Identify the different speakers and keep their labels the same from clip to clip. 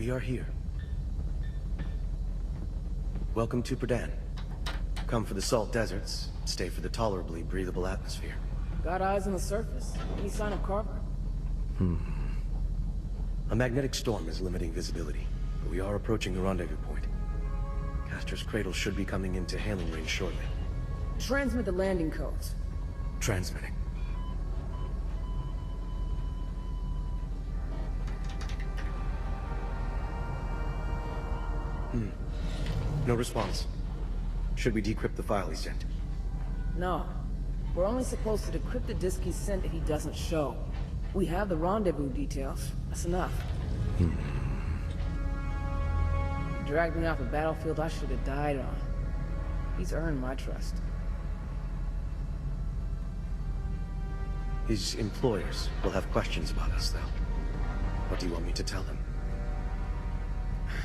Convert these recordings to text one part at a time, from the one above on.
Speaker 1: We are here. Welcome to Perdan. Come for the salt deserts, stay for the tolerably breathable atmosphere.
Speaker 2: Got eyes on the surface. Any sign of Carver?
Speaker 1: A magnetic storm is limiting visibility, but we are approaching the rendezvous point. Castor's Cradle should be coming into hailing range shortly.
Speaker 2: Transmit the landing codes.
Speaker 1: Transmitting. No response. Should we decrypt the file he sent?
Speaker 2: No. We're only supposed to decrypt the disk he sent if he doesn't show. We have the rendezvous details. That's enough. Dragged me off a battlefield I should have died on. He's earned my trust.
Speaker 1: His employers will have questions about us, though. What do you want me to tell them?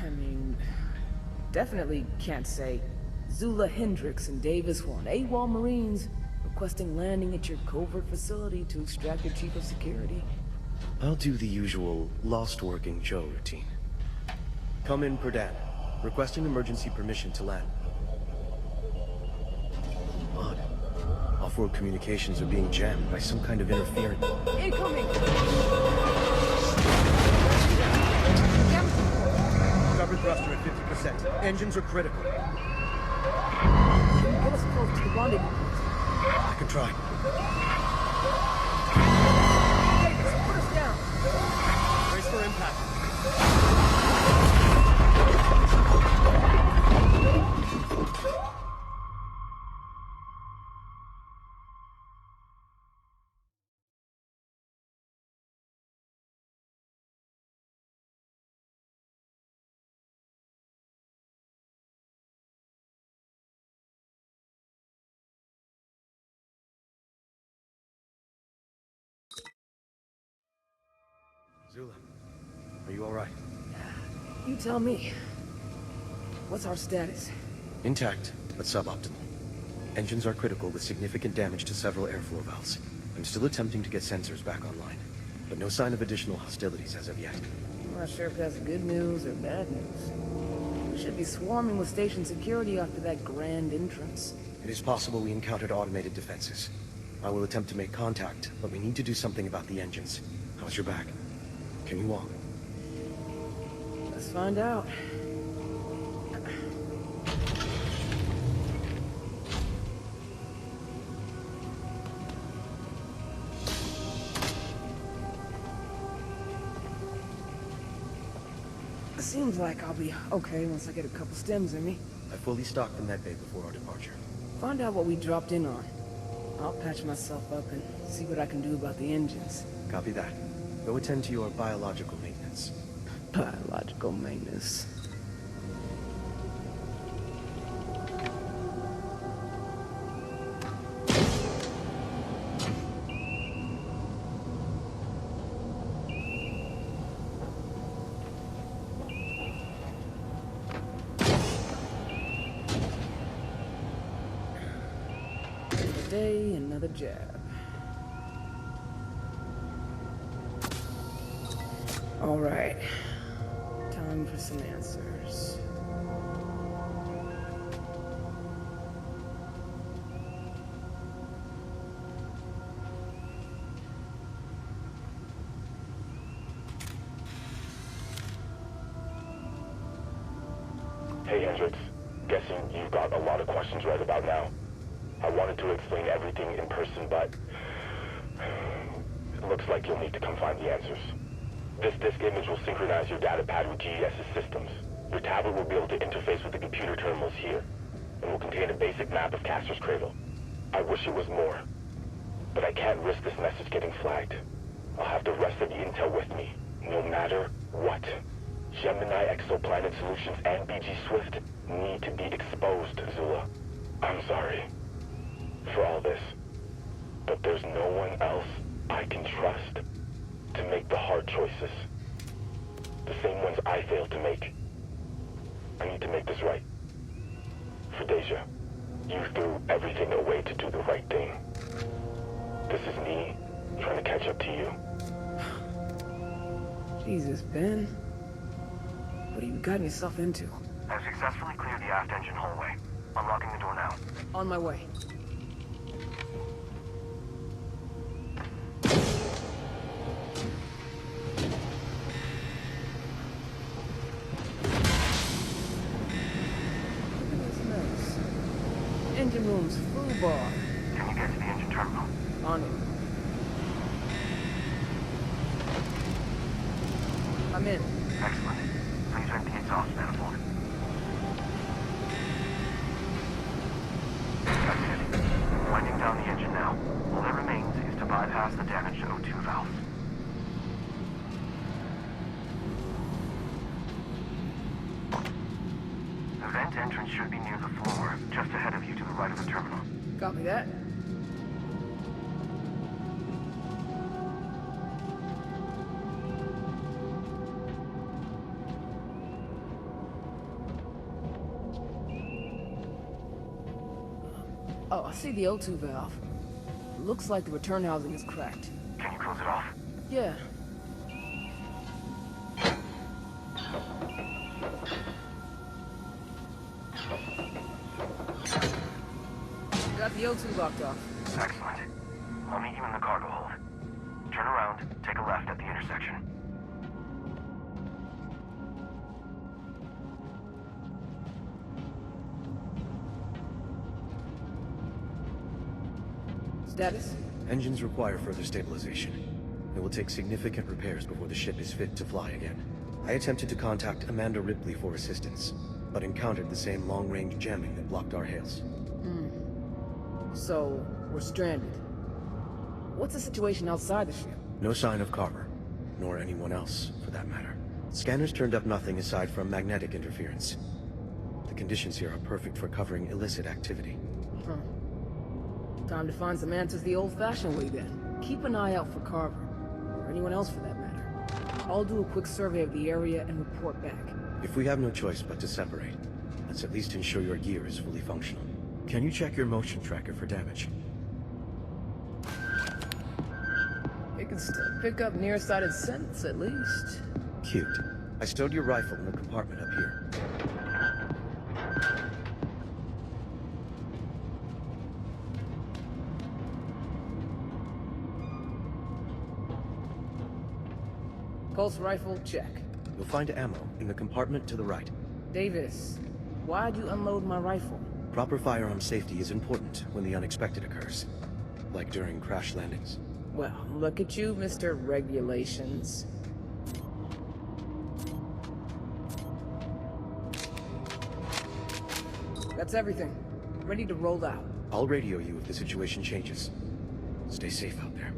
Speaker 2: I mean... definitely can't say Zula Hendricks and Davis Horn, AWOL Marines, requesting landing at your covert facility to extract your chief of security.
Speaker 1: I'll do the usual lost working Joe routine. Come in, Perdan. Requesting emergency permission to land. Odd. Off-world communications are being jammed by some kind of interference.
Speaker 2: Incoming!
Speaker 1: Cover thruster at 50%. Engines are critical.
Speaker 2: Get us close to the rendezvous point.
Speaker 1: I can try.
Speaker 2: Davis, put us down!
Speaker 1: Brace for impact. Zula, are you all right?
Speaker 2: You tell me. What's our status?
Speaker 1: Intact, but suboptimal. Engines are critical with significant damage to several airflow valves. I'm still attempting to get sensors back online, but no sign of additional hostilities as of yet.
Speaker 2: I'm not sure if that's good news or bad news. We should be swarming with station security after that grand entrance.
Speaker 1: It is possible we encountered automated defenses. I will attempt to make contact, but we need to do something about the engines. How's your back? Can you walk?
Speaker 2: Let's find out. Seems like I'll be okay once I get a couple stems in me.
Speaker 1: I fully stocked the med bay before our departure.
Speaker 2: Find out what we dropped in on. I'll patch myself up and see what I can do about the engines.
Speaker 1: Copy that. Go attend to your biological maintenance.
Speaker 2: Biological maintenance. Day, another jab. All right. Time for some answers.
Speaker 3: Hey, Hendricks. Guessing you've got a lot of questions right about now. I wanted to explain everything in person, but it looks like you'll need to come find the answers. This disk image will synchronize your data pad with GES's systems. Your tablet will be able to interface with the computer terminals here, and will contain a basic map of Castor's Cradle. I wish it was more, but I can't risk this message getting flagged. I'll have the rest of the intel with me, no matter what. Gemini Exoplanet Solutions and BG Swift need to be exposed, Zula. I'm sorry for all this, but there's no one else I can trust to make the hard choices. The same ones I failed to make. I need to make this right. For Deja, you threw everything away to do the right thing. This is me trying to catch up to you.
Speaker 2: Jesus, Ben. what have you gotten yourself into?
Speaker 4: I've successfully cleared the aft engine hallway. Unlocking the door now.
Speaker 2: On my way. Look at this mess. Engine room's full bar.
Speaker 4: Can you get to the engine terminal?
Speaker 2: On it. I'm in.
Speaker 4: Excellent. Please vent the exhaust manifold. That's it. Winding down the engine now. All that remains is to bypass the damaged O2 valves. The vent entrance should be near the floor, just ahead of you to the right of the terminal.
Speaker 2: Copy that. Oh, I see the O2 valve. Looks like the return housing is cracked.
Speaker 4: Can you close it off?
Speaker 2: Yeah. Got the O2 locked off.
Speaker 4: Excellent. I'll meet you in the cargo hold. Turn around, take a left at the intersection.
Speaker 2: Status?
Speaker 1: Engines require further stabilization. It will take significant repairs before the ship is fit to fly again. I attempted to contact Amanda Ripley for assistance, but encountered the same long-range jamming that blocked our hails.
Speaker 2: So, we're stranded. What's the situation outside the ship?
Speaker 1: No sign of Carver, nor anyone else, for that matter. Scanners turned up nothing aside from magnetic interference. The conditions here are perfect for covering illicit activity.
Speaker 2: Huh. Time to find some answers the old-fashioned way, then. Keep an eye out for Carver, or anyone else for that matter. I'll do a quick survey of the area and report back.
Speaker 1: If we have no choice but to separate, let's at least ensure your gear is fully functional. Can you check your motion tracker for damage?
Speaker 2: It can still pick up nearsighted scents, at least.
Speaker 1: Cute. I stowed your rifle in the compartment up here.
Speaker 2: Pulse rifle, check.
Speaker 1: You'll find ammo in the compartment to the right.
Speaker 2: Davis, why'd you unload my rifle?
Speaker 1: Proper firearm safety is important when the unexpected occurs, like during crash landings.
Speaker 2: Well, look at you, Mr. Regulations. That's everything. Ready to roll out.
Speaker 1: I'll radio you if the situation changes. Stay safe out there.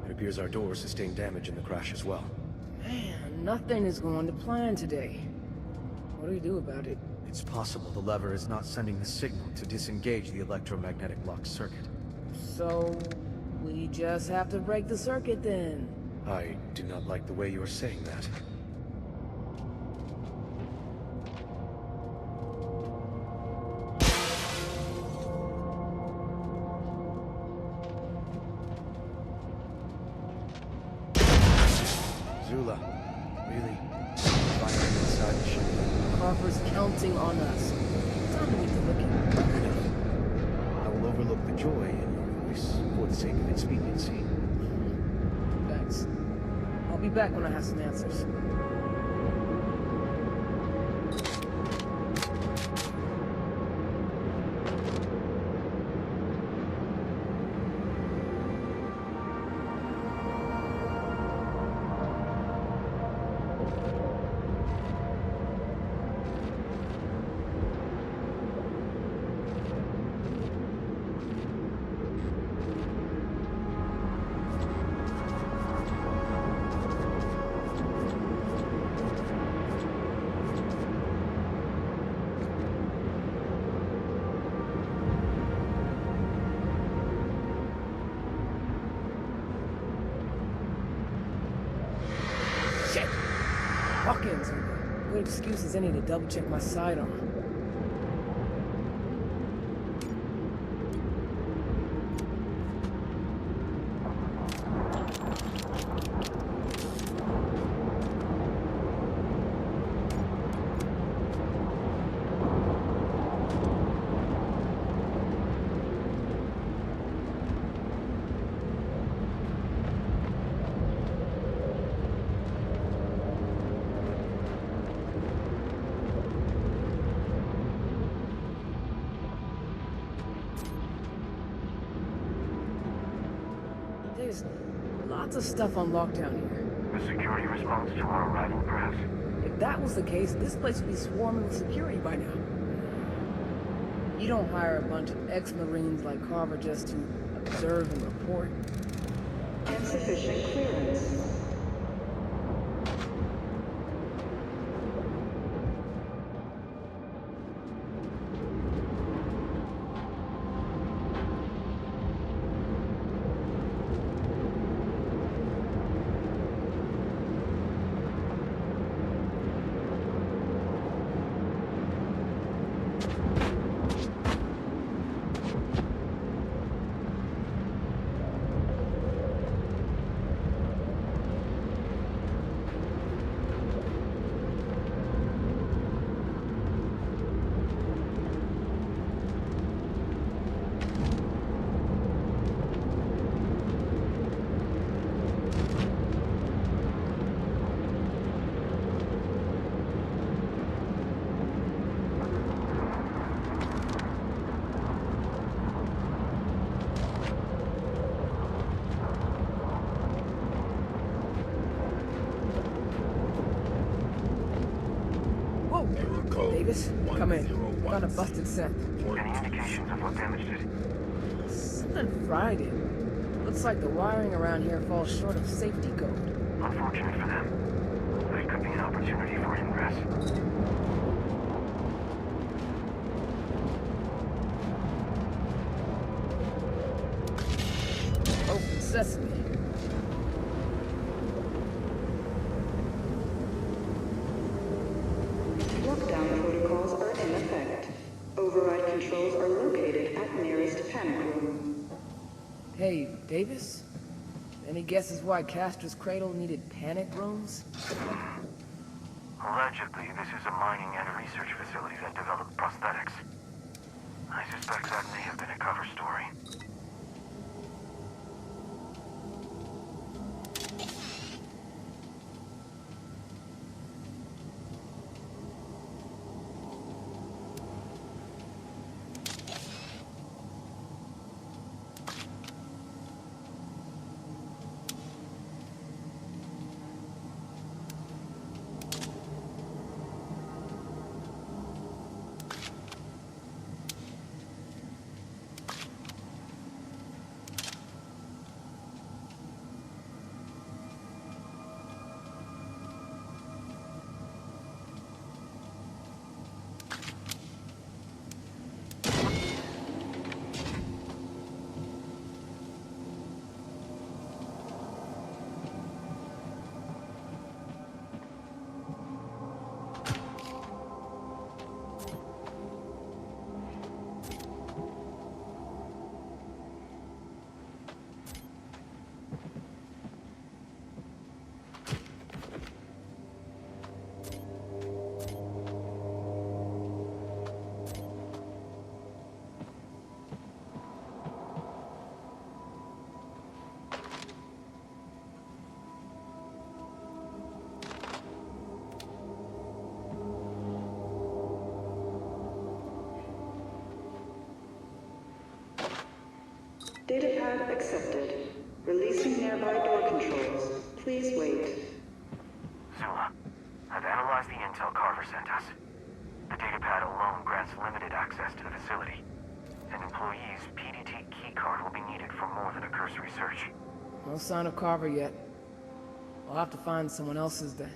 Speaker 1: It appears our door sustained damage in the crash as well.
Speaker 2: Man, nothing is going to plan today. What do we do about it?
Speaker 5: It's possible the lever is not sending the signal to disengage the electromagnetic lock circuit.
Speaker 2: So, we just have to break the circuit then.
Speaker 1: I do not like the way you're saying that. Zula, really? Firing inside the ship?
Speaker 2: Carver's counting on us. Time to get to looking.
Speaker 1: Enough. I will overlook the joy in your voice for the sake of expediency.
Speaker 2: Thanks. I'll be back when I have some answers. excuse as any to double-check my sidearm. There's lots of stuff on lockdown here.
Speaker 4: The security response to our arrival, perhaps?
Speaker 2: If that was the case, this place would be swarming with security by now. You don't hire a bunch of ex-Marines like Carver just to observe and report.
Speaker 6: Insufficient clearance.
Speaker 2: Davis, come in. Found a busted set.
Speaker 4: Any indications of what damaged it?
Speaker 2: Something fried it. Looks like the wiring around here falls short of safety code.
Speaker 4: Unfortunate for them. But it could be an opportunity for ingress.
Speaker 2: Open sesame.
Speaker 6: Lockdown protocols are in effect. Override controls are located at nearest panic room.
Speaker 2: Hey, Davis? Any guesses why Castor's Cradle needed panic rooms?
Speaker 4: Allegedly, this is a mining and research facility that developed prosthetics. I suspect that may have been a cover story.
Speaker 6: Datapad accepted. Releasing nearby door controls. Please wait.
Speaker 4: Zula, I've analyzed the intel Carver sent us. The datapad alone grants limited access to the facility. An employee's PDT keycard will be needed for more than a cursory search.
Speaker 2: No sign of Carver yet. I'll have to find someone else's then.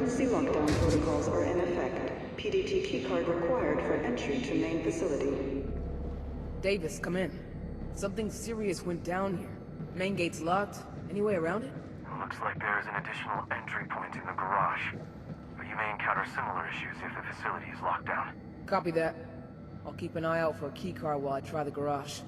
Speaker 6: Emergency lockdown protocols are in effect. PDT keycard required for entry to main facility.
Speaker 2: Davis, come in. Something serious went down here. Main gate's locked. Any way around it?
Speaker 4: Looks like there is an additional entry point in the garage. But you may encounter similar issues if the facility is locked down.
Speaker 2: Copy that. I'll keep an eye out for a keycard while I try the garage.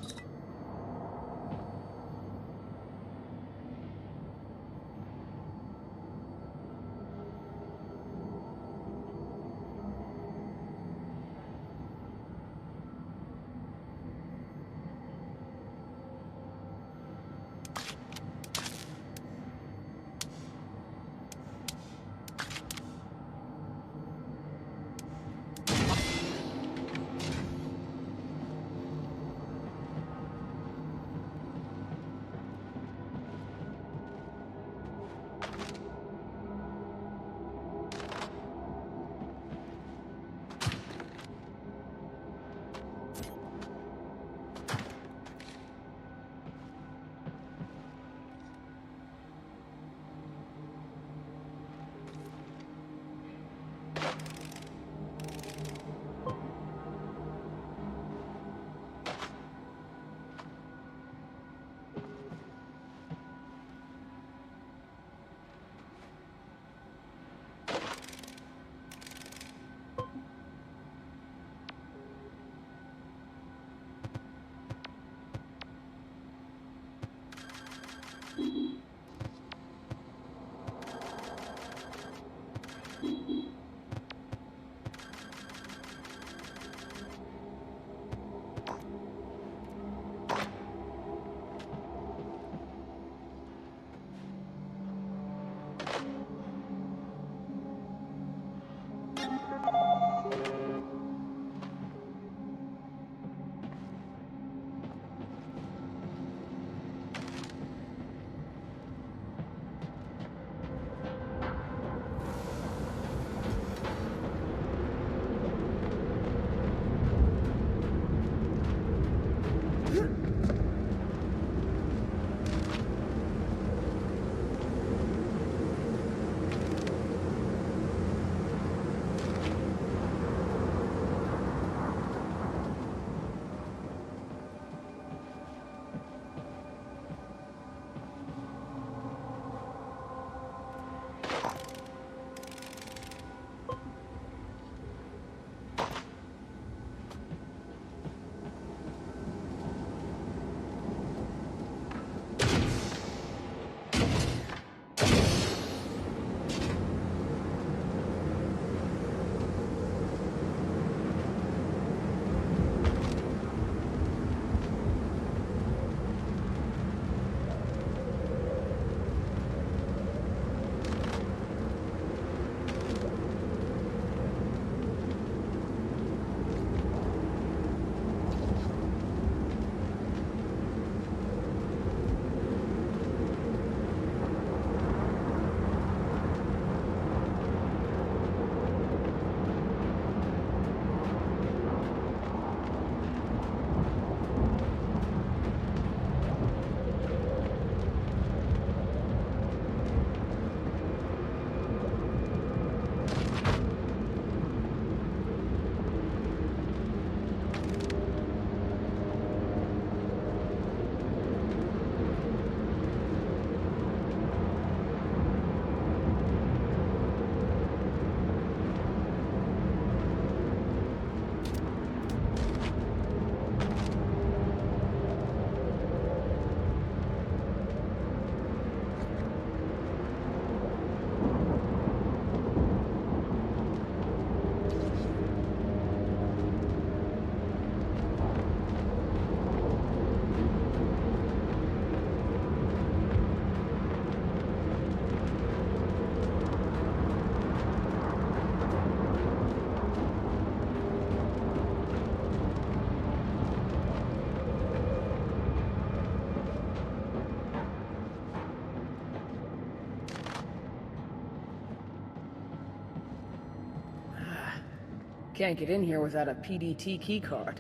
Speaker 2: Can't get in here without a PDT keycard.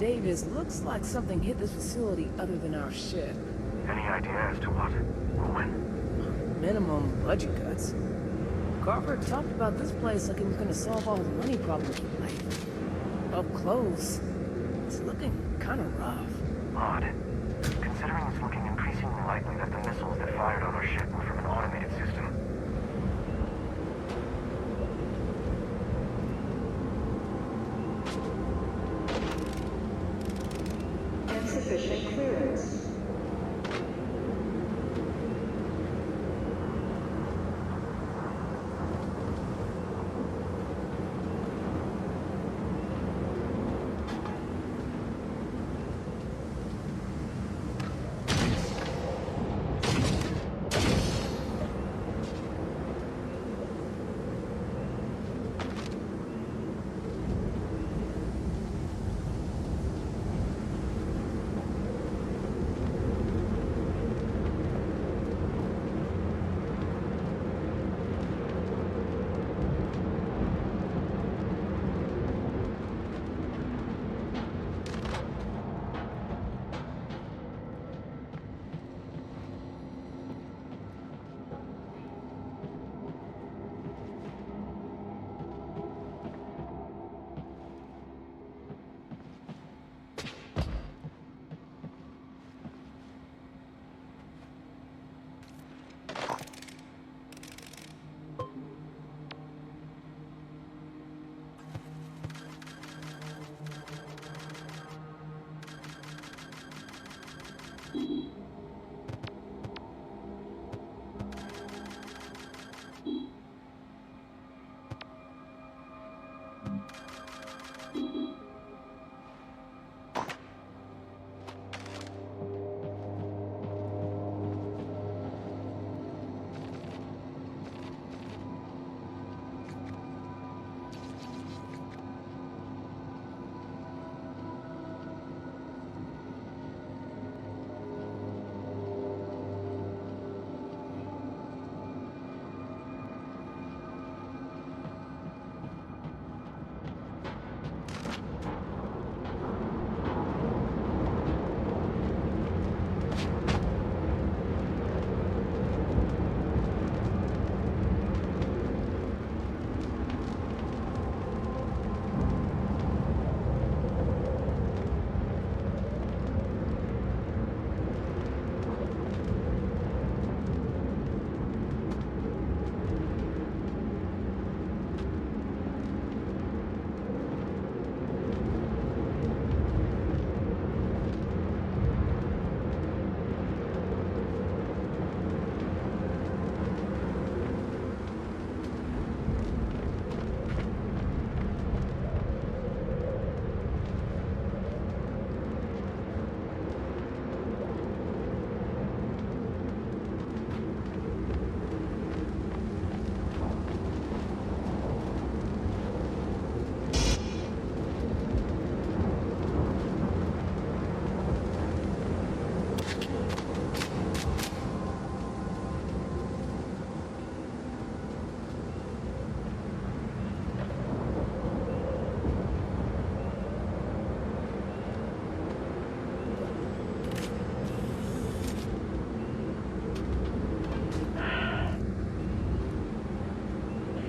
Speaker 2: Davis, looks like something hit this facility other than our ship.
Speaker 4: Any idea as to what? Or when?
Speaker 2: Minimum budget cuts. Carver talked about this place like it was gonna solve all the money problems with life. Up close, it's looking kinda rough.
Speaker 4: Odd. Considering it's looking increasingly likely that the missiles that fired on our ship were from an automated system.
Speaker 6: Insufficient clearance.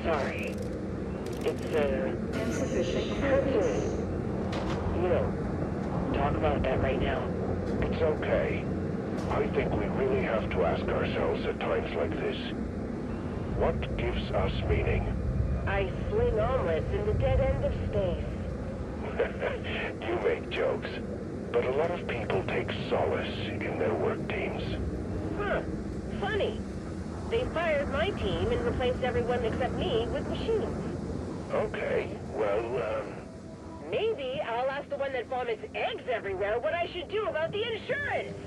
Speaker 7: Sorry. It's,
Speaker 6: Insufficient clearance.
Speaker 7: you know, talk about that right now.
Speaker 3: It's okay. I think we really have to ask ourselves at times like this. What gives us meaning?
Speaker 7: I sling omelets in the dead end of space.
Speaker 3: You make jokes, but a lot of people take solace in their work teams.
Speaker 7: Huh. Funny. They fired my team and replaced everyone except me with machines.
Speaker 3: Okay, well,
Speaker 7: Maybe I'll ask the one that vomits eggs everywhere what I should do about the insurance.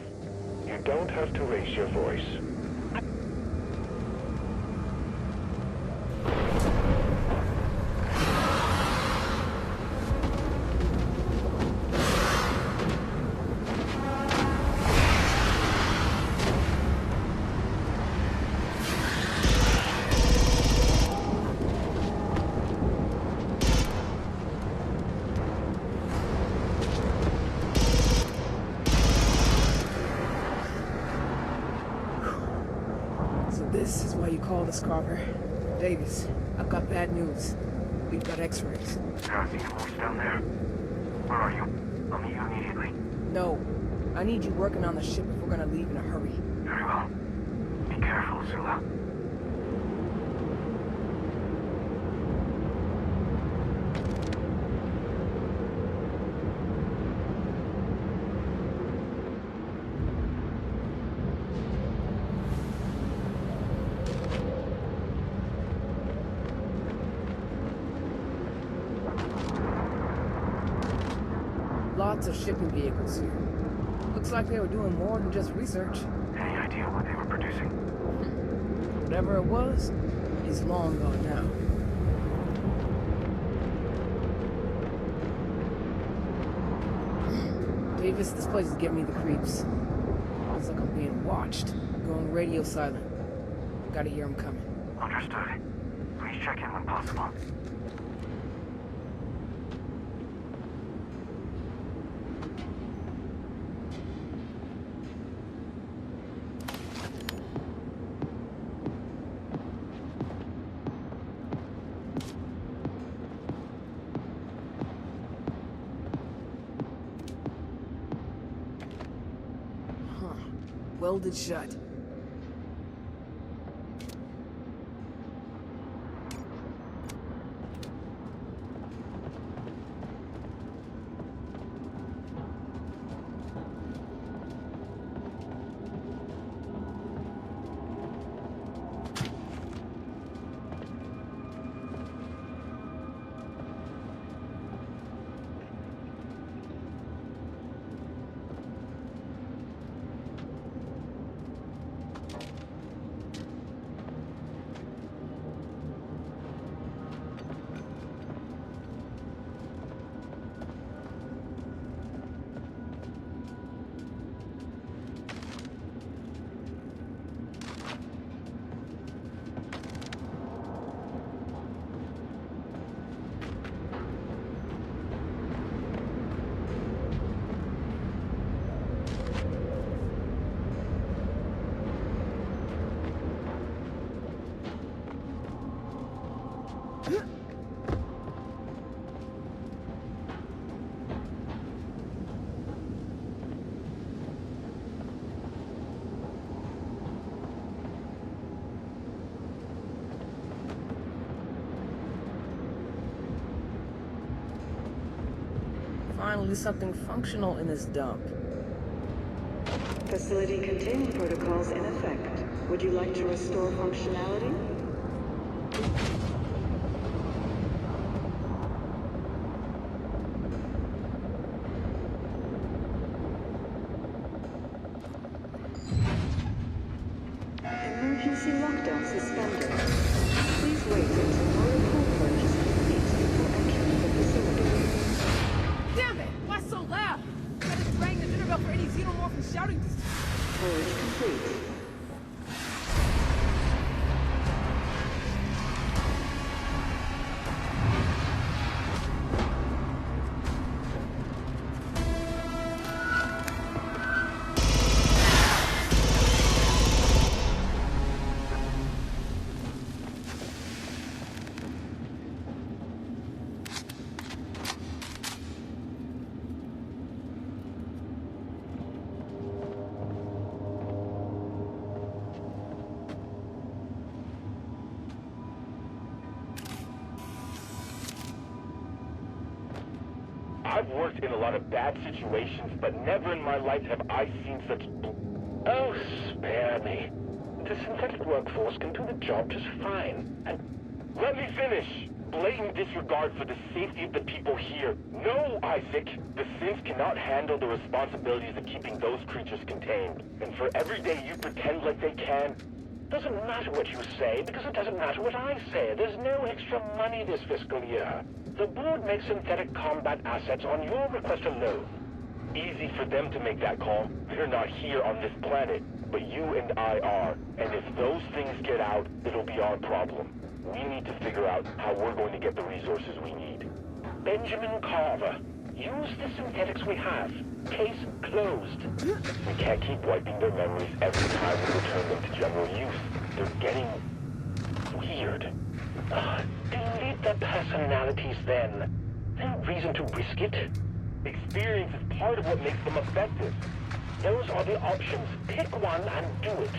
Speaker 3: you don't have to raise your voice.
Speaker 2: This is why you called us, Carver. Davis, I've got bad news. We've got X-rays.
Speaker 4: There are thieves down there. Where are you? I'll meet you immediately.
Speaker 2: No. I need you working on the ship if we're gonna leave in a hurry.
Speaker 4: Very well. Be careful, Zula.
Speaker 2: Lots of shipping vehicles here. Looks like they were doing more than just research.
Speaker 4: Any idea what they were producing?
Speaker 2: Whatever it was, is long gone now. Davis, this place is giving me the creeps. Feels like I'm being watched. Going radio silent. Gotta hear them coming.
Speaker 4: Understood. Please check in when possible.
Speaker 2: Welded shut. Finally, something functional in this dump.
Speaker 6: Facility containment protocols in effect. Would you like to restore functionality? Emergency lockdown suspended. Please wait until more report purchase is complete before entering the facility.
Speaker 2: Damn it! Why so loud? I just rang the dinner bell for any xenomorph shouting distance.
Speaker 6: Purge complete.
Speaker 3: I've worked in a lot of bad situations, but never in my life have I seen such...
Speaker 8: Oh, spare me. The synthetic workforce can do the job just fine. And
Speaker 3: Let me finish! Blatant disregard for the safety of the people here. No, Isaac! The Synths cannot handle the responsibilities of keeping those creatures contained. And for every day you pretend like they can...
Speaker 8: doesn't matter what you say, because it doesn't matter what I say. There's no extra money this fiscal year. The board makes synthetic combat assets on your request alone.
Speaker 3: Easy for them to make that call. They're not here on this planet, but you and I are. And if those things get out, it'll be our problem. We need to figure out how we're going to get the resources we need.
Speaker 8: Benjamin Carver, use the synthetics we have. Case closed.
Speaker 3: We can't keep wiping their memories every time we return them to general use. They're getting weird.
Speaker 8: Delete the personalities then. No reason to risk it.
Speaker 3: Experience is part of what makes them effective.
Speaker 8: Those are the options. Pick one and do it.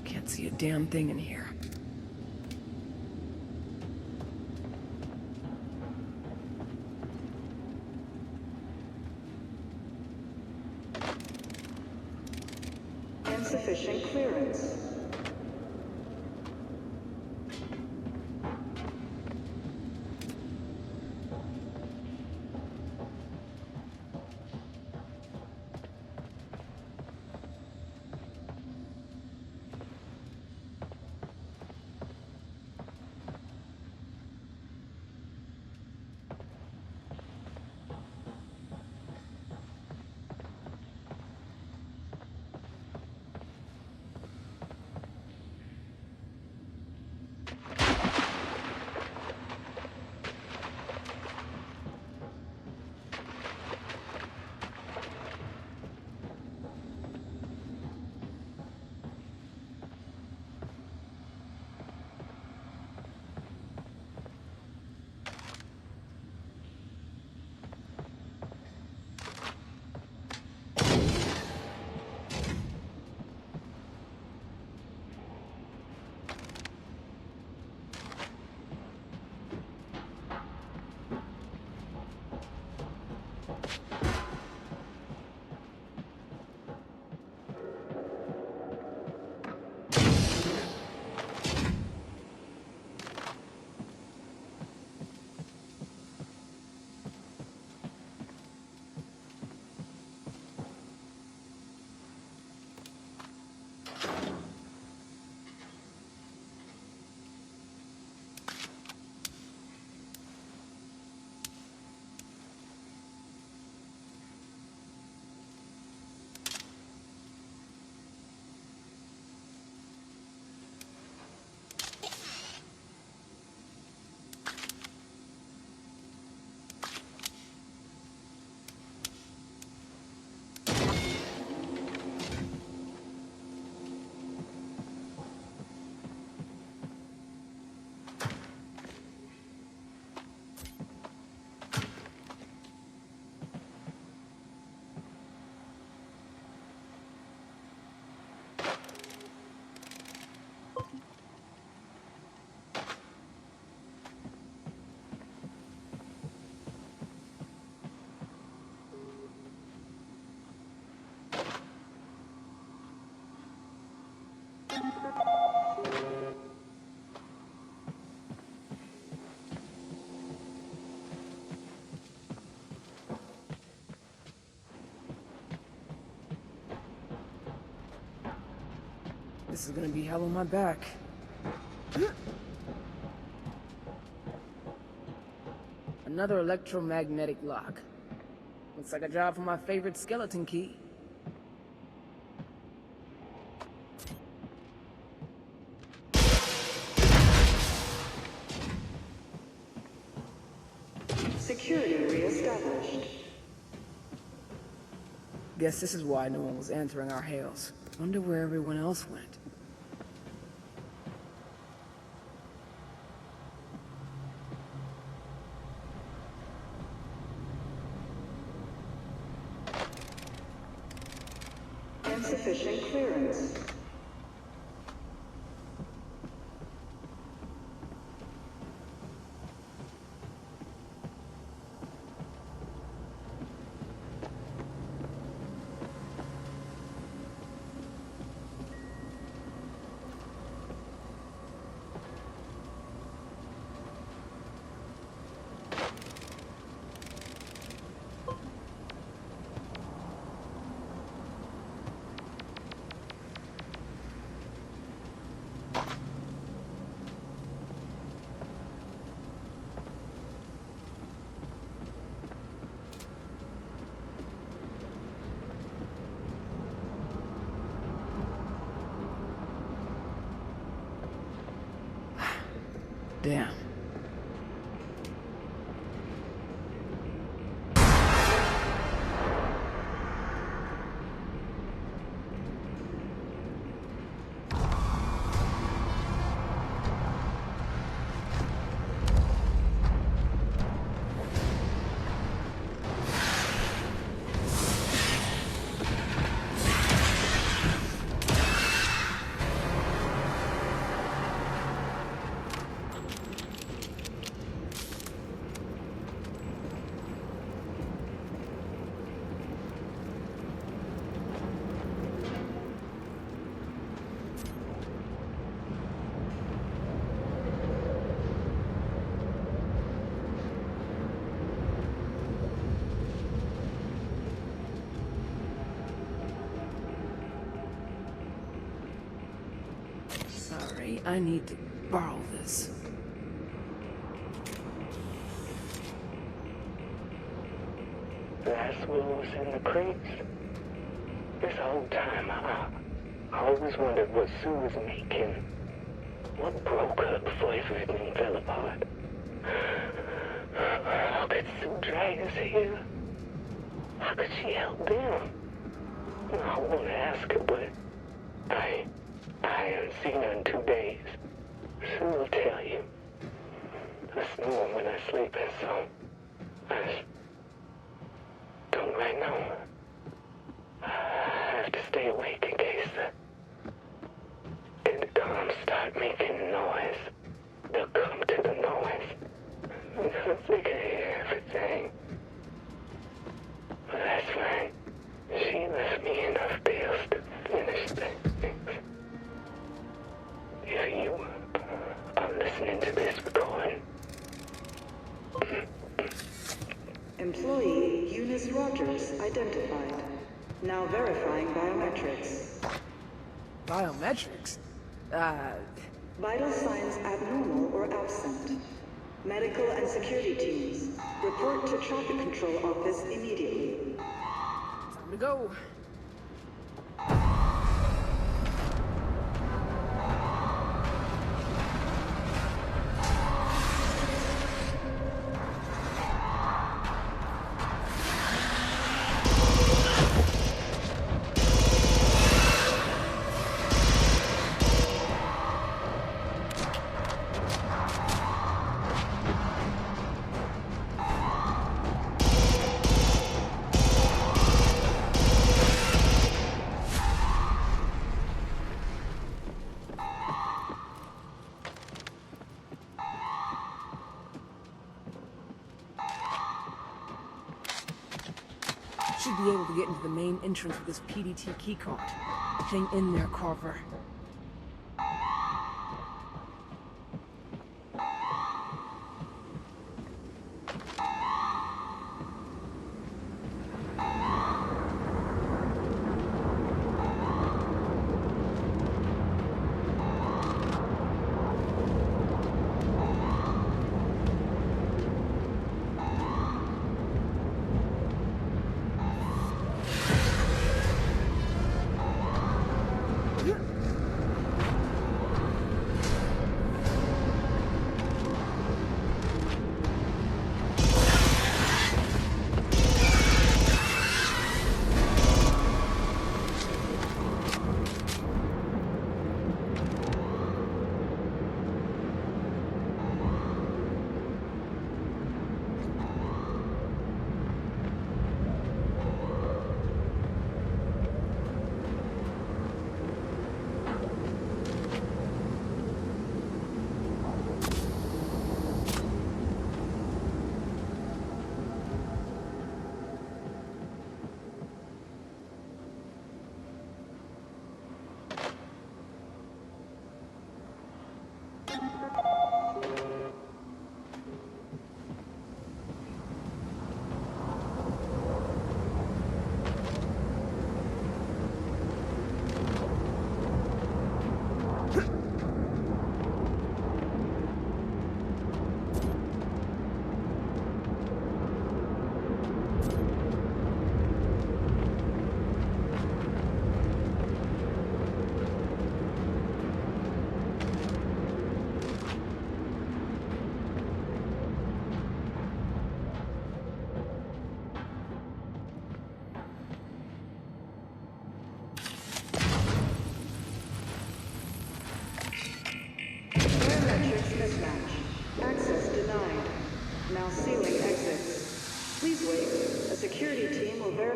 Speaker 2: Can't see a damn thing in here.
Speaker 6: Insufficient clearance.
Speaker 2: This is gonna be hell on my back. Another electromagnetic lock. Looks like a job for my favorite skeleton key.
Speaker 6: Security reestablished.
Speaker 2: Guess this is why no one was answering our hails. Wonder where everyone else went.
Speaker 6: Insufficient clearance.
Speaker 2: Damn. Sorry, I need to borrow this.
Speaker 8: Last will was in the crates. This whole time, I always wondered what Sue was making. What broke her before everything fell apart? How could Sue drag us here? How could she help them? I want to ask her, but I haven't seen her in 2 days. Sue will tell you. I snore when I sleep, and so I don't right now. I have to stay awake in case the intercoms start making noise. They'll come to the noise because they can hear everything. But that's fine. She left me enough bills to finish things. If you are listening to this recording,
Speaker 6: Employee Eunice Rogers identified. Now verifying biometrics.
Speaker 2: Biometrics?
Speaker 6: Vital signs abnormal or absent. Medical and security teams, report to traffic control office immediately.
Speaker 2: Time to go. Should be able to get into the main entrance with this PDT keycard. Hang in there, Carver.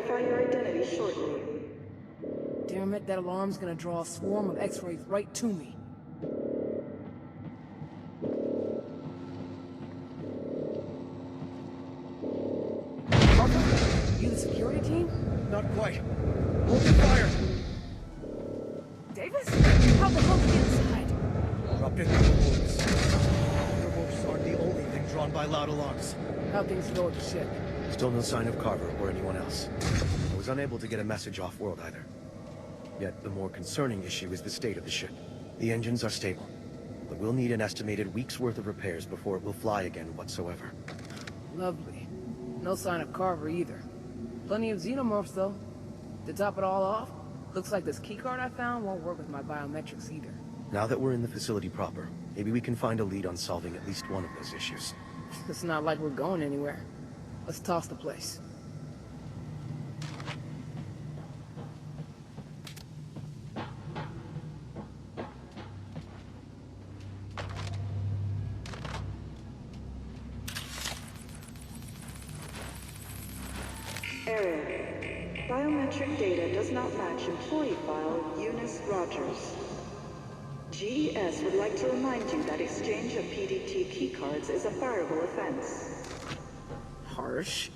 Speaker 6: verify your identity shortly.
Speaker 2: Damn it, that alarm's gonna draw a swarm of X-rays right to me. Arthur, you the security team?
Speaker 5: Not quite. Open fire!
Speaker 2: Davis? How the hell did you get inside?
Speaker 5: Dropped into the woods. Fireworks aren't the only thing drawn by loud alarms.
Speaker 2: How things go at the ship?
Speaker 1: Still no sign of Carver or anyone else. I was unable to get a message off-world either. Yet the more concerning issue is the state of the ship. The engines are stable, but we'll need an estimated week's worth of repairs before it will fly again whatsoever.
Speaker 2: Lovely. No sign of Carver either. Plenty of xenomorphs, though. To top it all off, looks like this keycard I found won't work with my biometrics either.
Speaker 1: Now that we're in the facility proper, maybe we can find a lead on solving at least one of those issues.
Speaker 2: It's not like we're going anywhere. Let's toss the place.
Speaker 6: Error. Biometric data does not match employee file Eunice Rogers. GES would like to remind you that exchange of PDT keycards is a fireable offense.
Speaker 2: Harsh.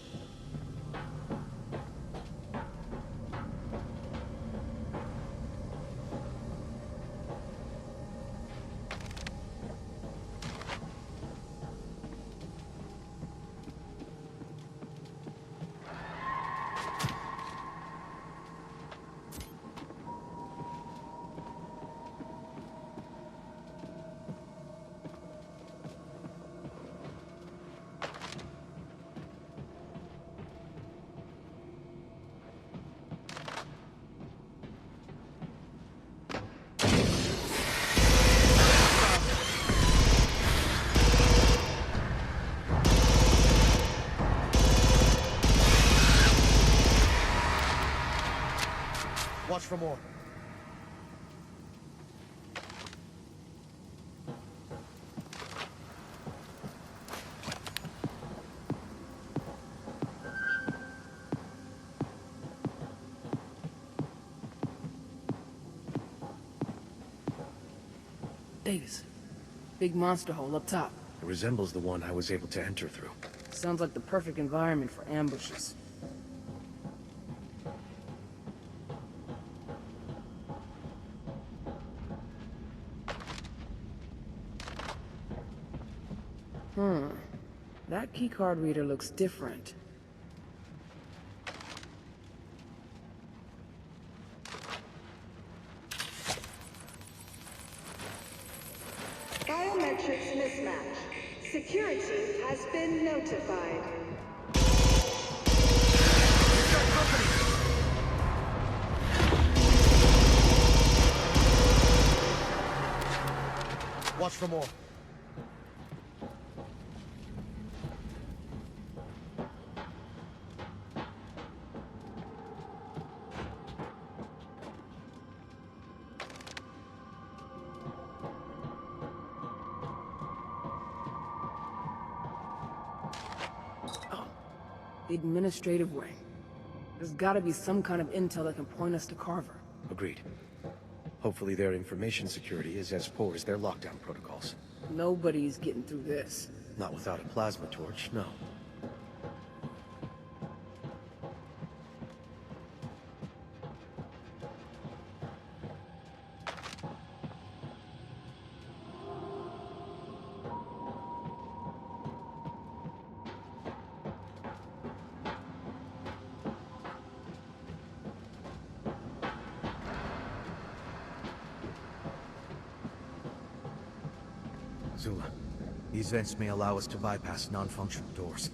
Speaker 5: Watch for more.
Speaker 2: Davis. Big monster hole up top.
Speaker 1: It resembles the one I was able to enter through.
Speaker 2: Sounds like the perfect environment for ambushes. That keycard reader looks different.
Speaker 6: Biometrics mismatch. Security has been notified.
Speaker 5: Watch for more.
Speaker 2: The administrative wing. There's gotta be some kind of intel that can point us to Carver.
Speaker 1: Agreed. Hopefully their information security is as poor as their lockdown protocols.
Speaker 2: Nobody's getting through this.
Speaker 1: Not without a plasma torch, no.
Speaker 5: Zula, these vents may allow us to bypass non-functional doors.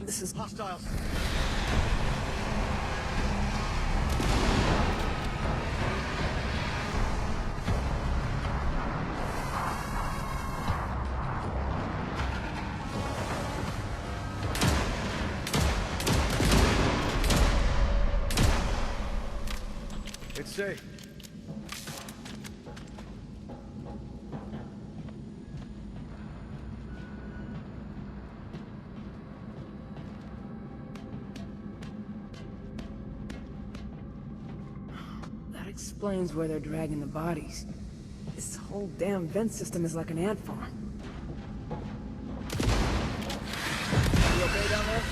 Speaker 2: This is...
Speaker 5: Hostiles! It's safe.
Speaker 2: Explains where they're dragging the bodies. This whole damn vent system is like an ant farm. You okay down there?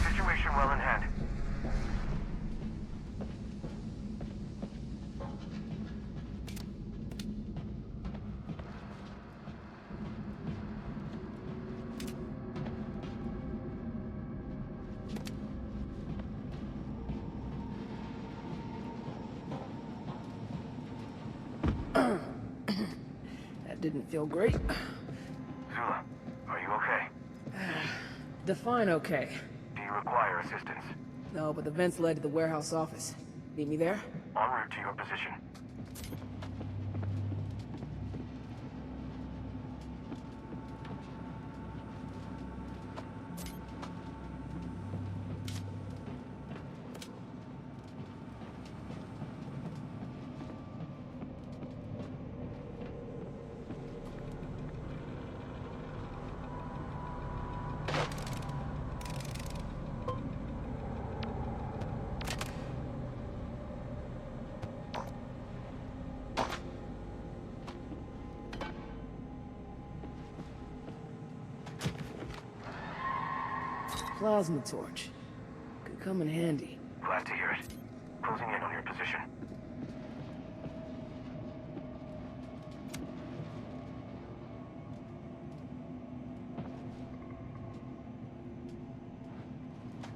Speaker 4: Situation well in hand.
Speaker 2: That didn't feel great.
Speaker 4: Zula, are you okay?
Speaker 2: Define okay.
Speaker 4: Do you require assistance?
Speaker 2: No, but the vents led to the warehouse office. Meet me there?
Speaker 4: En route to your position.
Speaker 2: Plasma torch. Could come in handy.
Speaker 4: Glad to hear it. Closing in on your position.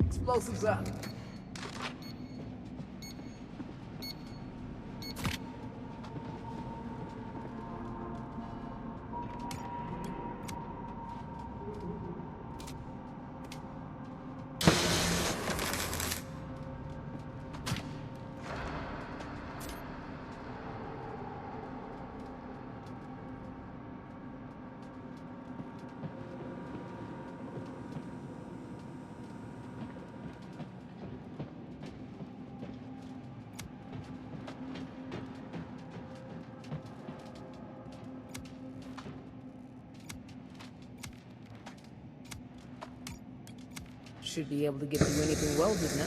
Speaker 2: Explosives up. Should be able to get through anything welded now.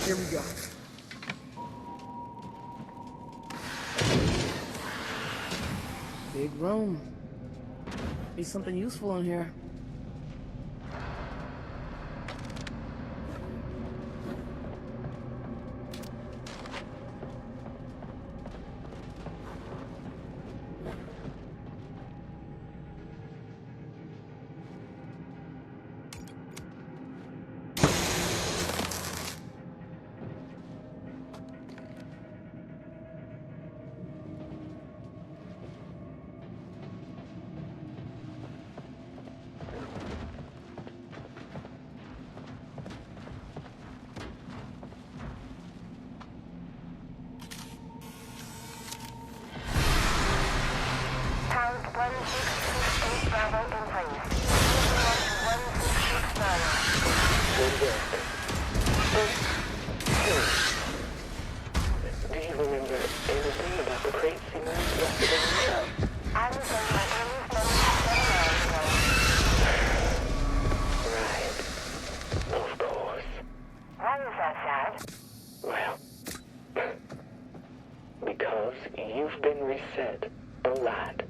Speaker 2: Here we go. Big room. Be something useful in here.
Speaker 8: Do you remember anything about the crates you left yesterday?
Speaker 7: I was in my earliest memories 7 hours ago.
Speaker 8: Right. Of course.
Speaker 7: Why is that sad?
Speaker 8: Well, because you've been reset a lot.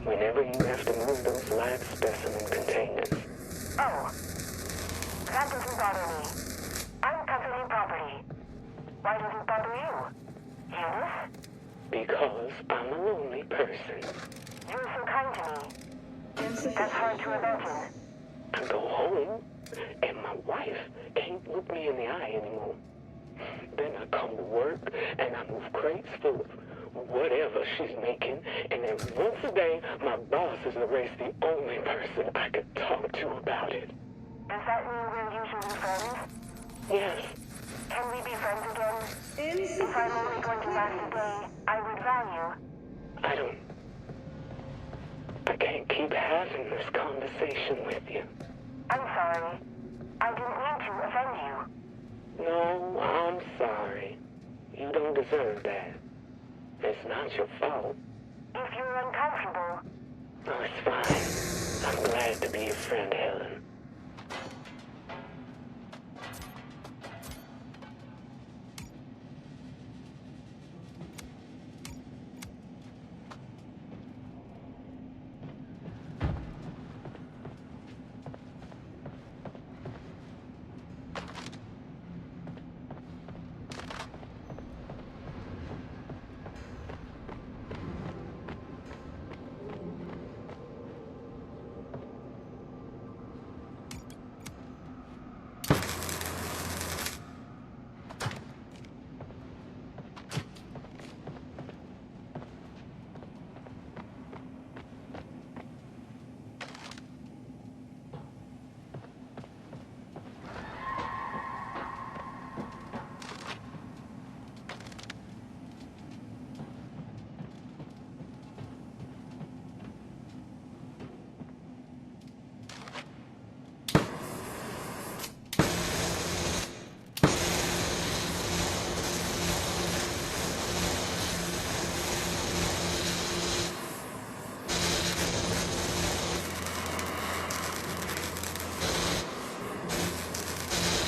Speaker 8: Whenever you have to move those live specimen containers.
Speaker 7: Oh. That doesn't bother me. I'm company property. Why does it bother you? Eunice?
Speaker 8: Because I'm a lonely person.
Speaker 7: You're so kind to me. That's hard to imagine.
Speaker 8: I go home, and my wife can't look me in the eye anymore. Then I come to work, and I move crates full of whatever she's making, and then once a day, my boss is erased the only person I could talk to about it.
Speaker 7: Does that mean we're usually friends?
Speaker 8: Yes.
Speaker 7: Can we be friends again? If I'm only going to last a day, I would value.
Speaker 8: I can't keep having this conversation with you.
Speaker 7: I'm sorry. I didn't mean to offend you.
Speaker 8: No, I'm sorry. You don't deserve that. It's not your fault.
Speaker 7: If you're uncomfortable,
Speaker 8: Oh, it's fine. I'm glad to be your friend, Helen.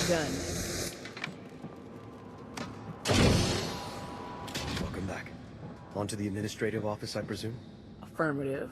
Speaker 2: Done.
Speaker 1: Welcome back. On to the administrative office, I presume?
Speaker 2: Affirmative.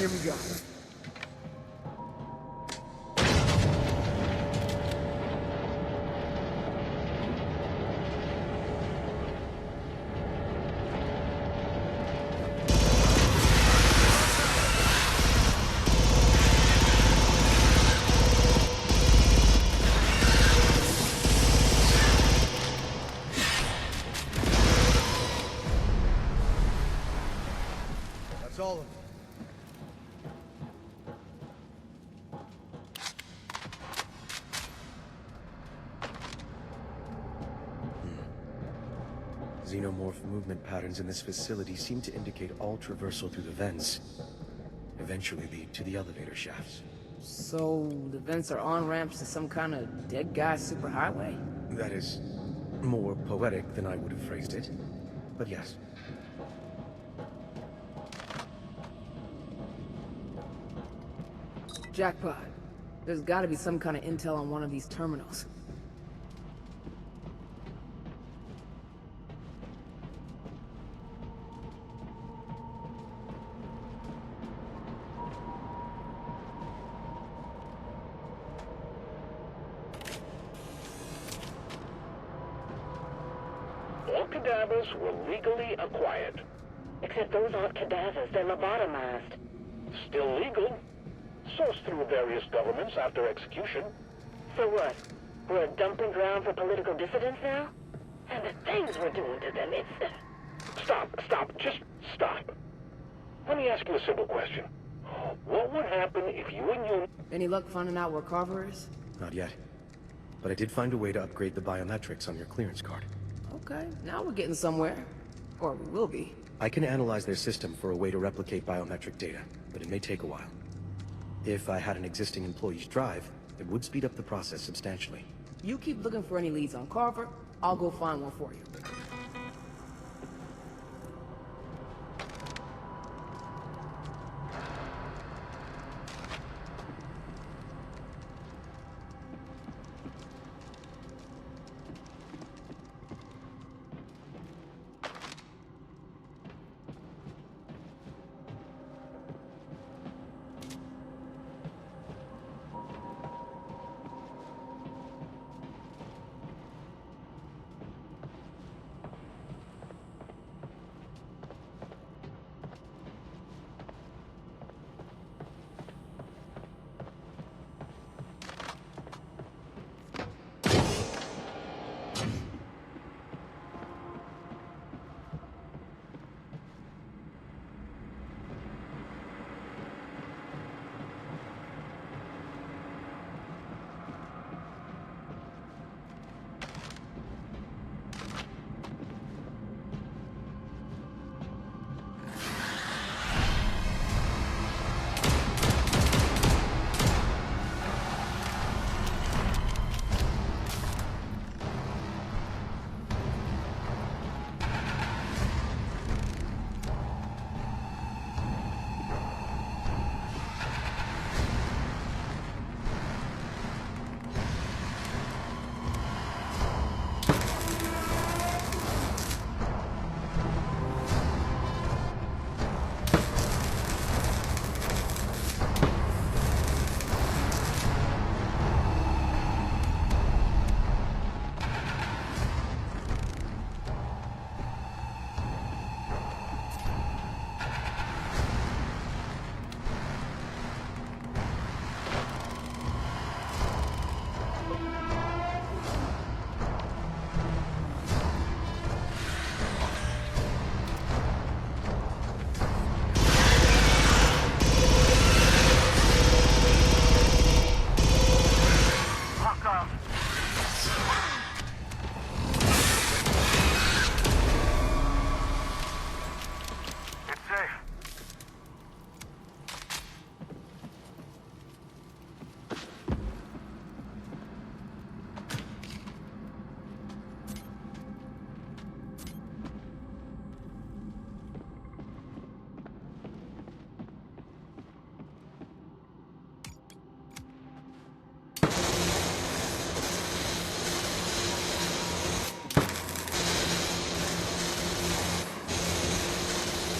Speaker 2: Here we go.
Speaker 5: That's all of them.
Speaker 1: Xenomorph movement patterns in this facility seem to indicate all traversal through the vents eventually lead to the elevator shafts.
Speaker 2: So, the vents are on-ramps to some kind of dead guy superhighway?
Speaker 1: That is more poetic than I would have phrased it, but yes.
Speaker 2: Jackpot. There's gotta be some kind of intel on one of these terminals.
Speaker 8: All cadavers were legally acquired.
Speaker 7: Except those aren't cadavers, they're lobotomized.
Speaker 3: Still legal. Sourced through various governments after execution.
Speaker 7: So what?
Speaker 8: We're a dumping ground for political dissidents now? And the things we're doing to them, it's...
Speaker 3: Stop. Just stop. Let me ask you a simple question. What would happen if you and your...
Speaker 2: Any luck finding out where Carver is?
Speaker 1: Not yet. But I did find a way to upgrade the biometrics on your clearance card.
Speaker 2: Okay, now we're getting somewhere. Or we will be.
Speaker 1: I can analyze their system for a way to replicate biometric data, but it may take a while. If I had an existing employee's drive, it would speed up the process substantially.
Speaker 2: You keep looking for any leads on Carver, I'll go find one for you.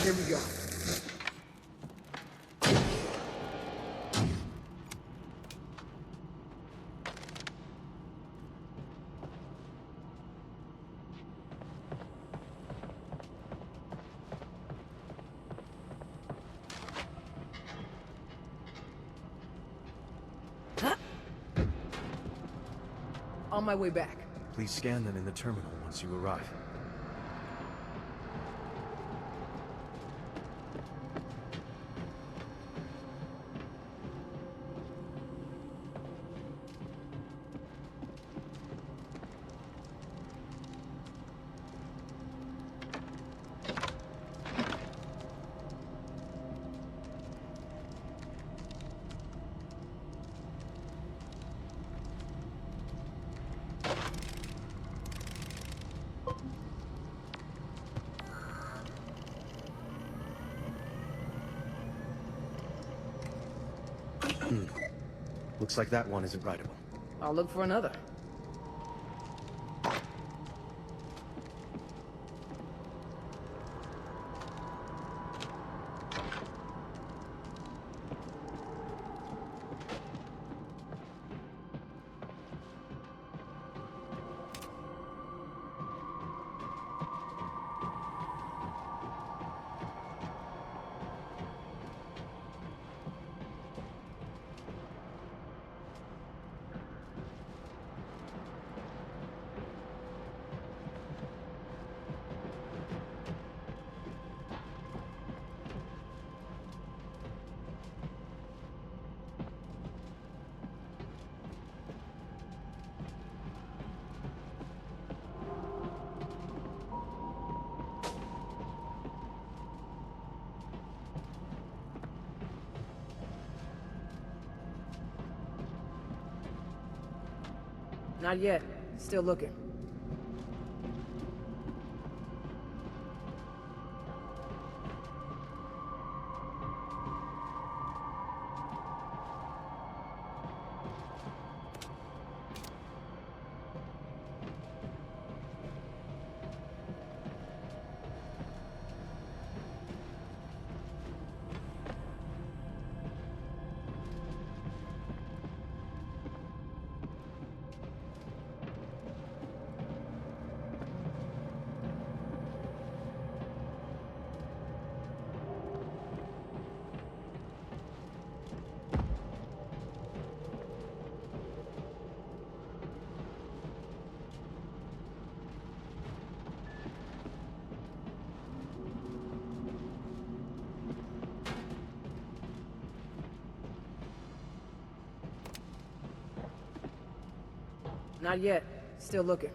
Speaker 2: Here we go. On my way back.
Speaker 1: Please scan them in the terminal once you arrive. Looks like that one isn't writable.
Speaker 2: I'll look for another. Not yet. Still looking. Not yet. Still looking.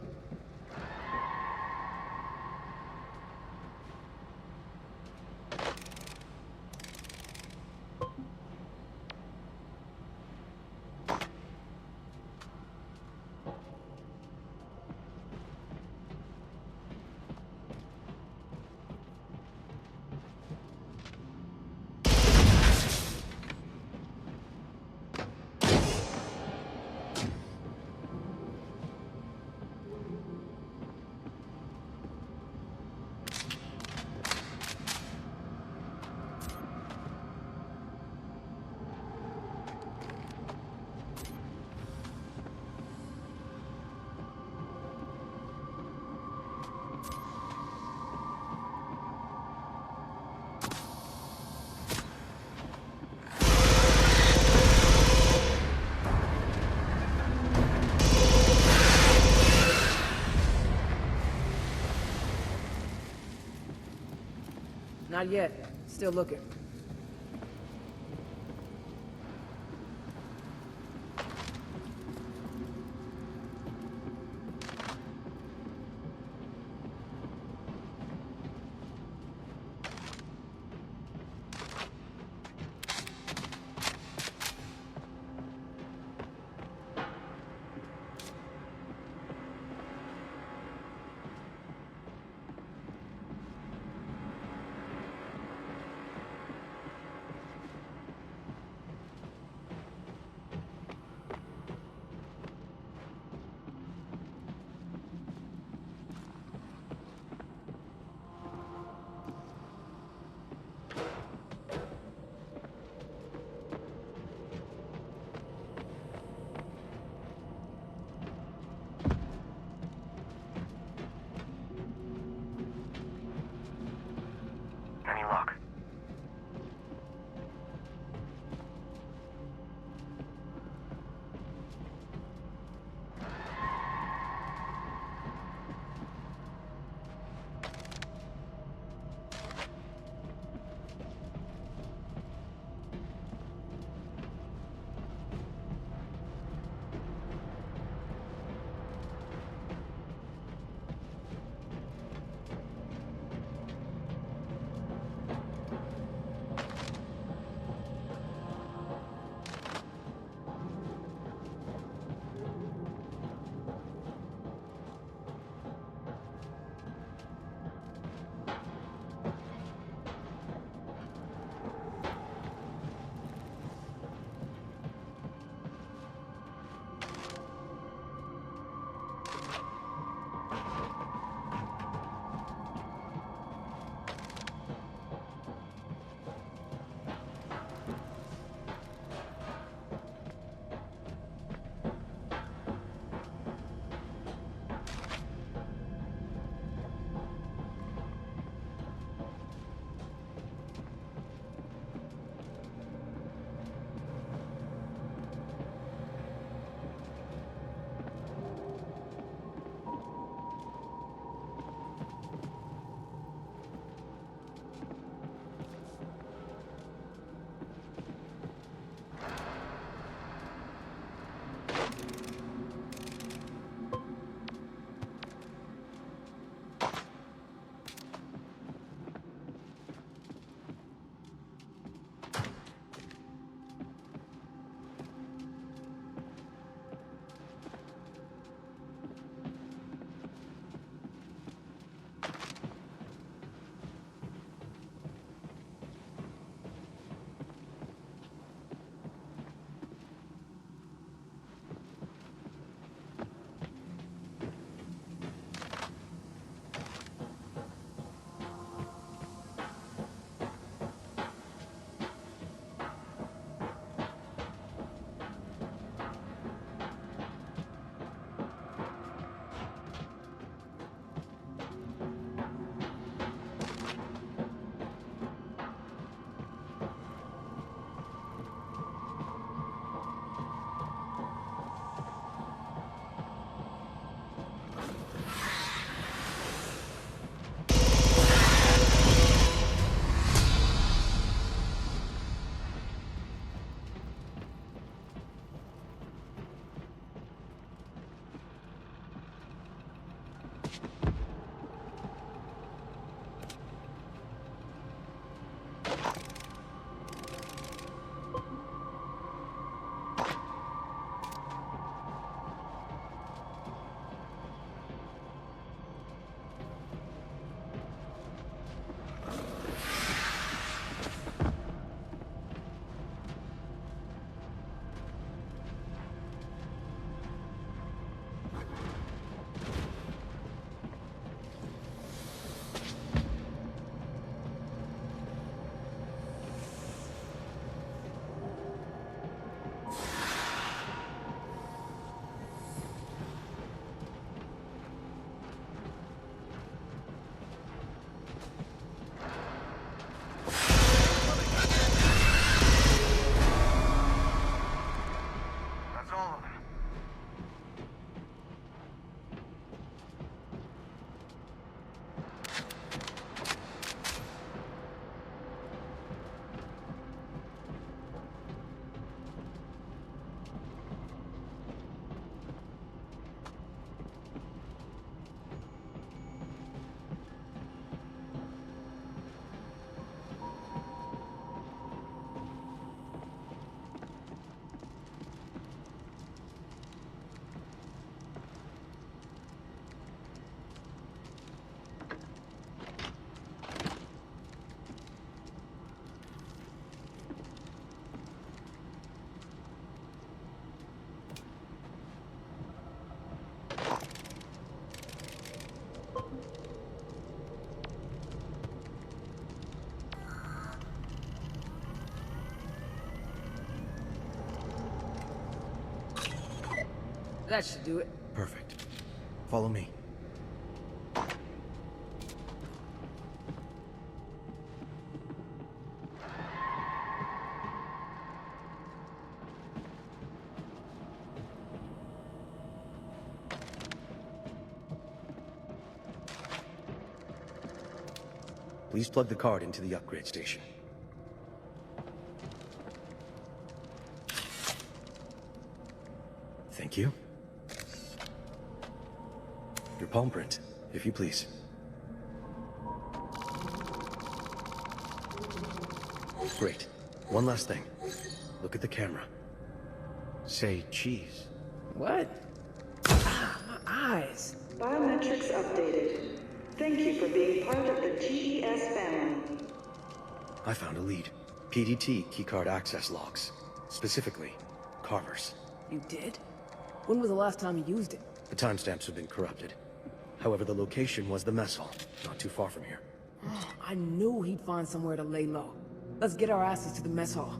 Speaker 2: Not yet. Still looking. That should do it.
Speaker 1: Perfect. Follow me. Please plug the card into the upgrade station. Thank you. Your palm print, if you please. Great. One last thing. Look at the camera. Say cheese.
Speaker 2: What? Ah, my eyes.
Speaker 6: Biometrics updated. Thank you for being part of the GES family.
Speaker 1: I found a lead. PDT keycard access logs. Specifically, Carver's.
Speaker 2: You did? When was the last time you used it?
Speaker 1: The timestamps have been corrupted. However, the location was the mess hall, not too far from here.
Speaker 2: I knew he'd find somewhere to lay low. Let's get our asses to the mess hall.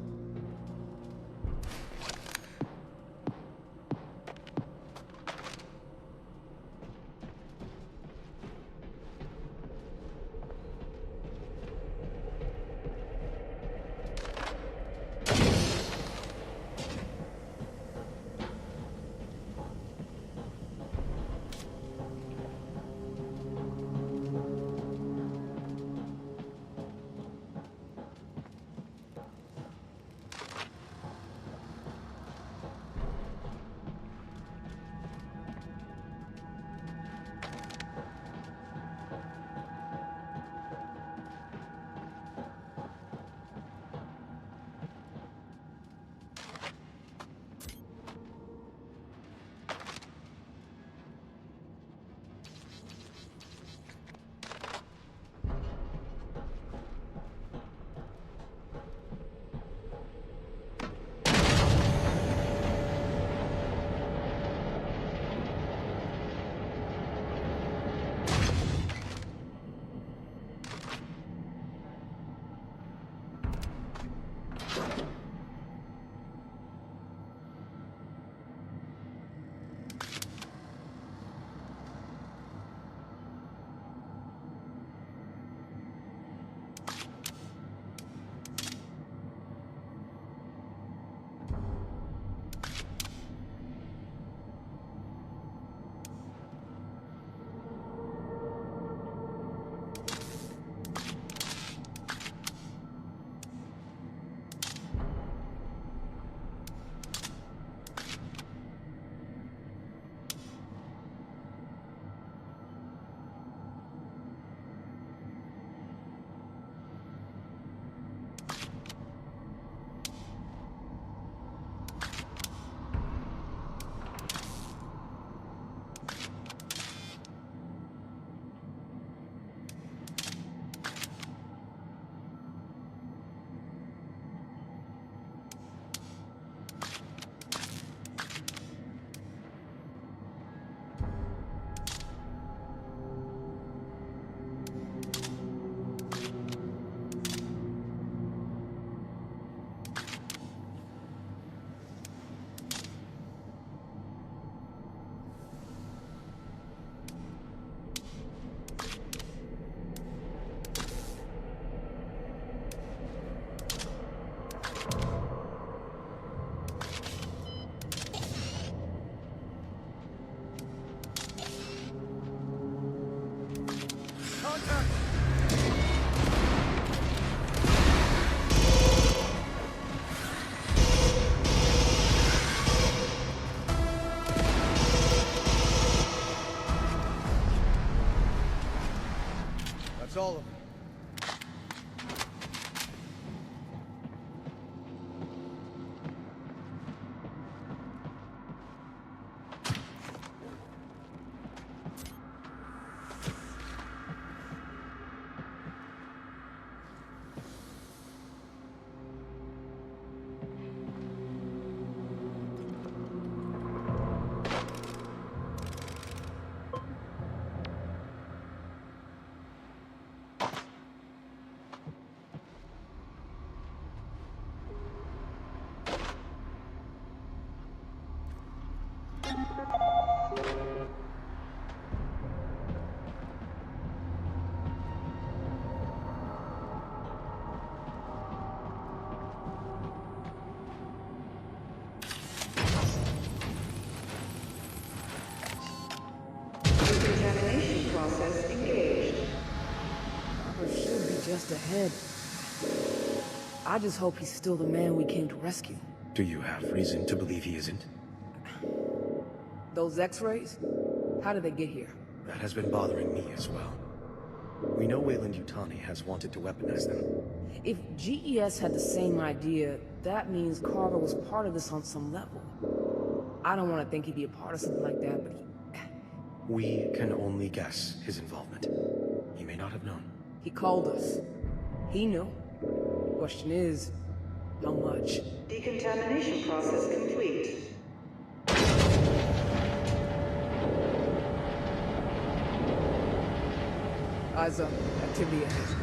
Speaker 5: That's all of them.
Speaker 2: just ahead. I just hope he's still the man we came to rescue.
Speaker 1: Do you have reason to believe he isn't?
Speaker 2: Those X-rays? How did they get here?
Speaker 1: That has been bothering me as well. We know Weyland-Yutani has wanted to weaponize them.
Speaker 2: If GES had the same idea, that means Carver was part of this on some level. I don't want to think he'd be a part of something like that, but
Speaker 1: We can only guess his involvement. He may not have known.
Speaker 2: he called us. He knew. Question is, how much?
Speaker 6: Decontamination process complete.
Speaker 2: Eyes up. Activity ahead.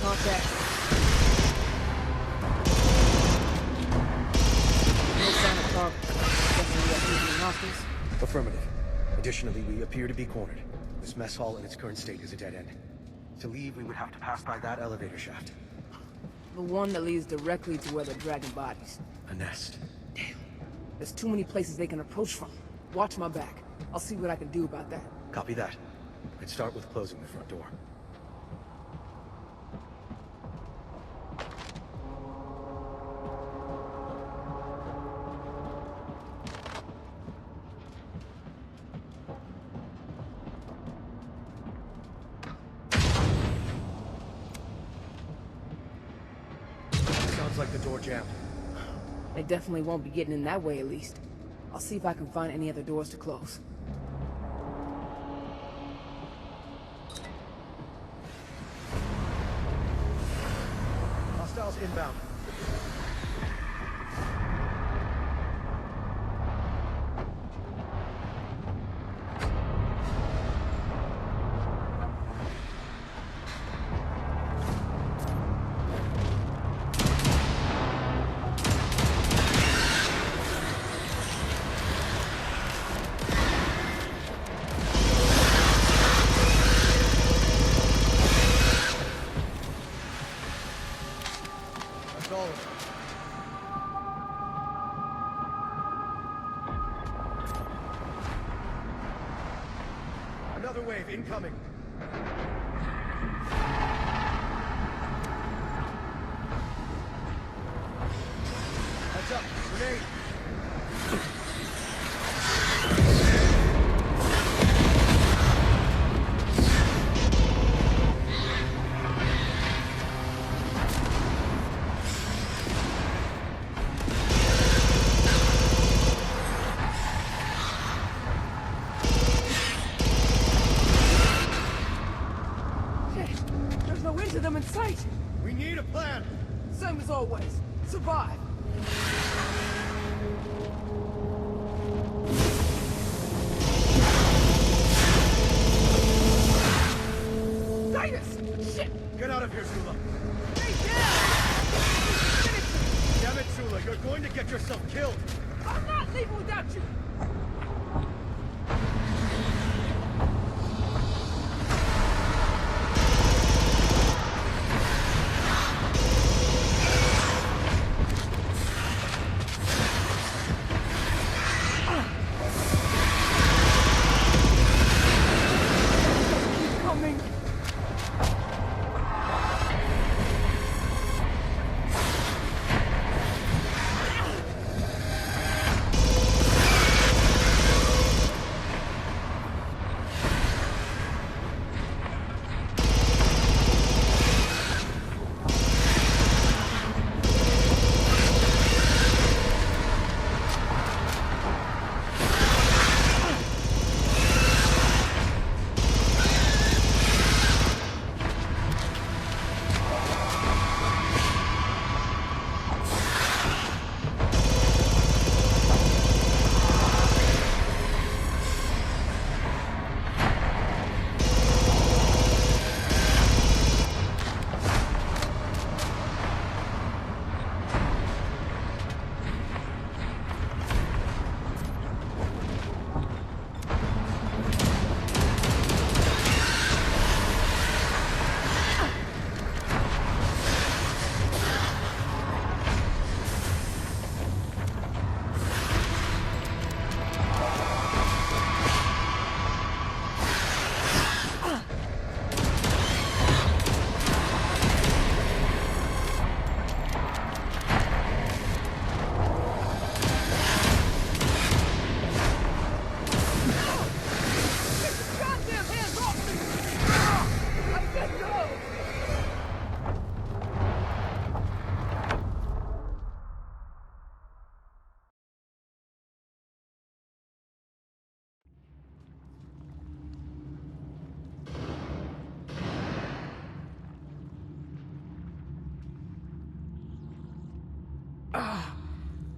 Speaker 2: Contact. No sign of Carver. Guessing we have using hostiles?
Speaker 1: Affirmative. Additionally, we appear to be cornered. This mess hall in its current state is a dead end. To leave, we would have to pass by that elevator shaft.
Speaker 2: The one that leads directly to where they're dragging bodies.
Speaker 1: A nest.
Speaker 2: Damn. There's too many places they can approach from. Watch my back. I'll see what I can do about that.
Speaker 1: Copy that. I'd start with closing the front door. Like the door jammed.
Speaker 2: They definitely won't be getting in that way, at least. I'll see if I can find any other doors to close.
Speaker 1: Hostiles inbound. Another wave incoming. Heads up, grenade.
Speaker 2: Them in sight!
Speaker 5: We need a plan!
Speaker 2: Same as always. Survive! Titus! Shit!
Speaker 5: Get out of here, Zula!
Speaker 2: Stay down!
Speaker 5: Damn it, Zula, you're going to get yourself killed!
Speaker 2: I'm not leaving without you!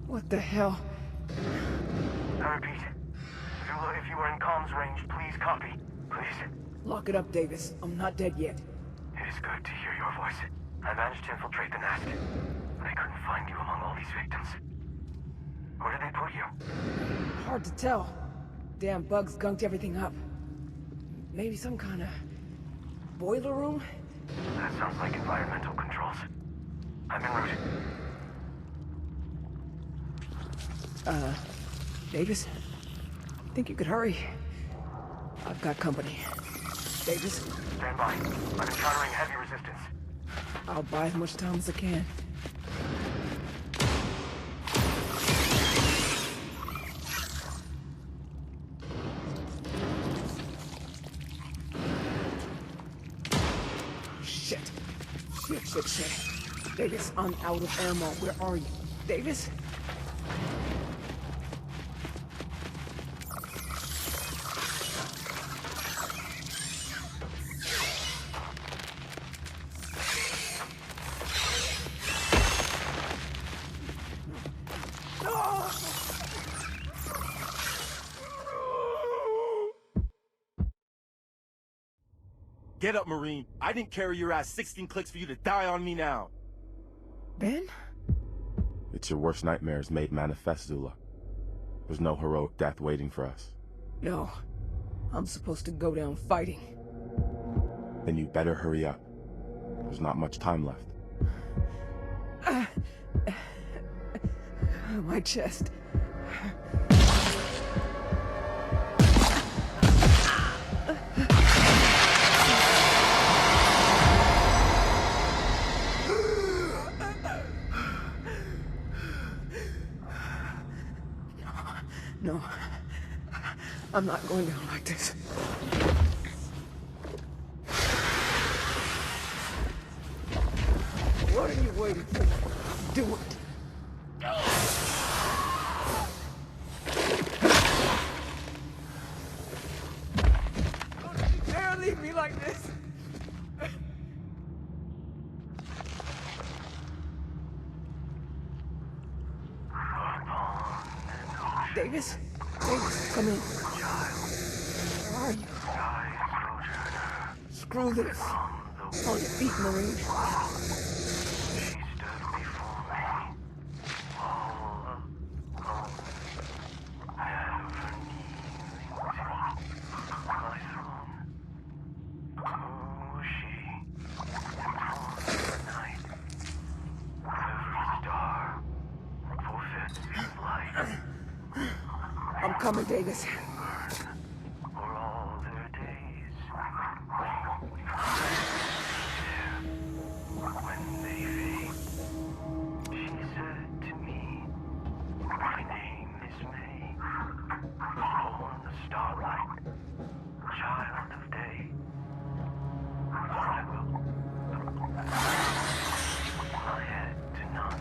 Speaker 2: What the hell?
Speaker 4: I repeat. Zula, if you are in comms range, please copy. Please.
Speaker 2: Lock it up, Davis. I'm not dead yet.
Speaker 4: It is good to hear your voice. I managed to infiltrate the nest, but I couldn't find you among all these victims. Where did they put you?
Speaker 2: Hard to tell. Damn bugs gunked everything up. Maybe some kind of boiler room?
Speaker 4: That sounds like environmental controls. I'm en route.
Speaker 2: Davis? Think you could hurry? I've got company. Davis?
Speaker 4: Stand by. I'm encountering heavy resistance.
Speaker 2: I'll buy as much time as I can. Shit. Shit. Davis, I'm out of ammo. Where are you? Davis?
Speaker 9: Get up, Marine. I didn't carry your ass 16 clicks for you to die on me now.
Speaker 2: Ben?
Speaker 10: It's your worst nightmares made manifest, Zula. There's no heroic death waiting for us.
Speaker 2: No. I'm supposed to go down fighting.
Speaker 10: Then you better hurry up. There's not much time left.
Speaker 2: My chest. No. I'm not going down like this. What are you waiting for? Do it. Don't you dare leave me like this. Davis? Davis, come in. Where are you? Screw this. On your feet, Marine.
Speaker 4: She stood before me, all alone. Never kneeling to my throne. Oh, she controls the night. Every star forfeits its light.
Speaker 2: I'm coming, Davis.
Speaker 4: For all their days. When they fade, she said to me, my name is May. Born the starlight, child of day. I will put my head to none.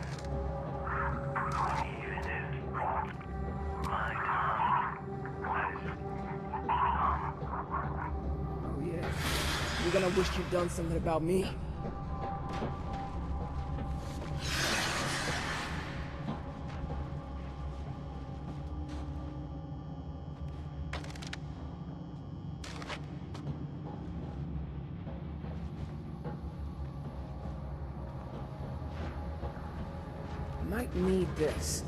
Speaker 4: Even if my time has come.
Speaker 2: Oh, yeah. You're gonna wish you'd done something about me. Might need this.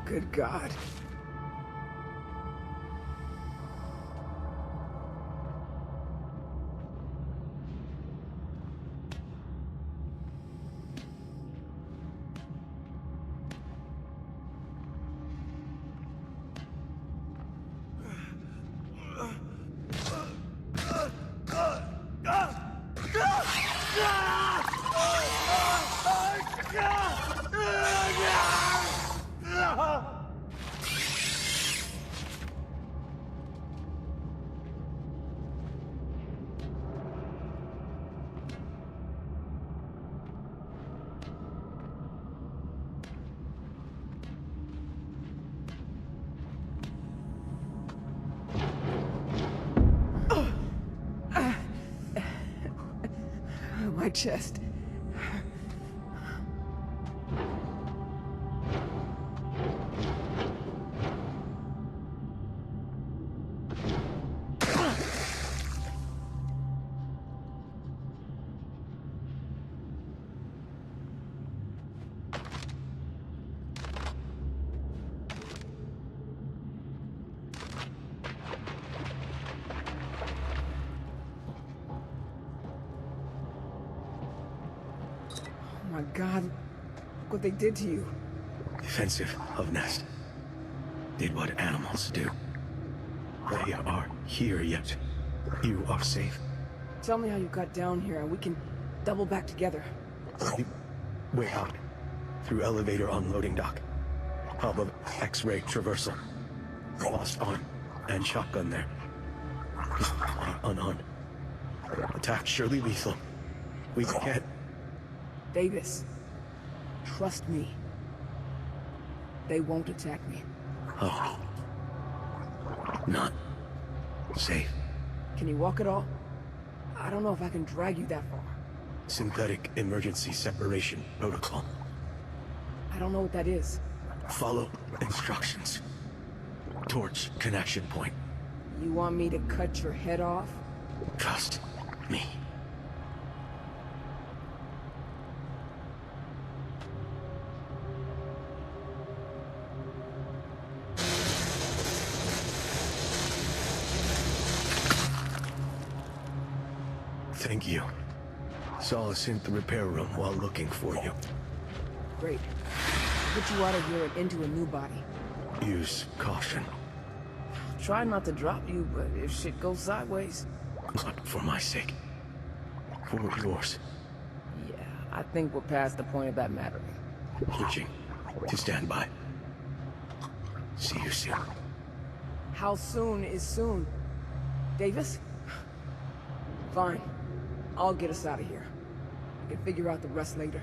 Speaker 2: Good God. My chest. Oh my God, look what they did to you.
Speaker 1: Defensive of nest. Did what animals do. They are here yet. You are safe.
Speaker 2: Tell me how you got down here and we can double back together.
Speaker 1: Way out. Through elevator unloading dock. Hub of X-ray traversal. Lost arm and shotgun there. Unarmed. Attack surely lethal. We can't.
Speaker 2: Davis, trust me. They won't attack me.
Speaker 1: Oh. Not safe.
Speaker 2: Can you walk at all? I don't know if I can drag you that far.
Speaker 1: Synthetic emergency separation protocol.
Speaker 2: I don't know what that is.
Speaker 1: Follow instructions. Torch connection point.
Speaker 2: You want me to cut your head off?
Speaker 1: Trust me. Thank you. Saw us in the repair room while looking for you.
Speaker 2: Great. Get you out of here and into a new body.
Speaker 1: Use caution.
Speaker 2: Try not to drop you, but if shit goes sideways...
Speaker 1: Not for my sake. For yours.
Speaker 2: Yeah, I think we're past the point of that mattering.
Speaker 1: Switching to standby. See you soon.
Speaker 2: How soon is soon? Davis? Fine. I'll get us out of here. We can figure out the rest later.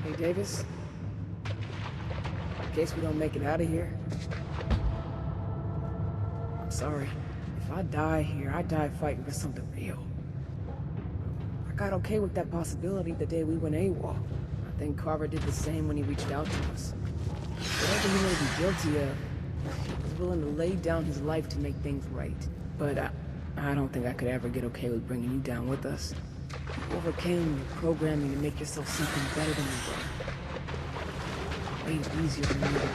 Speaker 2: Hey, Davis? In case we don't make it out of here. I'm sorry. If I die here, I die fighting for something real. I got okay with that possibility the day we went AWOL. I think Carver did the same when he reached out to us. Whatever he may be guilty of, he was willing to lay down his life to make things right. But I don't think I could ever get okay with bringing you down with us. You overcame your programming to make yourself something better than you were. Made it easier than you would.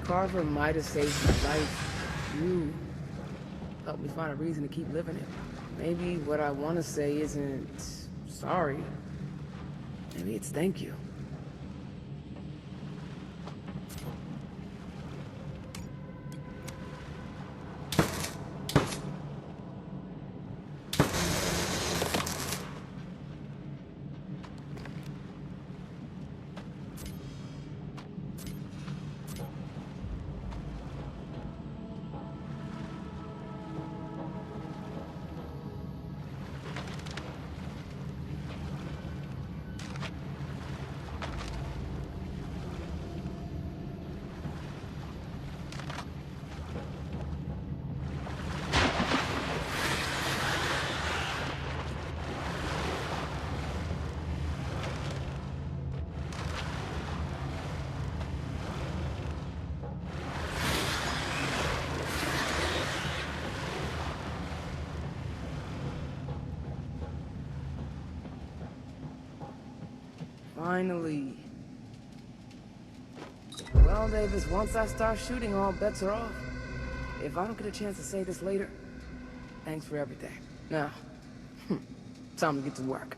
Speaker 2: Carver might have saved my life. You helped me find a reason to keep living it. Maybe what I want to say isn't sorry. Maybe it's thank you. Finally. Well, Davis, once I start shooting, all bets are off. If I don't get a chance to say this later, thanks for everything. Now, time to get to work.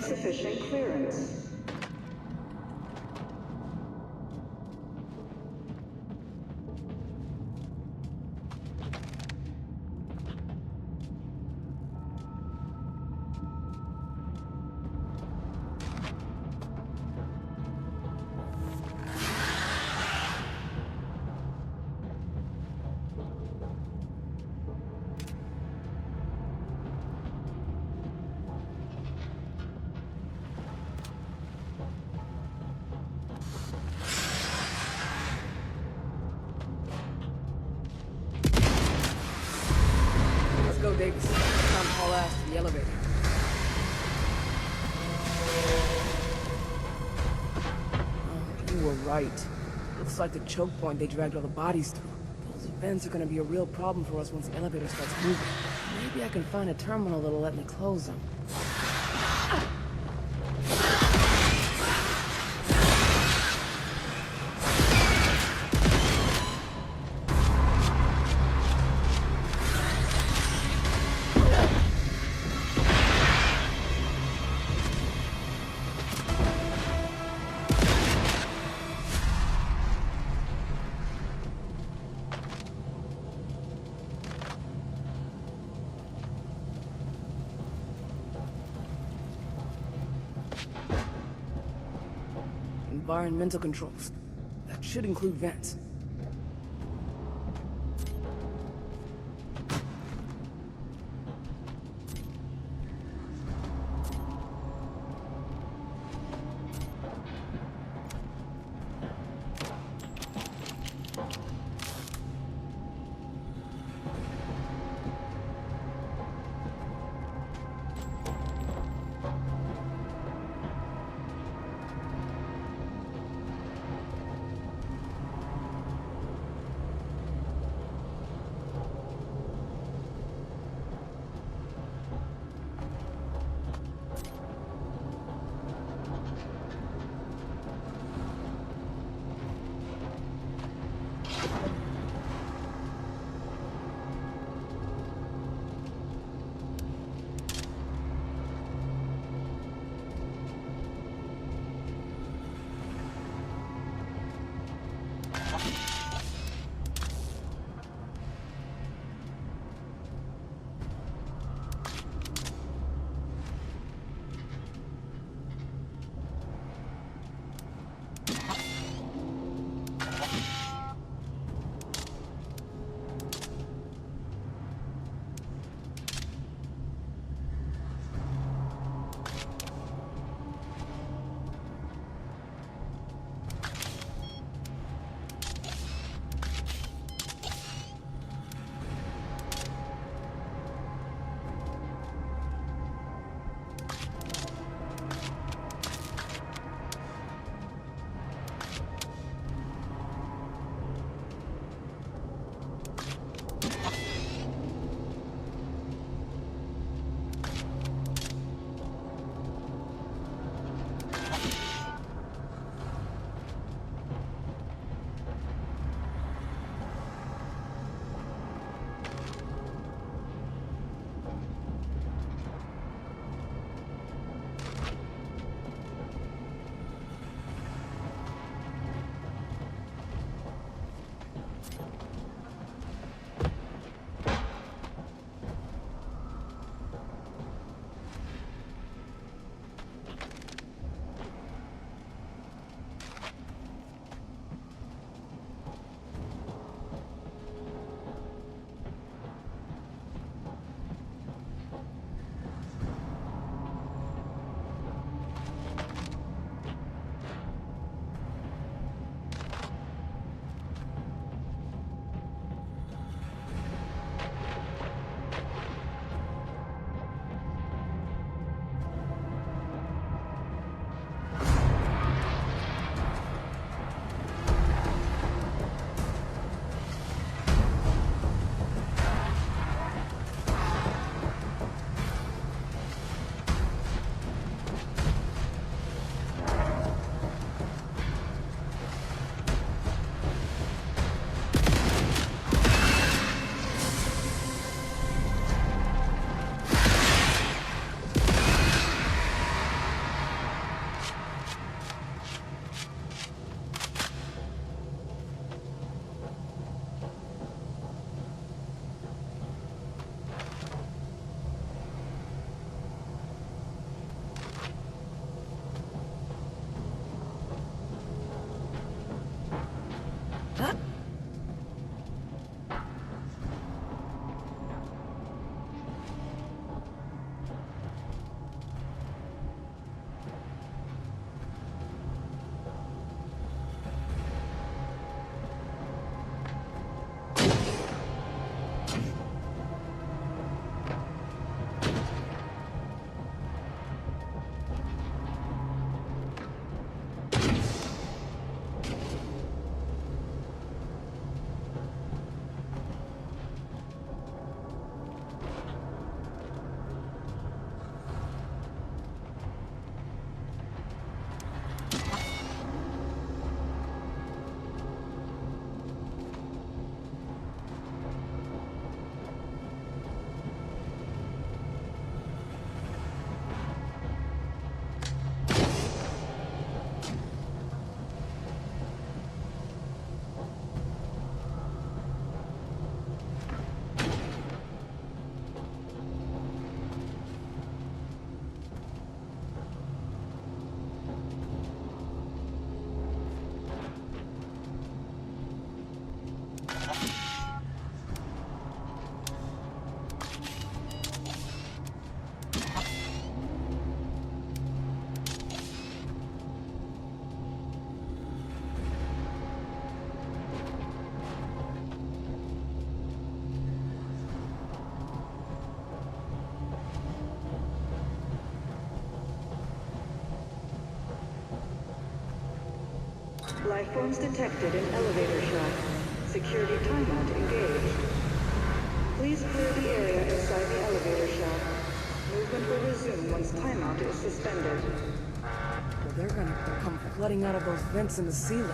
Speaker 6: insufficient clearance.
Speaker 2: Let's go, Davis. Time to haul ass to the elevator. Oh, you were right. Looks like the choke point they dragged all the bodies through. Those vents are gonna be a real problem for us once the elevator starts moving. Maybe I can find a terminal that'll let me close them. Environmental controls. That should include vents.
Speaker 6: Lifeforms detected in elevator shaft. Security timeout engaged. Please clear the area inside the elevator shaft. Movement will resume once timeout is suspended.
Speaker 2: Well, they're gonna come flooding out of those vents in the ceiling.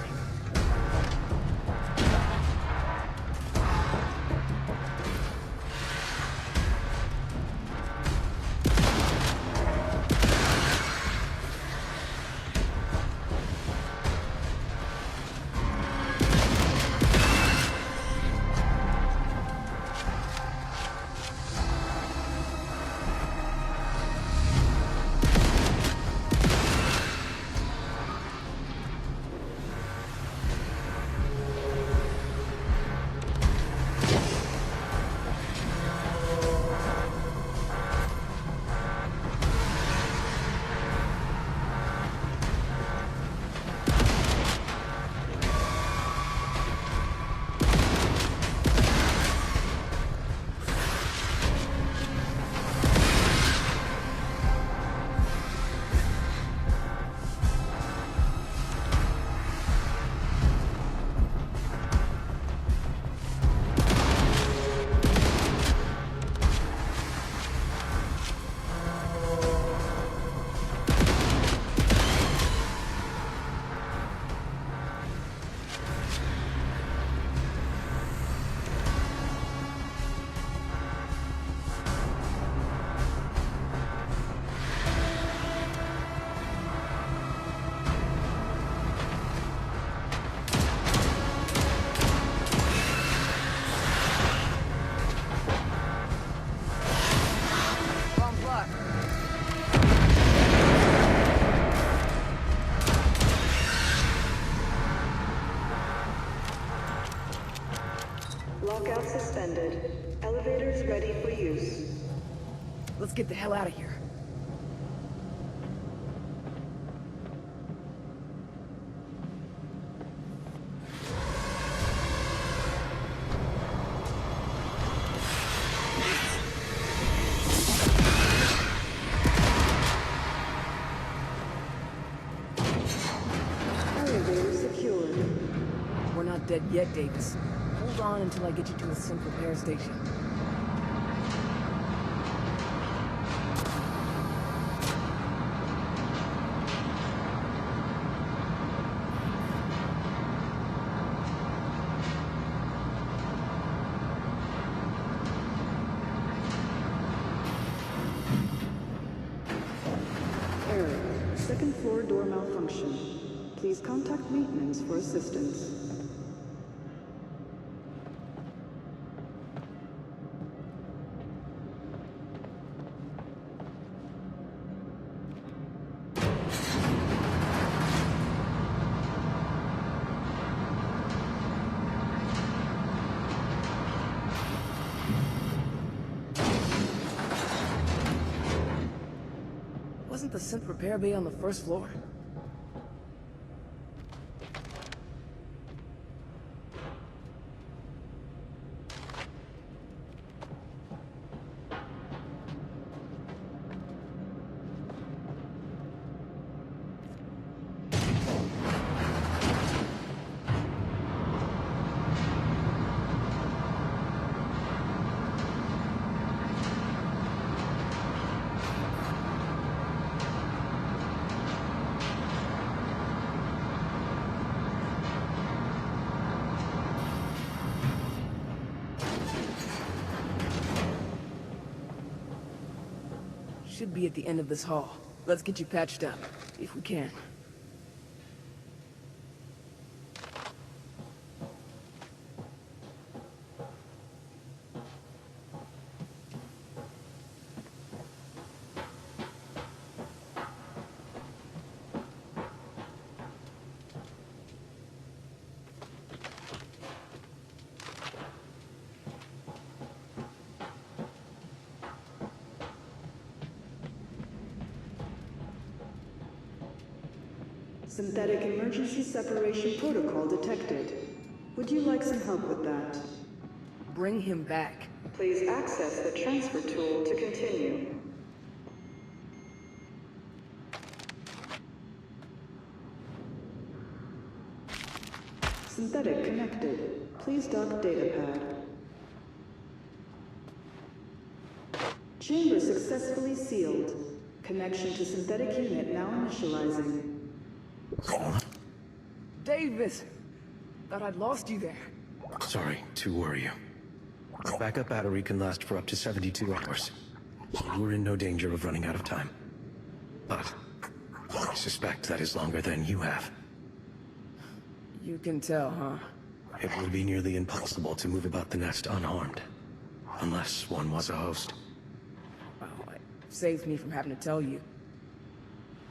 Speaker 6: Lockout suspended. Elevators ready for use.
Speaker 2: Let's get the hell out of here.
Speaker 6: Elevator secured.
Speaker 2: We're not dead yet, Davis. Hold on until I get you to a sync repair station.
Speaker 6: Error. Second floor door malfunction. Please contact maintenance for assistance.
Speaker 2: Wasn't the synth repair bay on the first floor? Should be at the end of this hall. Let's get you patched up, if we can.
Speaker 6: Synthetic emergency separation protocol detected. Would you like some help with that?
Speaker 2: Bring him back.
Speaker 6: Please access the transfer tool to continue. Synthetic connected. Please dock data pad. Chamber successfully sealed. Connection to synthetic unit now initializing.
Speaker 2: Davis! Thought I'd lost you there.
Speaker 1: Sorry to worry you. Backup battery can last for up to 72 hours. You were in no danger of running out of time. But I suspect that is longer than you have.
Speaker 2: You can tell, huh?
Speaker 1: It would be nearly impossible to move about the nest unharmed. Unless one was a host.
Speaker 2: Well, it saves me from having to tell you.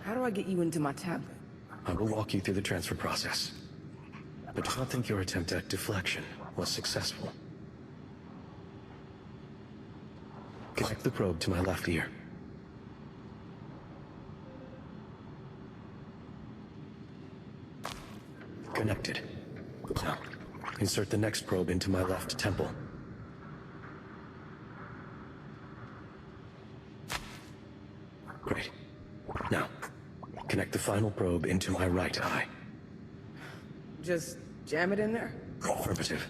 Speaker 2: How do I get you into my tablet?
Speaker 1: I will walk you through the transfer process. But do not think your attempt at deflection was successful. Connect the probe to my left ear. Connected. Now, insert the next probe into my left temple. Great. Now, connect the final probe into my right eye.
Speaker 2: Just jam it in there?
Speaker 1: Affirmative.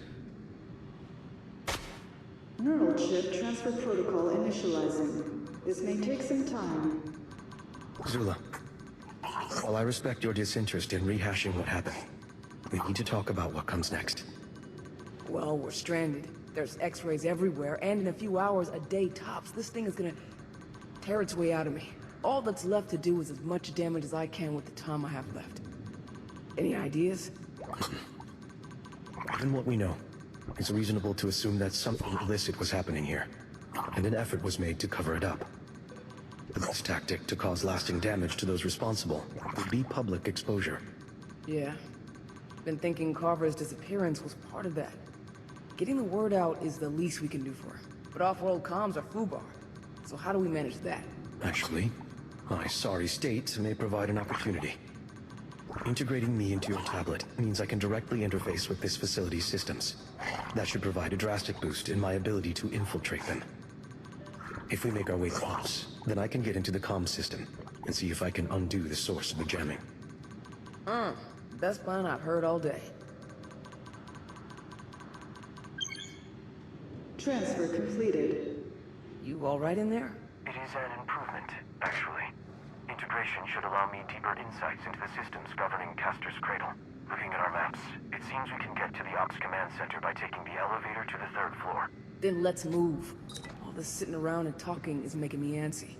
Speaker 6: Neural chip transfer protocol initializing. This may take some time.
Speaker 1: Zula, while I respect your disinterest in rehashing what happened, we need to talk about what comes next.
Speaker 2: Well, we're stranded. There's X-rays everywhere, and in a few hours, a day tops, this thing is gonna tear its way out of me. All that's left to do is as much damage as I can with the time I have left. Any ideas?
Speaker 1: Given what we know, it's reasonable to assume that something illicit was happening here, and an effort was made to cover it up. The best tactic to cause lasting damage to those responsible would be public exposure.
Speaker 2: Yeah. Been thinking Carver's disappearance was part of that. Getting the word out is the least we can do for him. But off-world comms are foobar. So how do we manage that?
Speaker 1: Actually, my sorry state may provide an opportunity. Integrating me into your tablet means I can directly interface with this facility's systems. That should provide a drastic boost in my ability to infiltrate them. If we make our way close, then I can get into the comm system and see if I can undo the source of the jamming.
Speaker 2: Best plan I've heard all day.
Speaker 6: Transfer completed.
Speaker 2: You all right in there?
Speaker 4: It is an improvement, actually. Integration should allow me deeper insights into the systems governing Castor's Cradle. Looking at our maps, it seems we can get to the Ops Command Center by taking the elevator to the 3rd floor.
Speaker 2: Then let's move. All this sitting around and talking is making me antsy.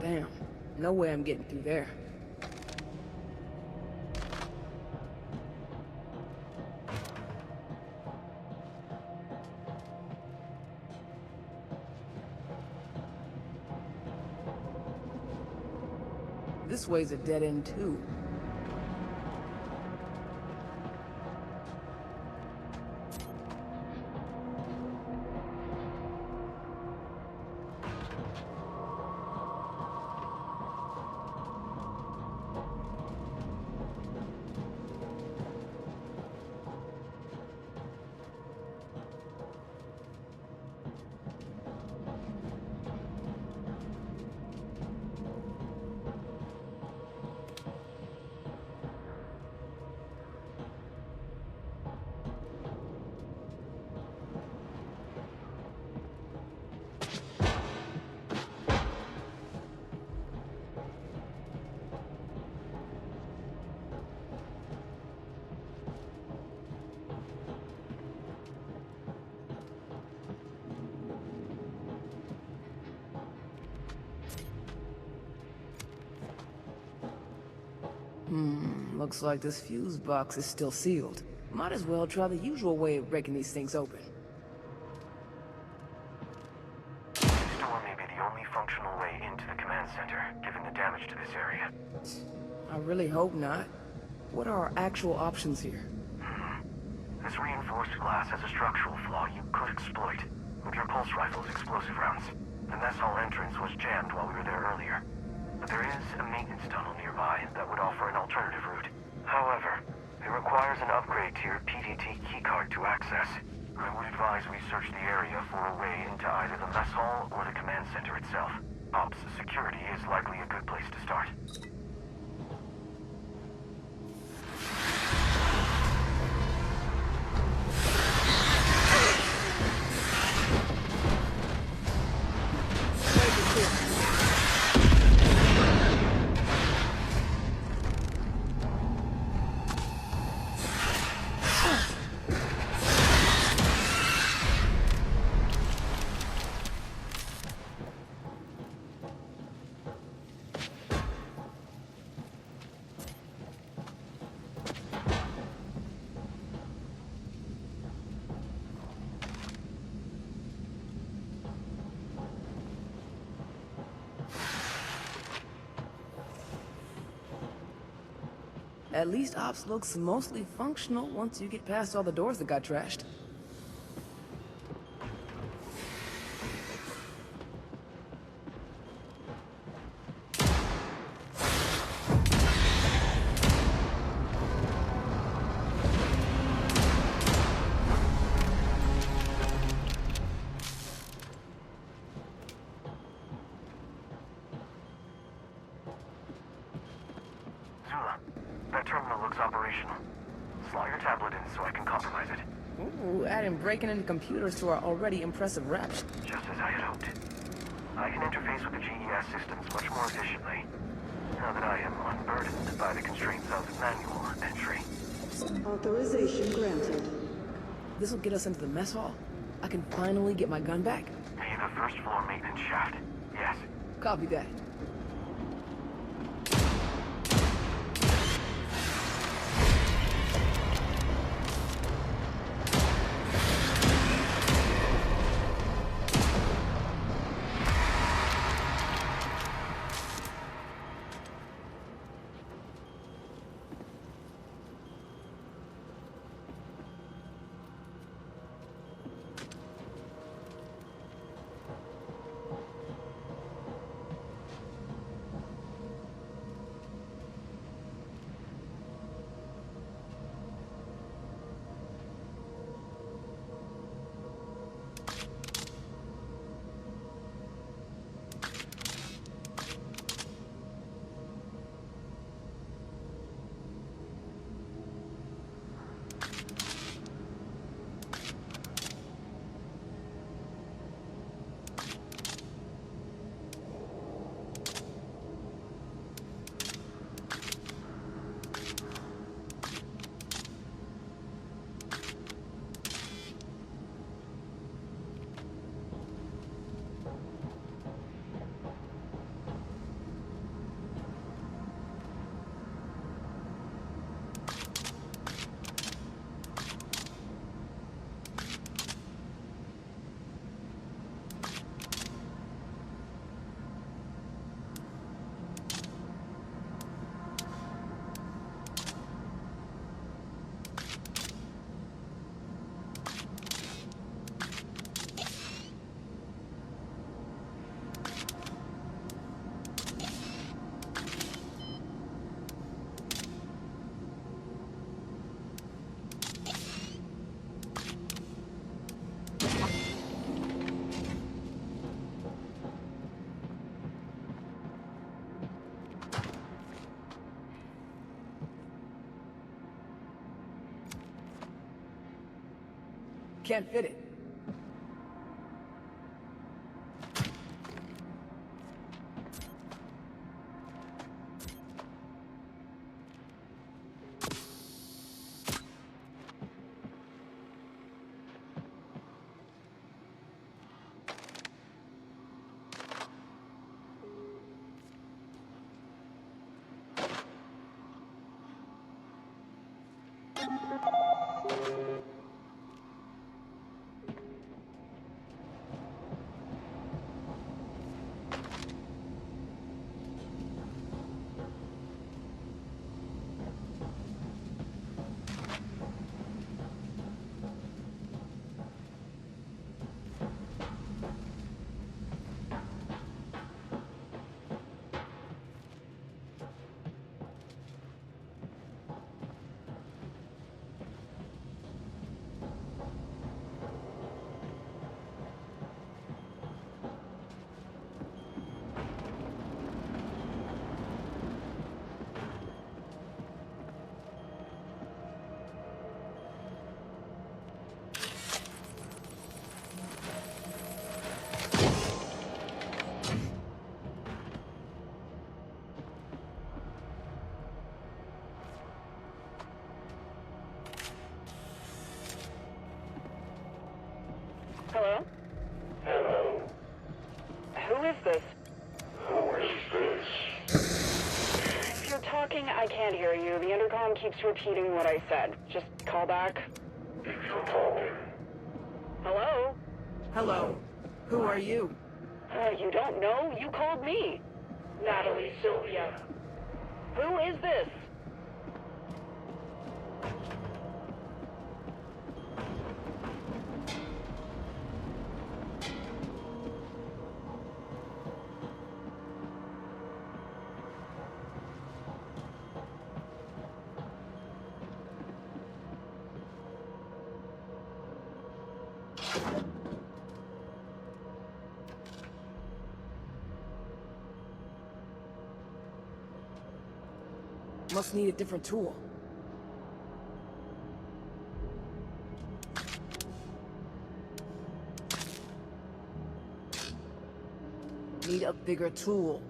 Speaker 2: Damn, no way I'm getting through there. This way's a dead end too. Looks like this fuse box is still sealed. Might as well try the usual way of breaking these things open.
Speaker 4: This door may be the only functional way into the command center, given the damage to this area.
Speaker 2: I really hope not. What are our actual options here?
Speaker 4: This reinforced glass has a structural flaw you could exploit with your pulse rifle's explosive rounds. The mess hall entrance was jammed while we were there earlier. But there is a maintenance tunnel nearby that would offer an alternative route. However, it requires an upgrade to your PDT keycard to access. I would advise we search the area for a way into either the mess hall or the command center itself. Ops security is likely a good place to start.
Speaker 2: At least Ops looks mostly functional once you get past all the doors that got trashed.
Speaker 4: That terminal looks operational. Slot your tablet in so I can compromise it.
Speaker 2: Ooh, adding breaking into computers to our already impressive raps.
Speaker 4: Just as I had hoped. I can interface with the GES systems much more efficiently, now that I am unburdened by the constraints of manual entry.
Speaker 6: Authorization granted.
Speaker 2: This'll get us into the mess hall. I can finally get my gun back.
Speaker 4: Via the first floor maintenance shaft. Yes.
Speaker 2: Copy that. can't fit it.
Speaker 7: Hello?
Speaker 3: Hello.
Speaker 7: Who is this?
Speaker 3: Who is this?
Speaker 7: If you're talking, I can't hear you. The intercom keeps repeating what I said. Just call back.
Speaker 3: If you're talking.
Speaker 7: Hello?
Speaker 2: Hello. Who are you?
Speaker 7: You don't know? You called me.
Speaker 8: Natalie Sylvia.
Speaker 7: Who is this?
Speaker 2: Must need a different tool. Need a bigger tool.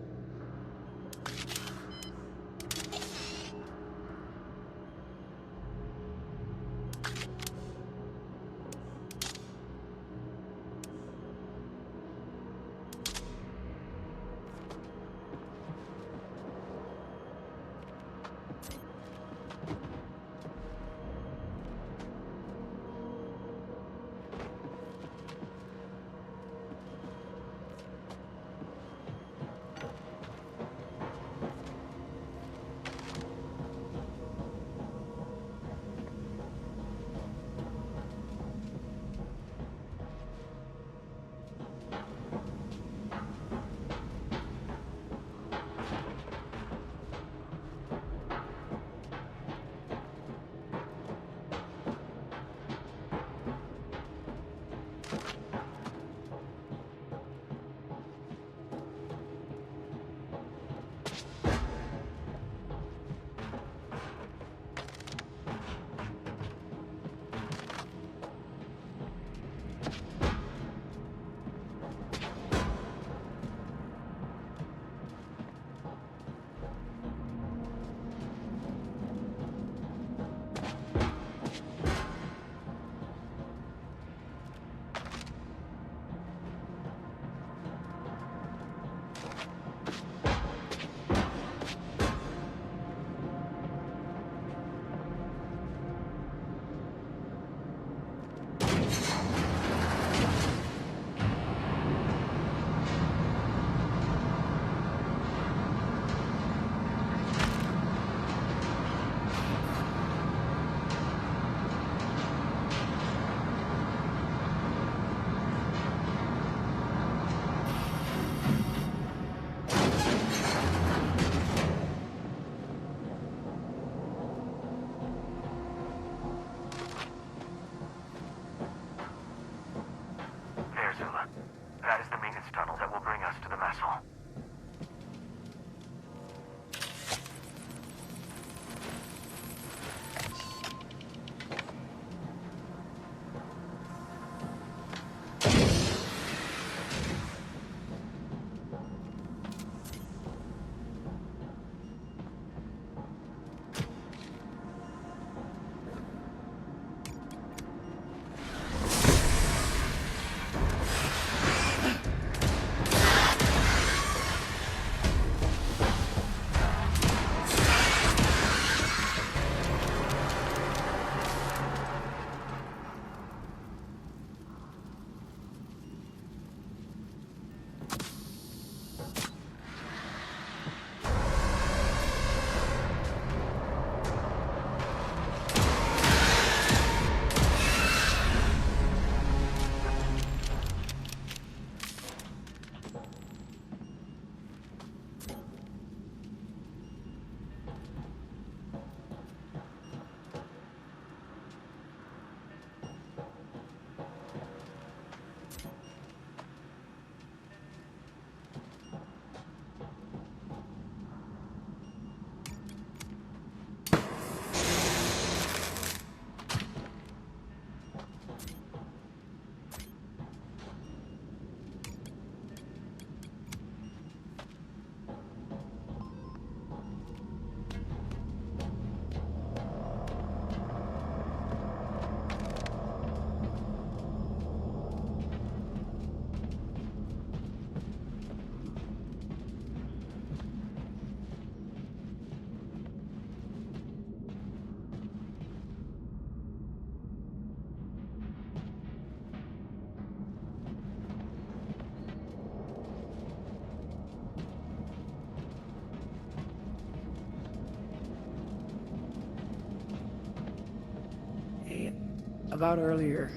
Speaker 2: About earlier.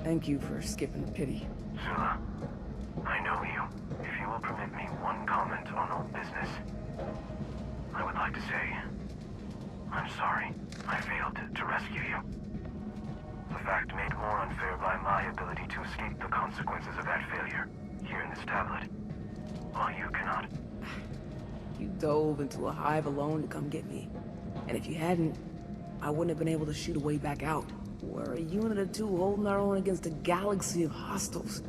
Speaker 2: Thank you for skipping the pity.
Speaker 4: Zula, I know you. If you will permit me one comment on old business, I would like to say, I'm sorry. I failed to rescue you. The fact made more unfair by my ability to escape the consequences of that failure here in this tablet, while you cannot.
Speaker 2: You dove into a hive alone to come get me. And if you hadn't, I wouldn't have been able to shoot a way back out. We're a unit of two holding our own against a galaxy of hostiles.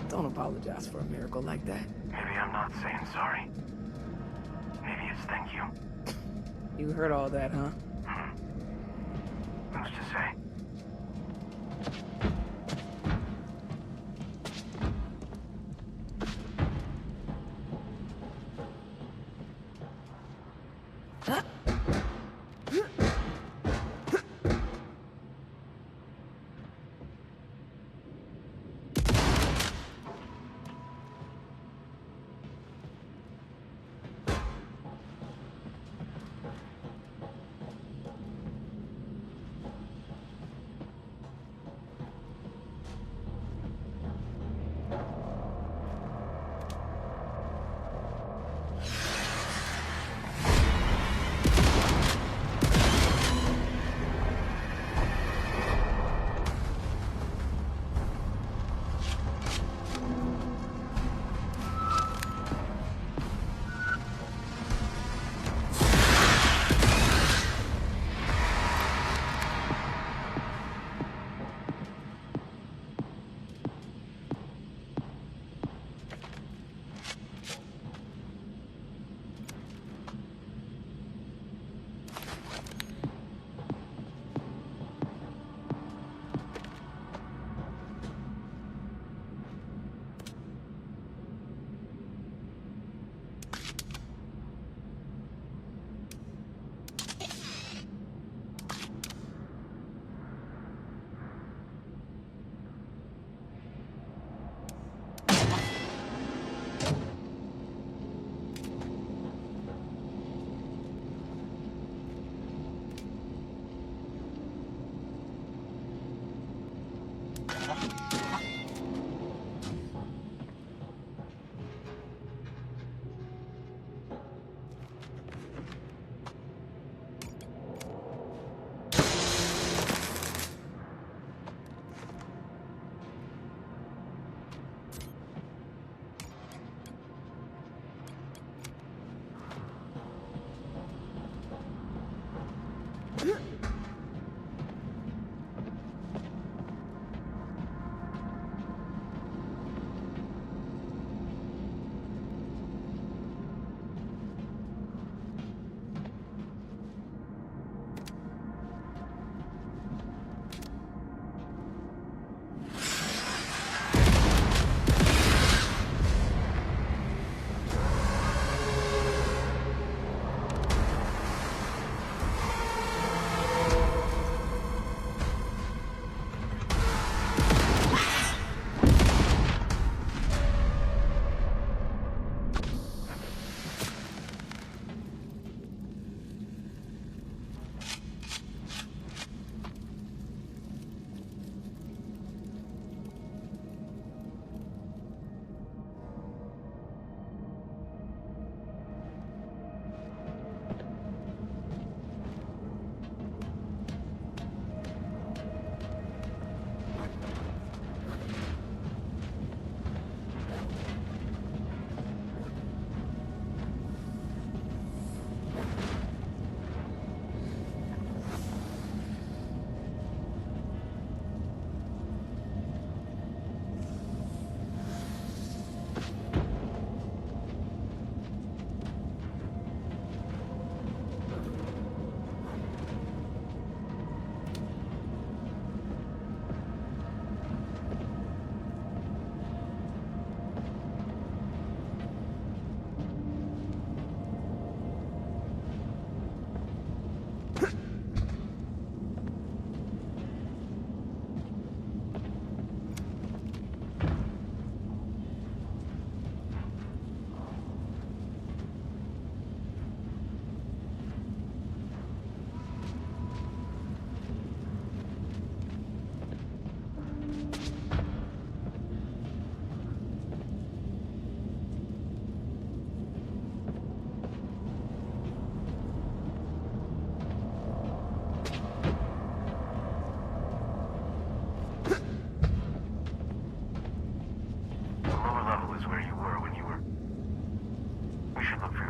Speaker 2: Don't apologize for a miracle like that.
Speaker 4: Maybe I'm not saying sorry. Maybe it's thank you.
Speaker 2: You heard all that, huh?
Speaker 4: Who's to say?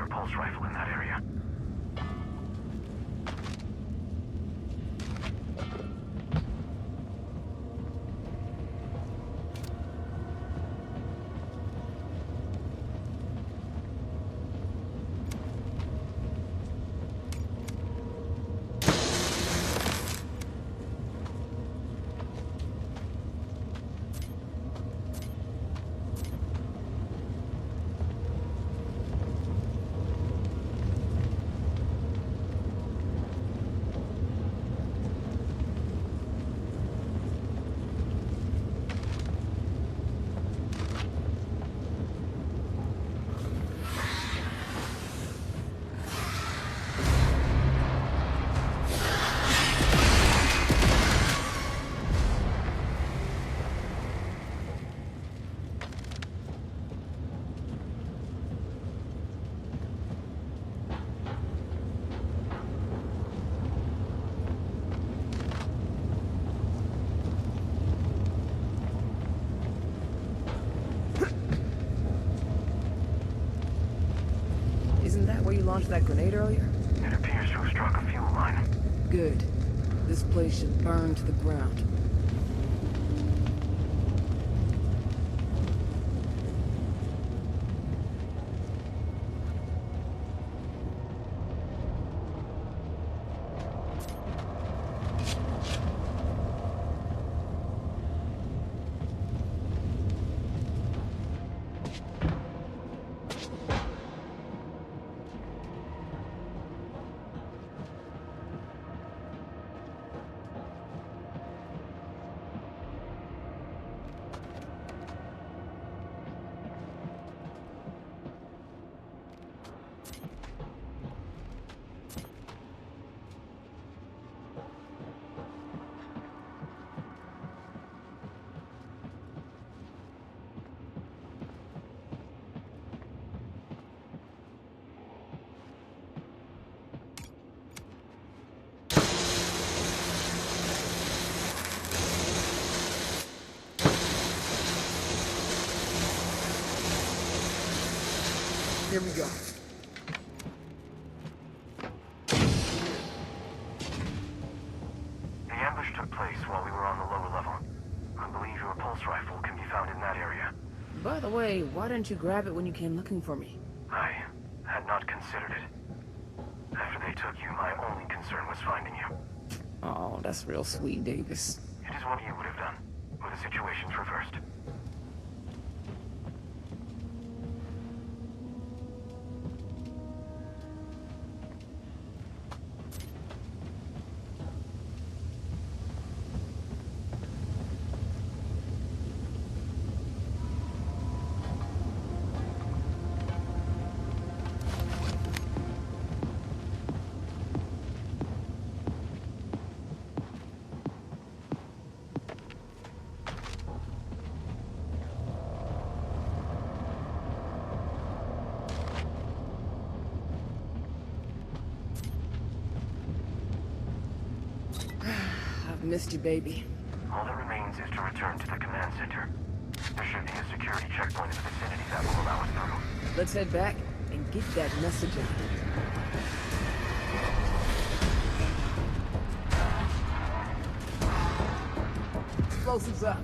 Speaker 4: pulse rifle in that area.
Speaker 2: Isn't that where you launched that grenade earlier?
Speaker 4: It appears to have struck a fuel line.
Speaker 2: Good. This place should burn to the ground. Here we go.
Speaker 4: The ambush took place while we were on the lower level. I believe your pulse rifle can be found in that area.
Speaker 2: By the way, why didn't you grab it when you came looking for me?
Speaker 4: I had not considered it. After they took you, my only concern was finding you.
Speaker 2: Oh, that's real sweet, Davis.
Speaker 4: It is what you would have done, were the situations reversed.
Speaker 2: I've missed you, baby.
Speaker 4: All that remains is to return to the command center. There should be a security checkpoint in the vicinity that will allow us through.
Speaker 2: Let's head back and get that message out. Explosives up.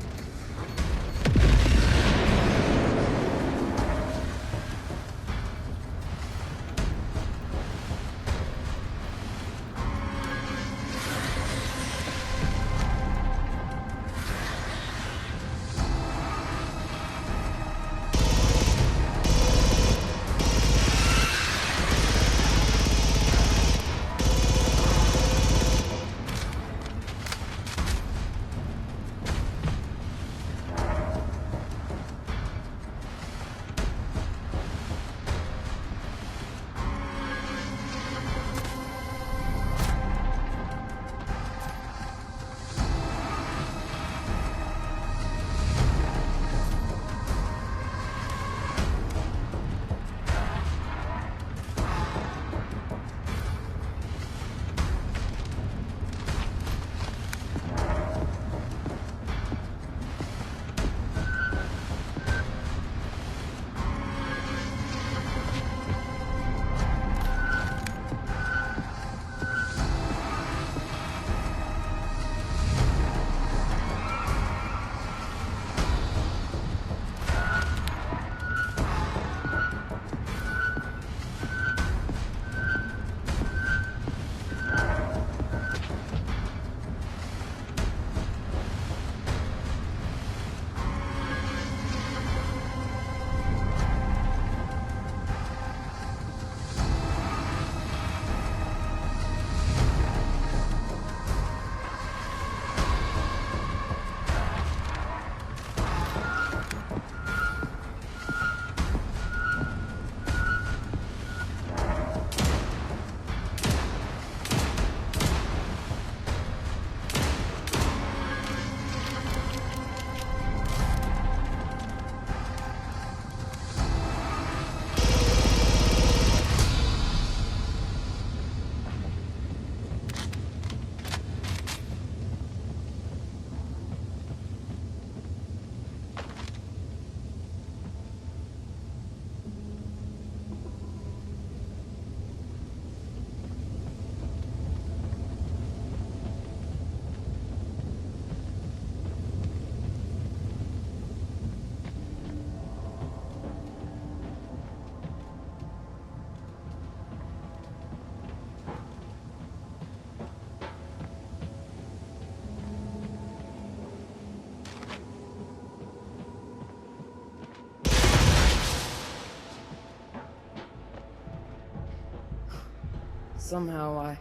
Speaker 2: Somehow I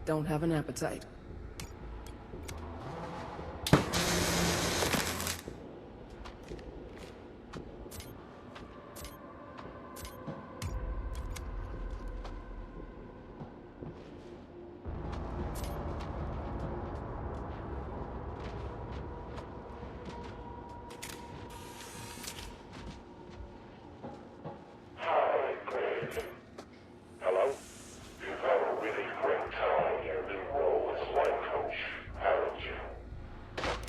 Speaker 2: don't have an appetite.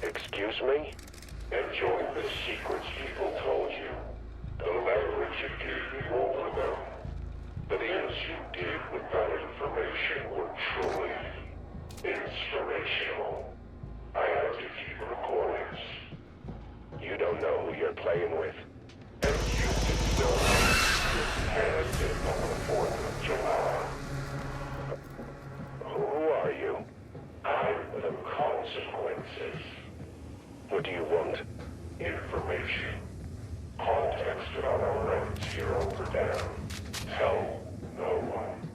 Speaker 3: Excuse me? Enjoy the secrets people told you. The leverage you gave me over them. The things you did with that information were truly inspirational. I had to keep recordings. You don't know who you're playing with. And you didn't know your parents didn't on the 4th of July. Who are you? I'm the consequences. What do you want? Information. Context about our ends here over there. Tell no one.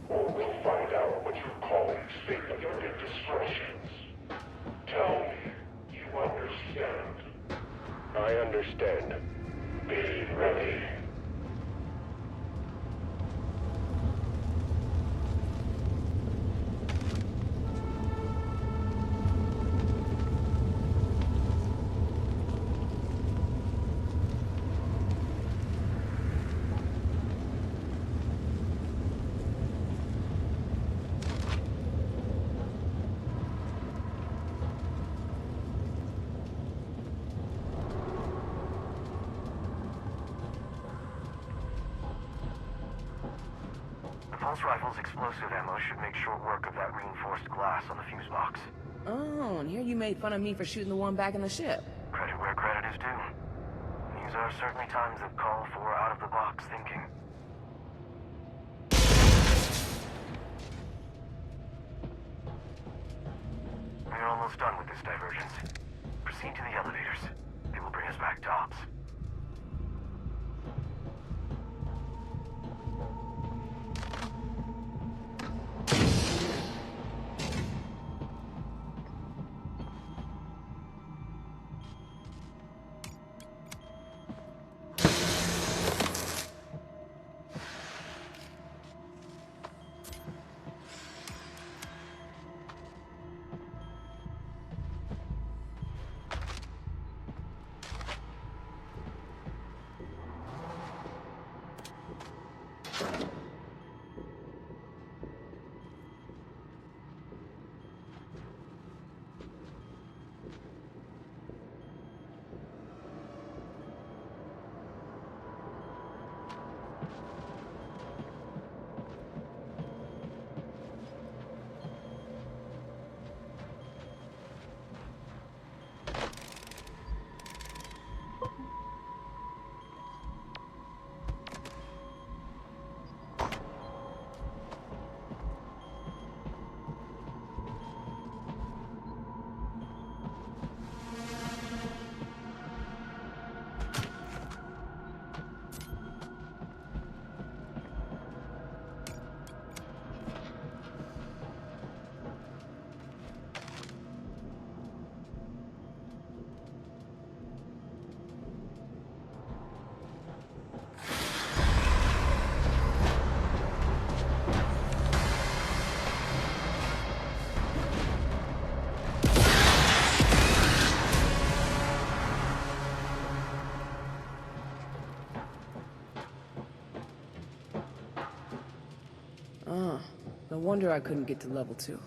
Speaker 3: Or we'll find out what your colleagues think of your indiscretions. Tell me you understand. I understand. Be ready.
Speaker 4: Pulse rifle's explosive ammo should make short work of that reinforced glass on the fuse box.
Speaker 2: Oh, and here you made fun of me for shooting the one back in the ship.
Speaker 4: Credit where credit is due. These are certainly times that call for out-of-the-box thinking. We're almost done with this divergence. Proceed to the elevators. They will bring us back to ops.
Speaker 2: No wonder I couldn't get to level 2.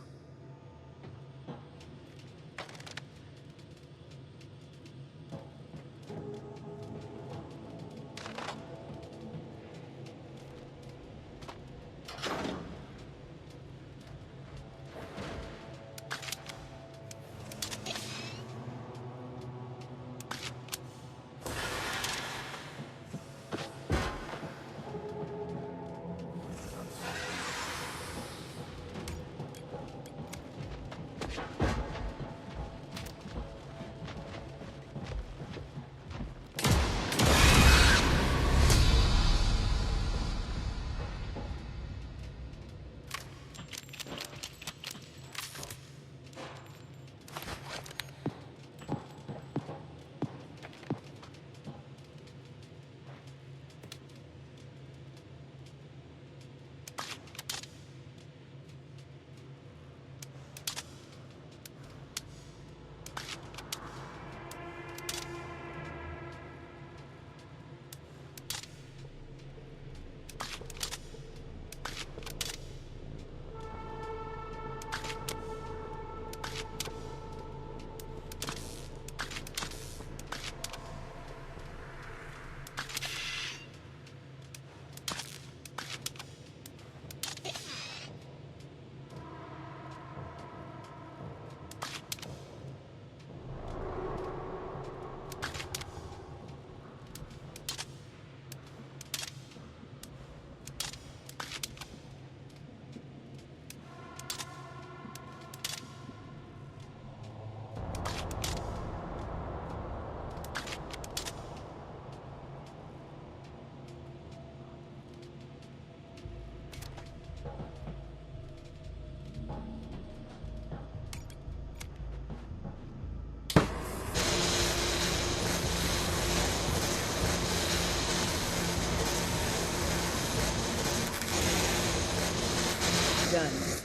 Speaker 2: done.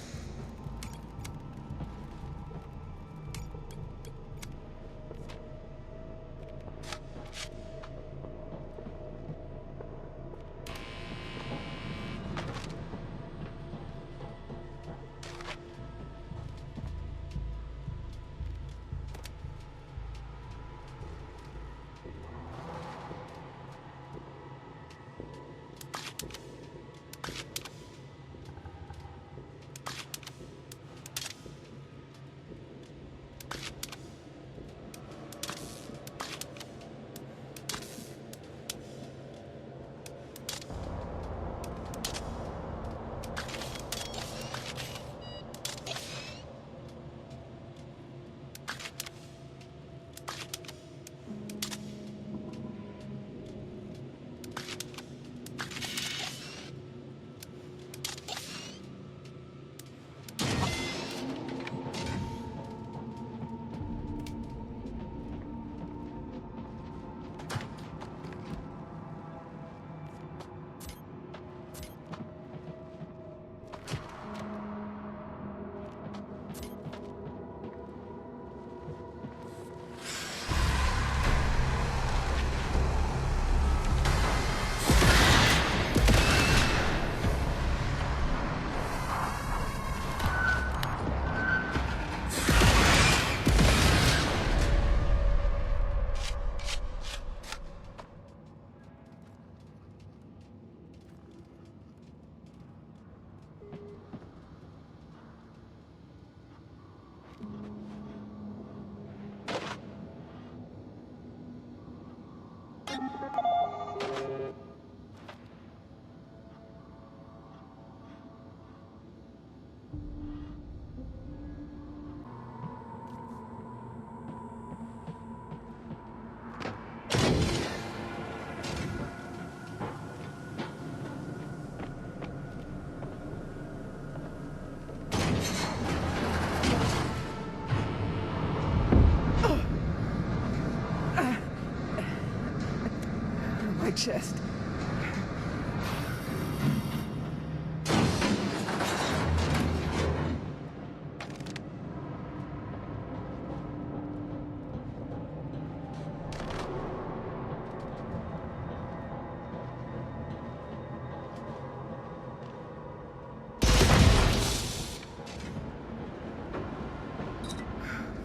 Speaker 2: My chest.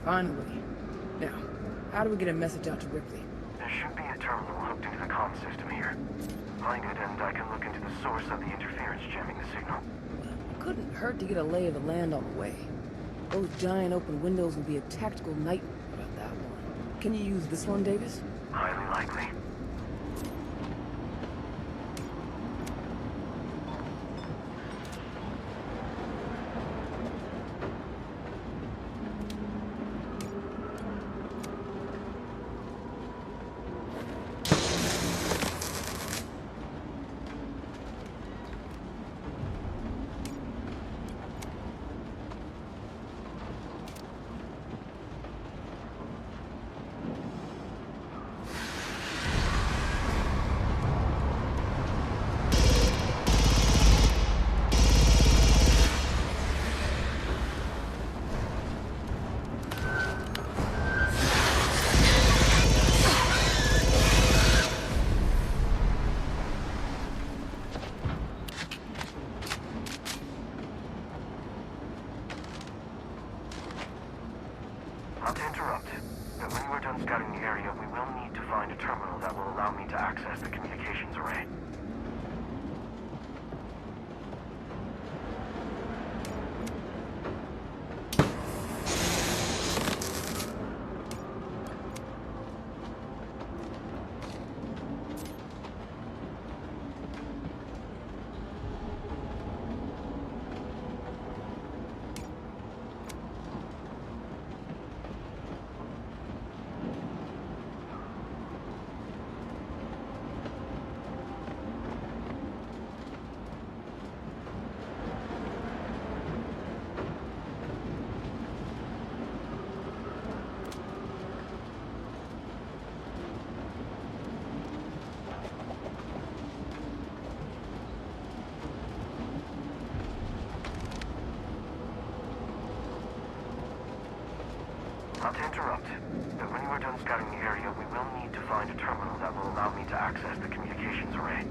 Speaker 2: Finally. Now, how do we get a message out to Ripley?
Speaker 4: There should be a terminal hooked into the comm system here. Find it and I can look into the source of the interference jamming the signal.
Speaker 2: Couldn't hurt to get a lay of the land on the way. Those giant open windows will be a tactical nightmare about that one. Can you use this one, Davis?
Speaker 4: Highly likely. Not to interrupt, but when we're done scouting the area, we will need to find a terminal that will allow me to access the communications array. Not to interrupt, but when you are done scouting the area, we will need to find a terminal that will allow me to access the communications array.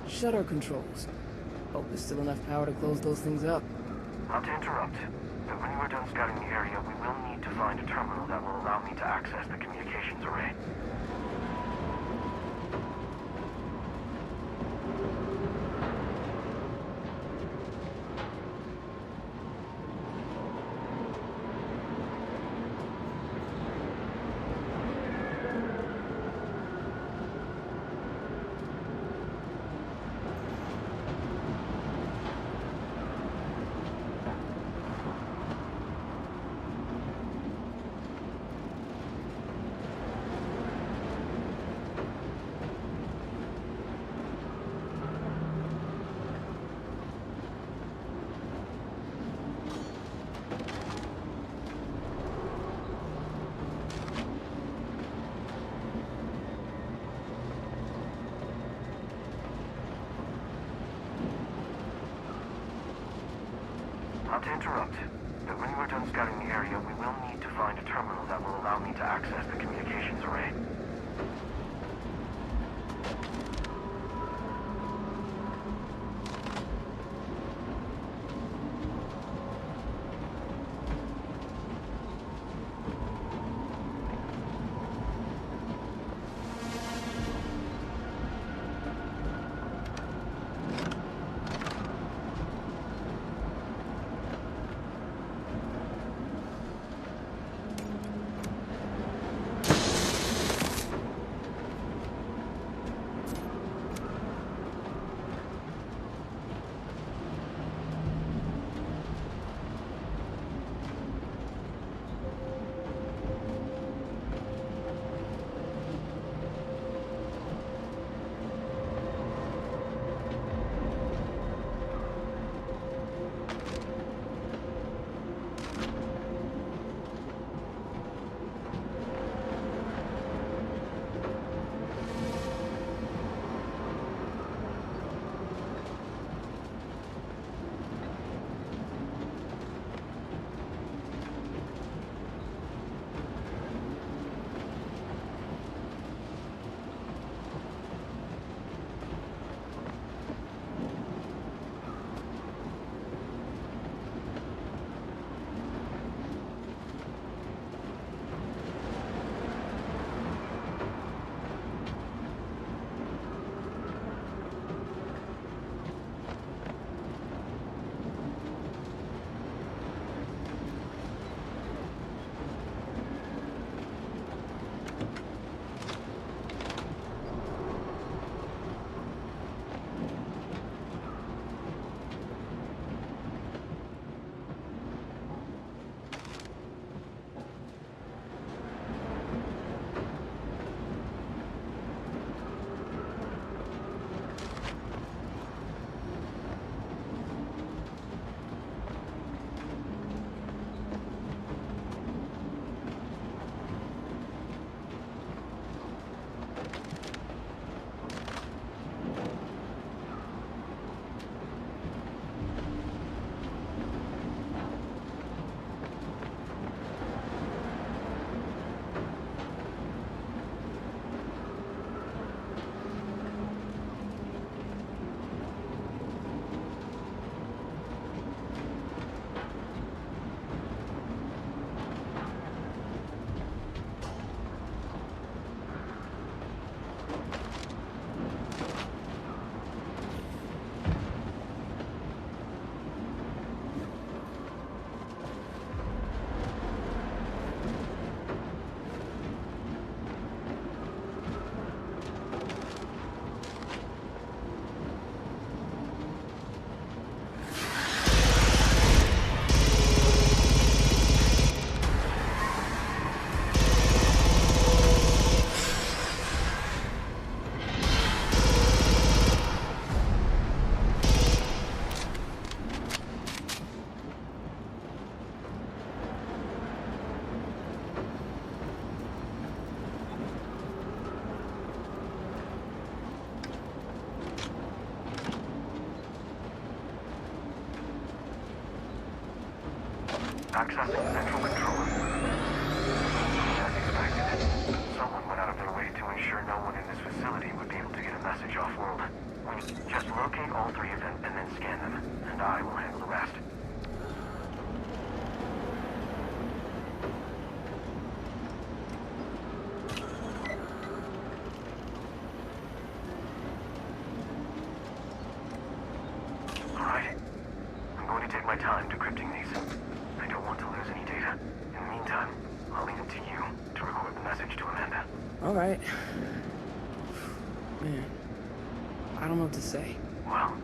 Speaker 2: Shutter controls. Hope there's still enough power to close those things up.
Speaker 4: Not to interrupt, but when you are done scouting the area, we will need to find a terminal that will allow me to access the communications array. Not to interrupt, but when you are done scouting the area, we will need to find a terminal that will allow me to access the communications array. Accessing central control. As expected, someone went out of their way to ensure no one in this facility would be able to get a message off-world. Just locate all three of them and then scan them, and I will handle the rest. Alright. I'm going to take my time decrypting these. I don't want to lose any data. In the meantime, I'll leave it to you to record the message to Amanda.
Speaker 2: Alright. Man, I don't know what to say.
Speaker 4: Well,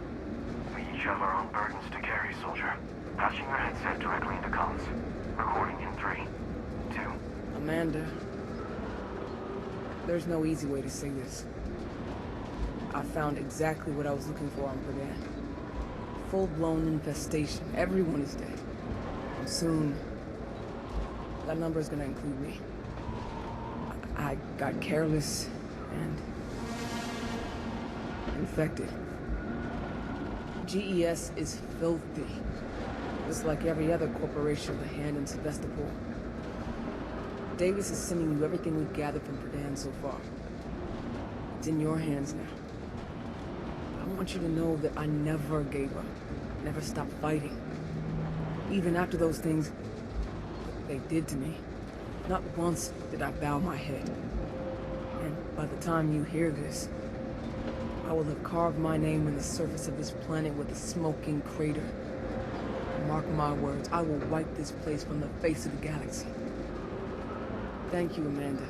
Speaker 4: we each have our own burdens to carry, soldier. Patching your headset directly into comms. Recording in 3, 2.
Speaker 2: Amanda, there's no easy way to say this. I found exactly what I was looking for on Berdan. Full-blown infestation. Everyone is dead. And soon, that number is gonna include me. I got careless and infected. GES is filthy. Just like every other corporation with a hand in Sevastopol. Davis is sending you everything we've gathered from Berdan so far. It's in your hands now. I want you to know that I never gave up. Never stopped fighting. Even after those things they did to me. Not once did I bow my head. And by the time you hear this, I will have carved my name in the surface of this planet with a smoking crater. Mark my words, I will wipe this place from the face of the galaxy. Thank you, Amanda.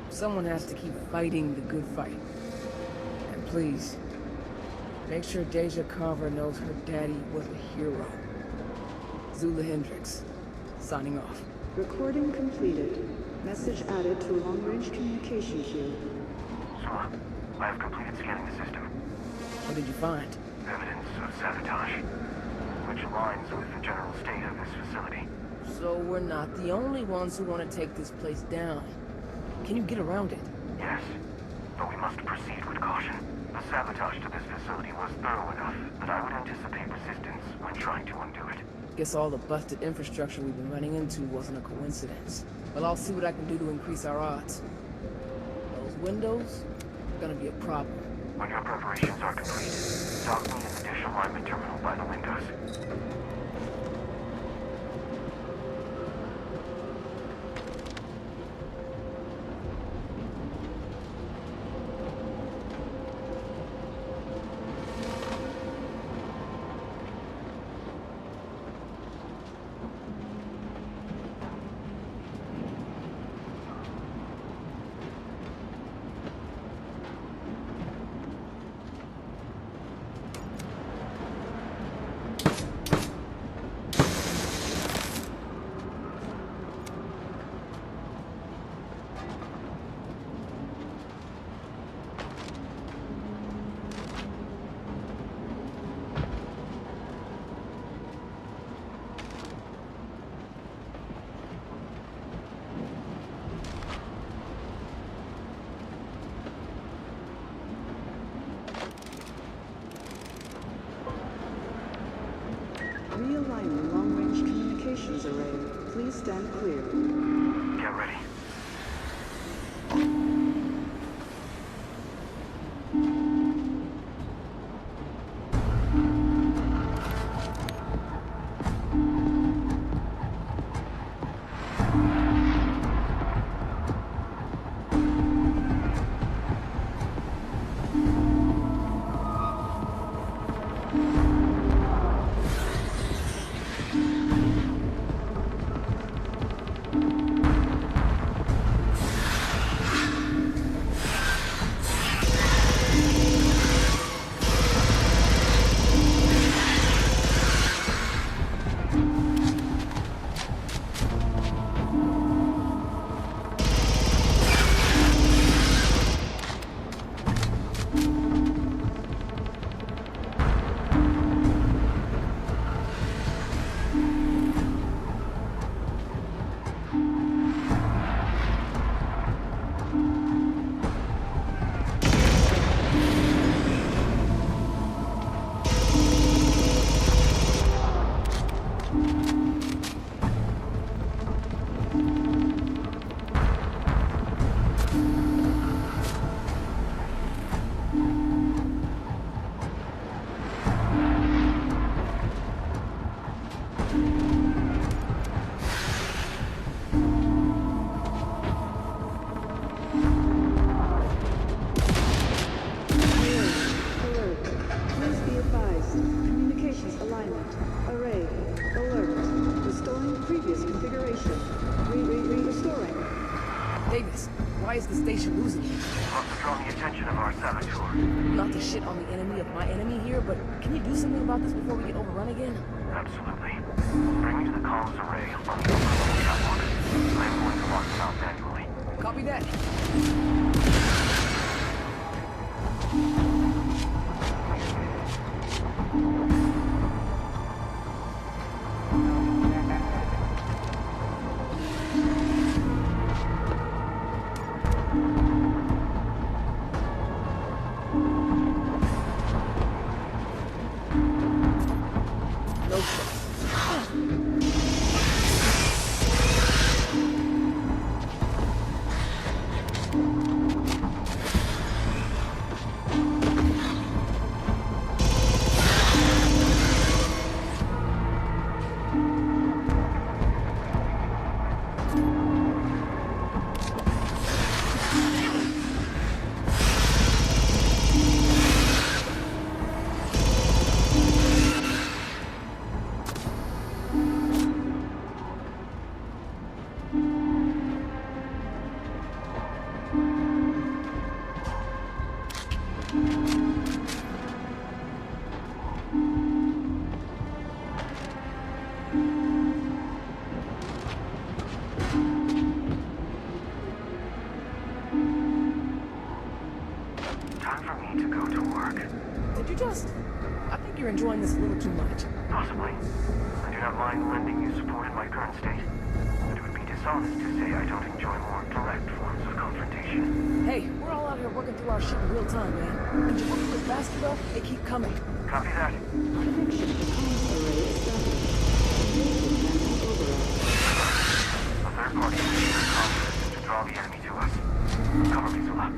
Speaker 2: Someone has to keep fighting the good fight. And please, make sure Deja Carver knows her daddy was a hero. Zula Hendricks, signing off.
Speaker 6: Recording completed. Message added to long-range communication queue.
Speaker 4: Zula, I have completed scanning the system.
Speaker 2: What did you find?
Speaker 4: Evidence of sabotage, which aligns with the general state of this facility.
Speaker 2: So we're not the only ones who want to take this place down. Can you get around it?
Speaker 4: Yes, but we must proceed with caution. The sabotage to this facility was thorough enough that I would anticipate resistance when trying to undo it.
Speaker 2: Guess all the busted infrastructure we've been running into wasn't a coincidence. Well, I'll see what I can do to increase our odds. Those windows are gonna be a problem.
Speaker 4: When your preparations are complete, dock me in the dish alignment terminal by the windows.
Speaker 6: Realigning long-range communications array. Please stand clear.
Speaker 4: Get ready.
Speaker 2: Not to shit on the enemy of my enemy here, but can you do something about this before we get overrun again?
Speaker 4: Absolutely. Bring me to the comms array on the overload catwalk. I'm going to lock them out manually.
Speaker 2: Copy that.
Speaker 4: Time for me to go to work.
Speaker 2: Did you just... I think you're enjoying this a little too much.
Speaker 4: Possibly. I do not mind lending you support in my current state, but it would be dishonest to say I don't enjoy more direct forms of confrontation.
Speaker 2: Hey, we're all out here working through our shit in real time, man. Could you work a bit faster, though? They keep coming.
Speaker 4: Copy that.
Speaker 6: Connection to comms array established.
Speaker 4: A third party is using comms to draw the enemy to us. Cover me, Zula.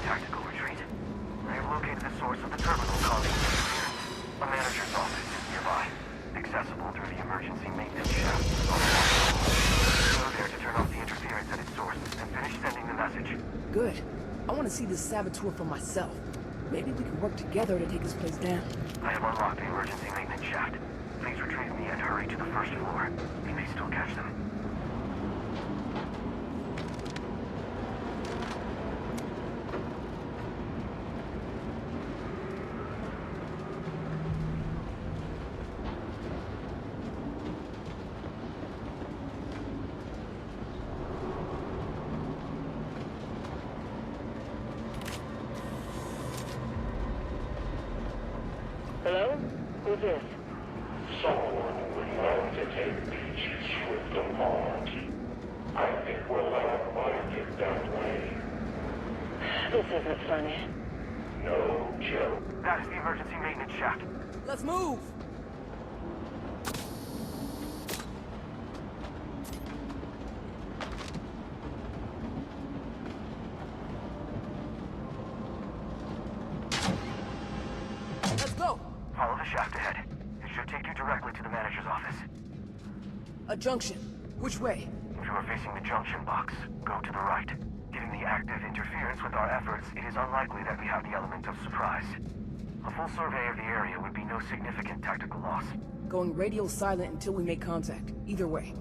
Speaker 2: Tactical retreat.
Speaker 4: I have located the source of the terminal causing interference. A manager's office is nearby, accessible through the emergency maintenance shaft. Go there to turn off the interference at its source and finish sending the message.
Speaker 2: Good. I want to see this saboteur for myself. Maybe we can work together to take this place down.
Speaker 4: I have unlocked the emergency maintenance shaft. Please retrieve me and hurry to the first floor. We may still catch them.
Speaker 8: Hello? Who's this?
Speaker 3: Someone would love to take Peachy Swift apart. I think we'll let our mind it that way.
Speaker 8: This isn't funny.
Speaker 3: No joke.
Speaker 4: That is the emergency maintenance shaft.
Speaker 2: Let's move! Let's go!
Speaker 4: Follow the shaft ahead. It should take you directly to the manager's office.
Speaker 2: A junction. Which way?
Speaker 4: If you are facing the junction box, go to the right. Getting the active interference with our efforts, it is unlikely that we have the element of surprise. A full survey of the area would be no significant tactical loss.
Speaker 2: Going radio silent until we make contact. Either way.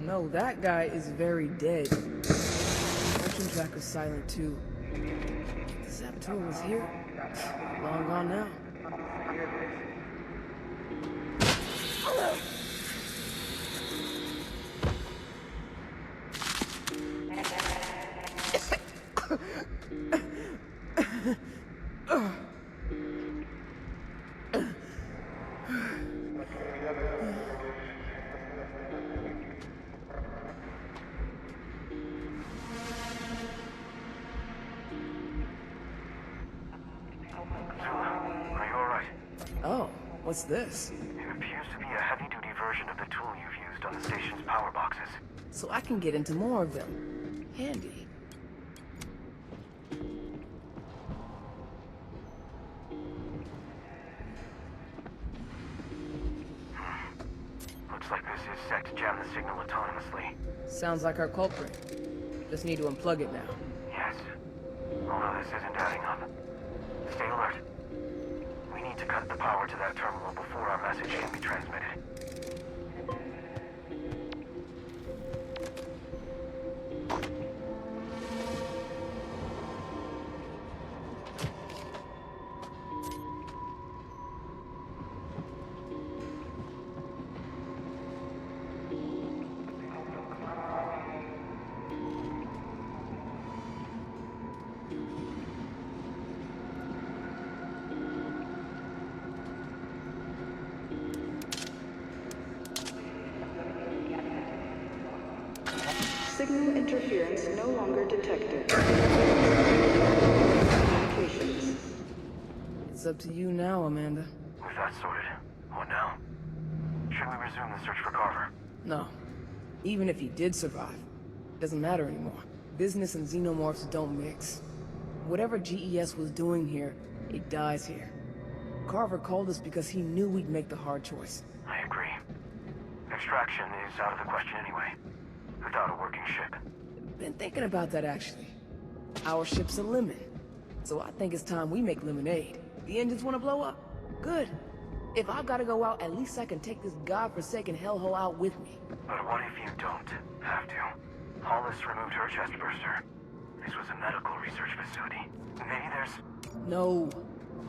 Speaker 2: No, that guy is very dead. Motion tracker's silent too. If the saboteur was here, long gone now. Oh, what's this?
Speaker 4: It appears to be a heavy-duty version of the tool you've used on the station's power boxes.
Speaker 2: So I can get into more of them. Handy.
Speaker 4: Looks like this is set to jam the signal autonomously.
Speaker 2: Sounds like our culprit. Just need to unplug it now.
Speaker 4: Yes. Although this isn't adding up. Stay alert. We need to cut the power to that terminal before our message can be transmitted.
Speaker 6: Signal interference no longer detected. Communications.
Speaker 2: It's up to you now, Amanda.
Speaker 4: With that sorted, what now? Should we resume the search for Carver?
Speaker 2: No. Even if he did survive, it doesn't matter anymore. Business and xenomorphs don't mix. Whatever GES was doing here, it dies here. Carver called us because he knew we'd make the hard choice.
Speaker 4: I agree. Extraction is out of the question anyway. Without a working ship.
Speaker 2: Been thinking about that, actually. Our ship's a lemon. So I think it's time we make lemonade. The engines want to blow up? Good. If I've got to go out, at least I can take this godforsaken hellhole out with me.
Speaker 4: But what if you don't have to? Hollis removed her chest burster. This was a medical research facility. Maybe there's...
Speaker 2: No.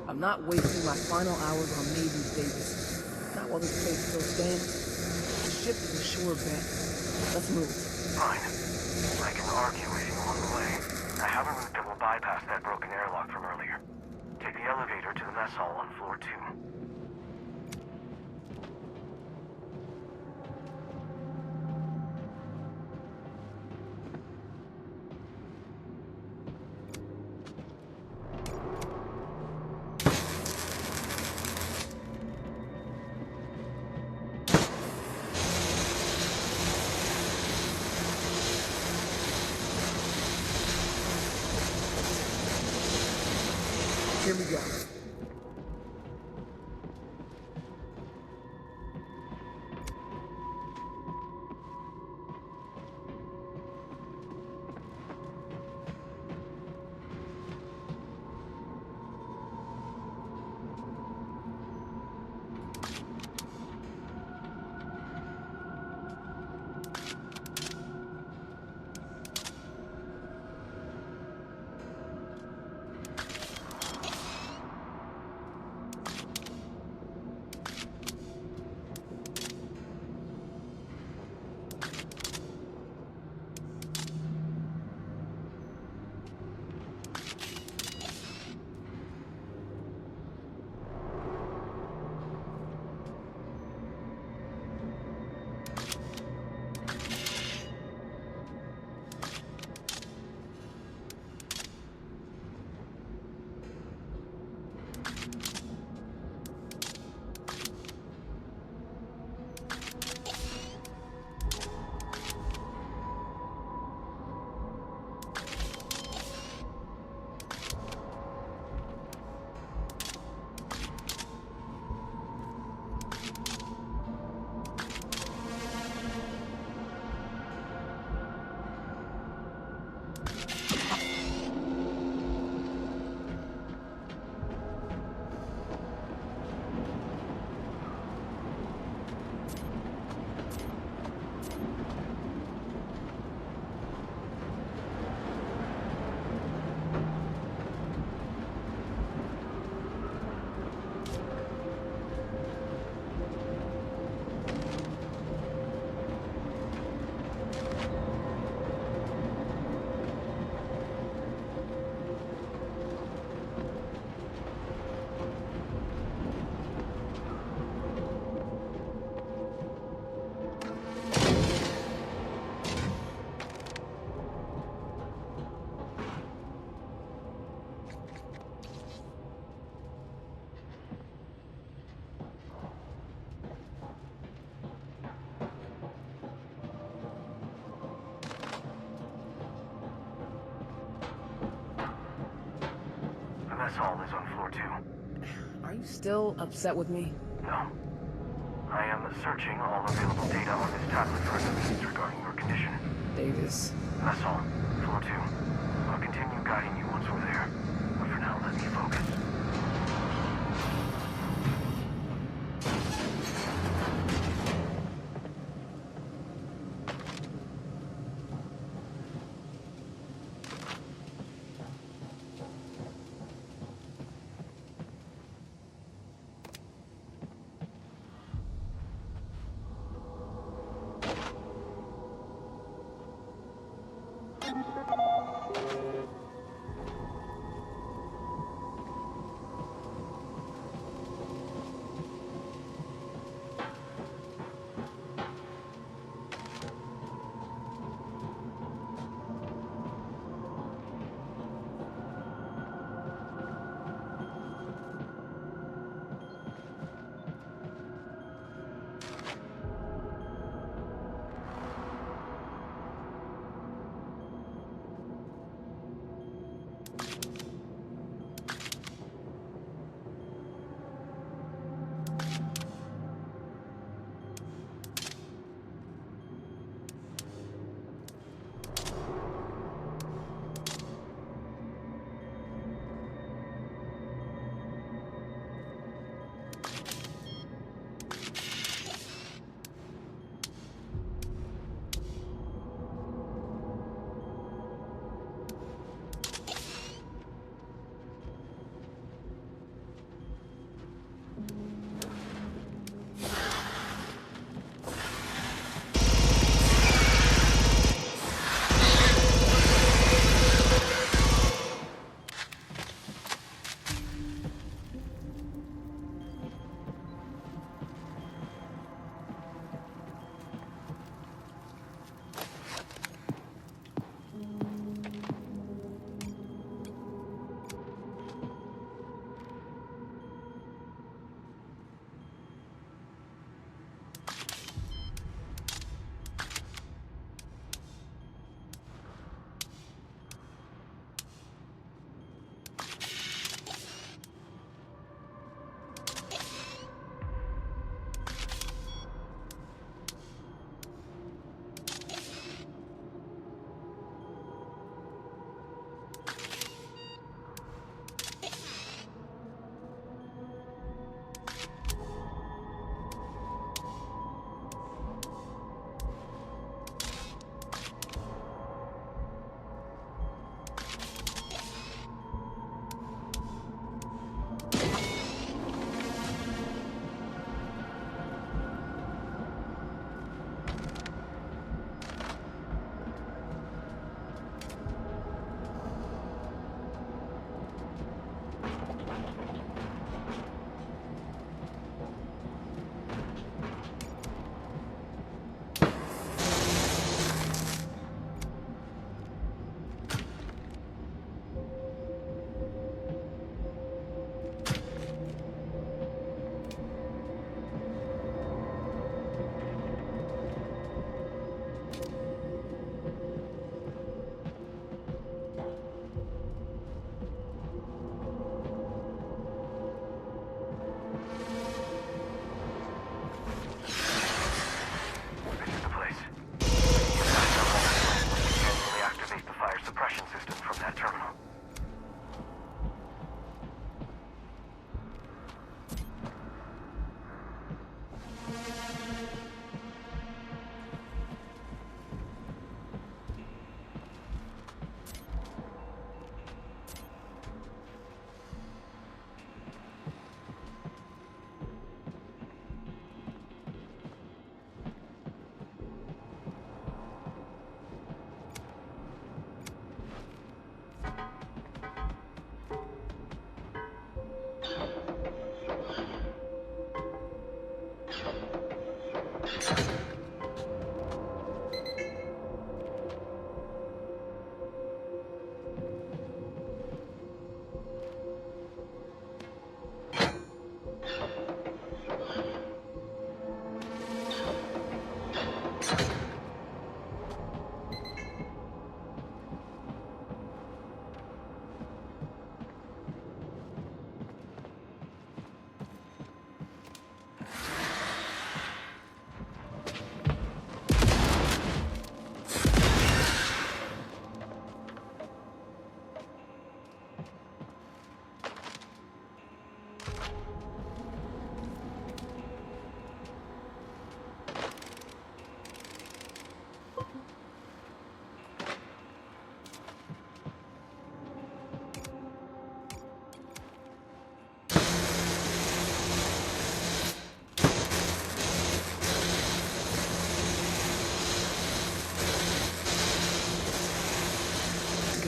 Speaker 2: I'm not wasting my final hours on Mavis Davis. Not while this place still stands. The ship is a sure bet. Let's move.
Speaker 4: Fine. I can argue with you along the way. I have a route that will bypass that broken airlock from earlier. Take the elevator to the mess hall on floor 2.
Speaker 2: Here we go.
Speaker 4: mess hall is on floor 2.
Speaker 2: Are you still upset with me?
Speaker 4: No. I am searching all available data on this tablet for any leads regarding your condition.
Speaker 2: Davis.
Speaker 4: Mess hall, floor 2. I'll continue guiding you once we're there. But for now, let me focus.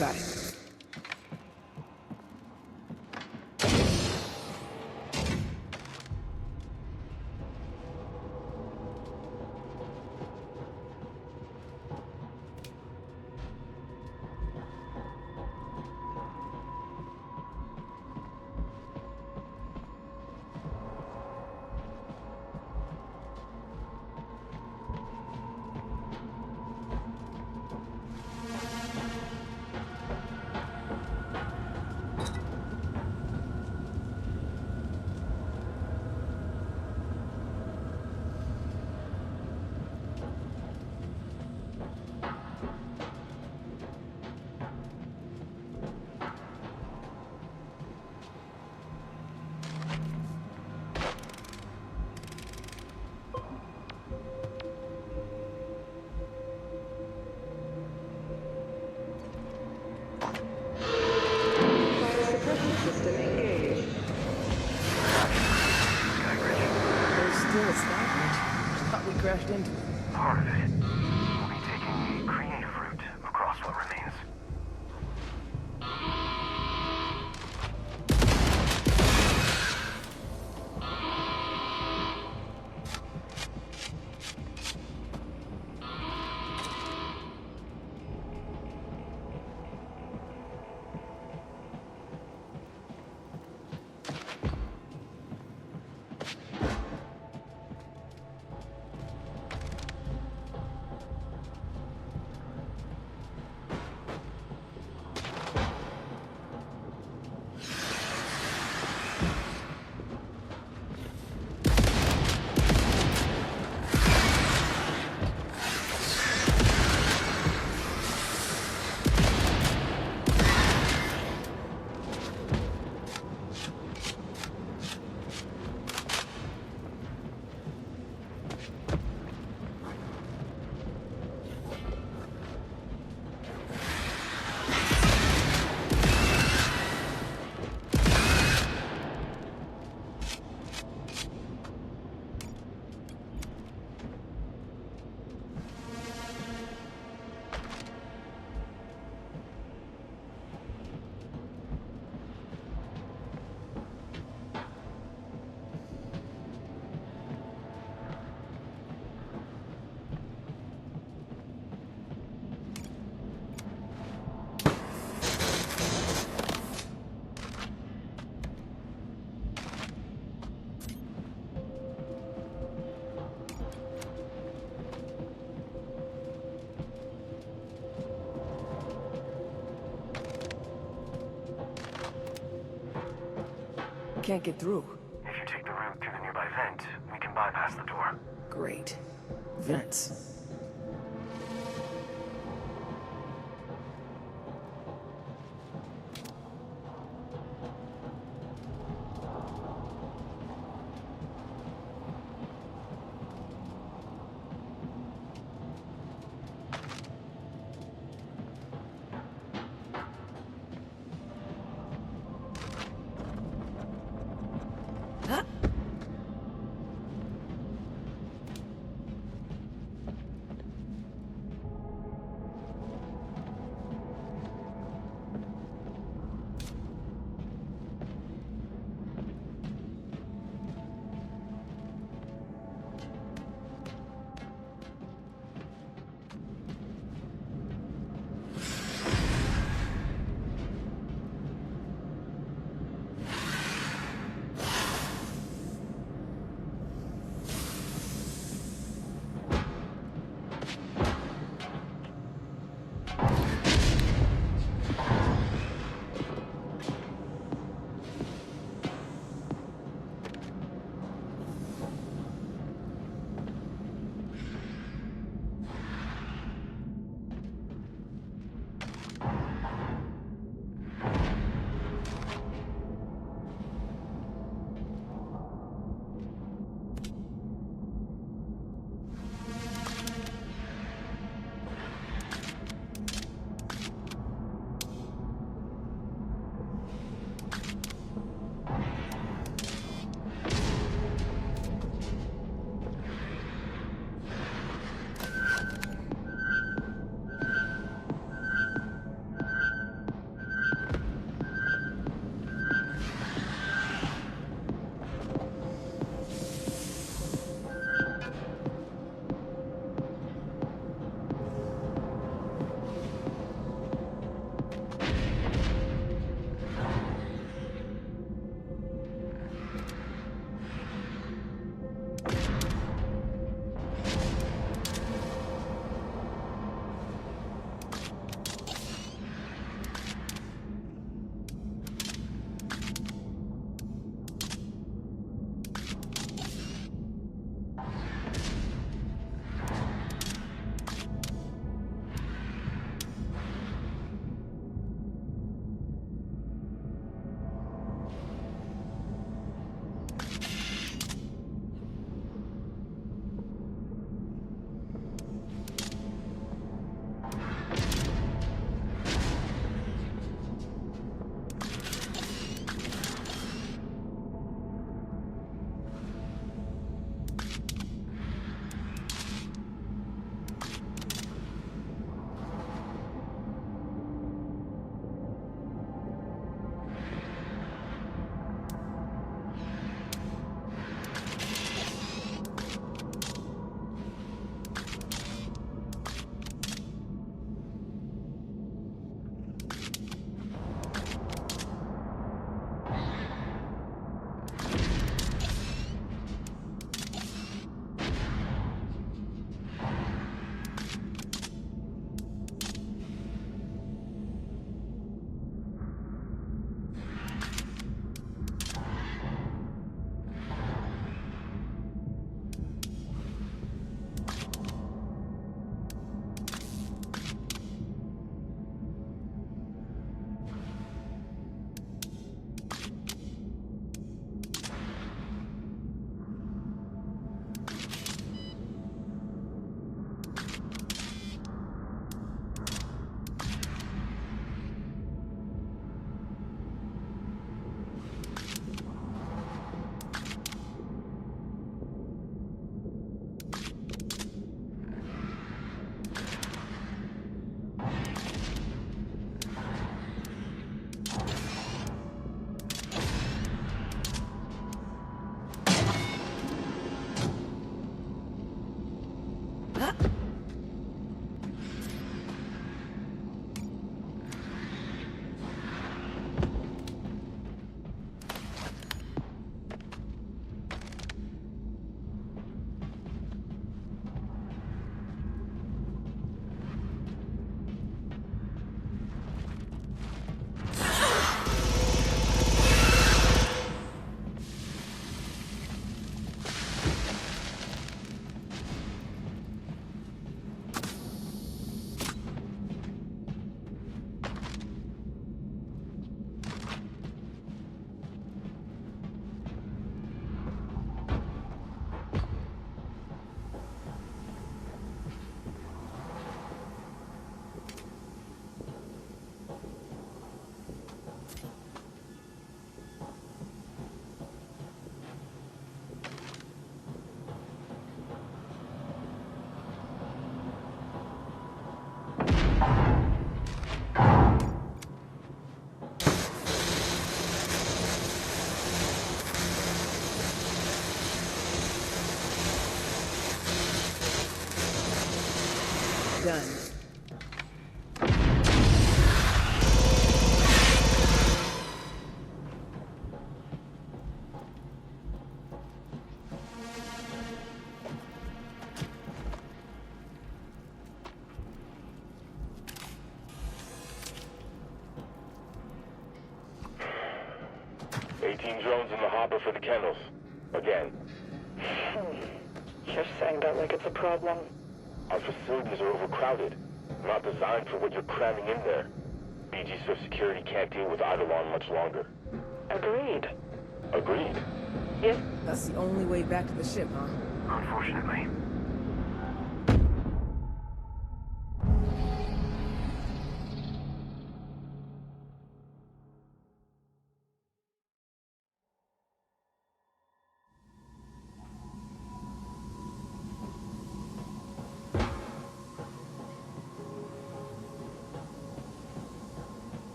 Speaker 2: Got it.
Speaker 6: System engaged.
Speaker 2: There's still a salvage. I thought we crashed into it.
Speaker 4: Part of it. We'll be taking a creative route across what remains.
Speaker 2: Can't get through.
Speaker 4: If you take the route through the nearby vent, we can bypass the door.
Speaker 2: Great. Vents. Done.
Speaker 3: Drones in the hopper for the kennels. Again.
Speaker 8: You're saying that like it's a problem.
Speaker 3: Our facilities are overcrowded. Not designed for what you're cramming in there. BG Swift Security can't deal with Eidolon much longer.
Speaker 8: Agreed.
Speaker 3: Agreed?
Speaker 8: Yes.
Speaker 2: That's the only way back to the ship, huh?
Speaker 4: Unfortunately.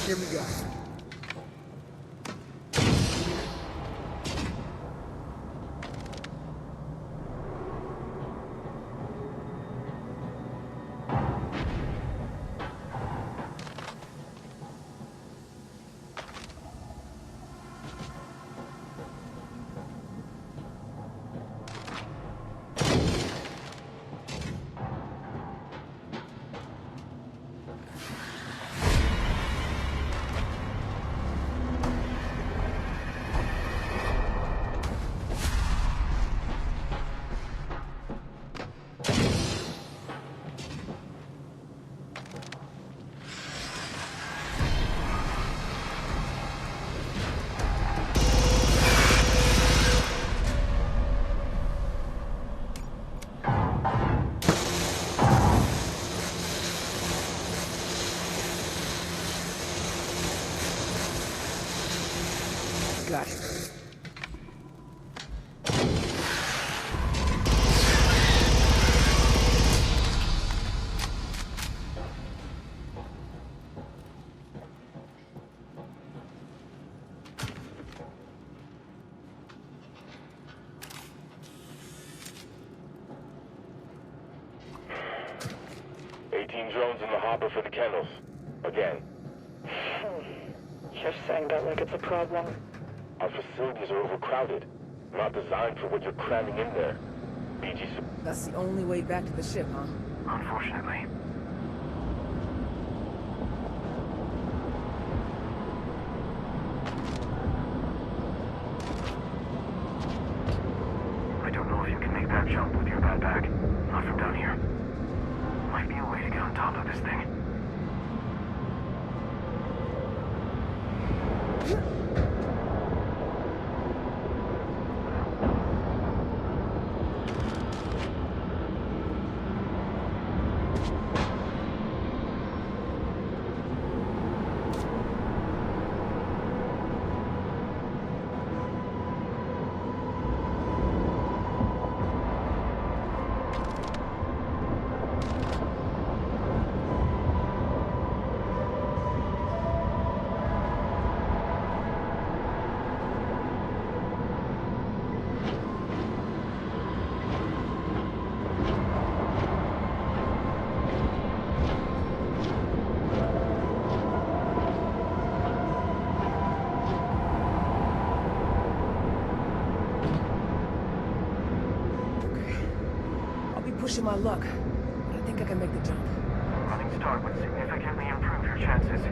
Speaker 2: Here we go. Got it.
Speaker 3: Drones in the hopper for the kennels. Again.
Speaker 8: You're saying that like it's a problem.
Speaker 3: Our facilities are overcrowded. Not designed for what you're cramming in there. BG...
Speaker 2: That's the only way back to the ship, huh?
Speaker 4: Unfortunately. I don't know if you can make that jump with your backpack. Not from down here. Might be a way to get on top of this thing.
Speaker 2: pushing my luck, but I think I can make the jump.
Speaker 4: Running start would significantly improve your chances.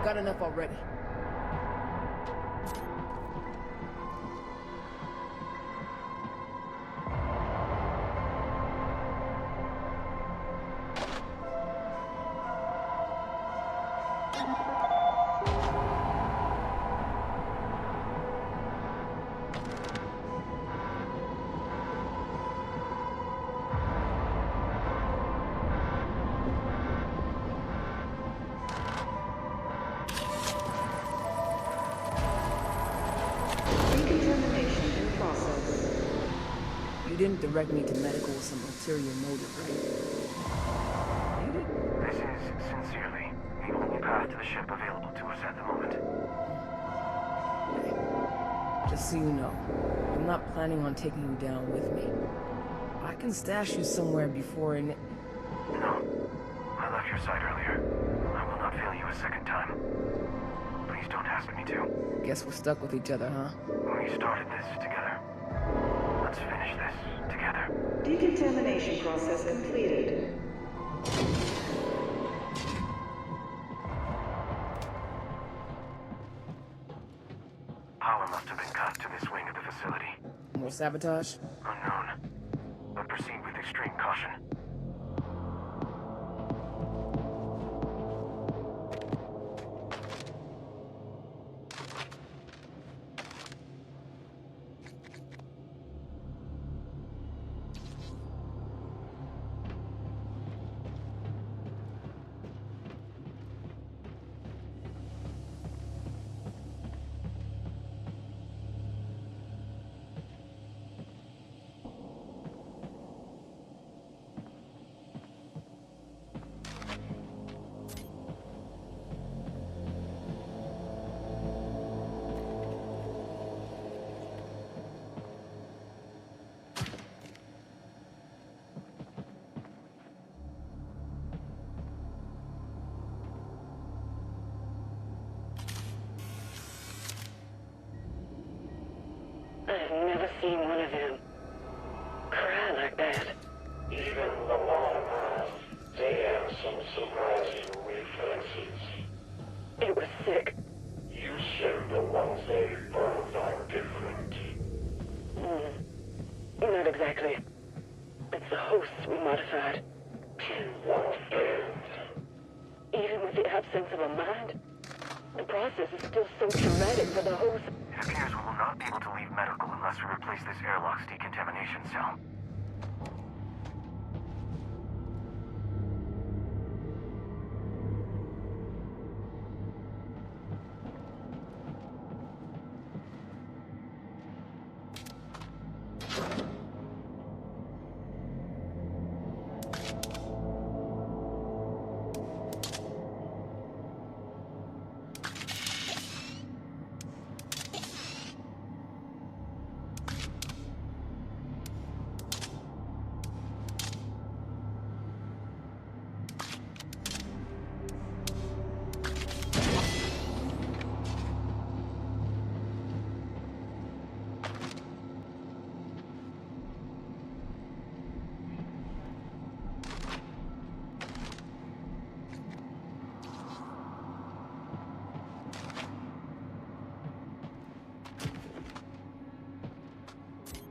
Speaker 2: Got enough already. You didn't direct me to medical with some ulterior motive, right?
Speaker 4: This is, sincerely, the only path to the ship available to us at the moment.
Speaker 2: Just so you know, I'm not planning on taking you down with me. I can stash you somewhere before
Speaker 4: No. I left your side earlier. I will not fail you a second time. Please don't ask me to.
Speaker 2: Guess we're stuck with each other, huh?
Speaker 4: We started this together. Let's finish this together.
Speaker 6: Decontamination process completed.
Speaker 4: Power must have been cut to this wing of the facility.
Speaker 2: More sabotage?
Speaker 4: Unknown. But proceed with extreme caution.
Speaker 8: I've never seen one of them cry like that.
Speaker 3: Even the long they have some surprising reflexes.
Speaker 8: It was sick.
Speaker 3: You said the ones they birthed are different.
Speaker 8: modified. Even with the absence of a mind, the process is still so traumatic for the host.
Speaker 4: It appears we will not be able to leave medical unless we replace this airlock's decontamination cell.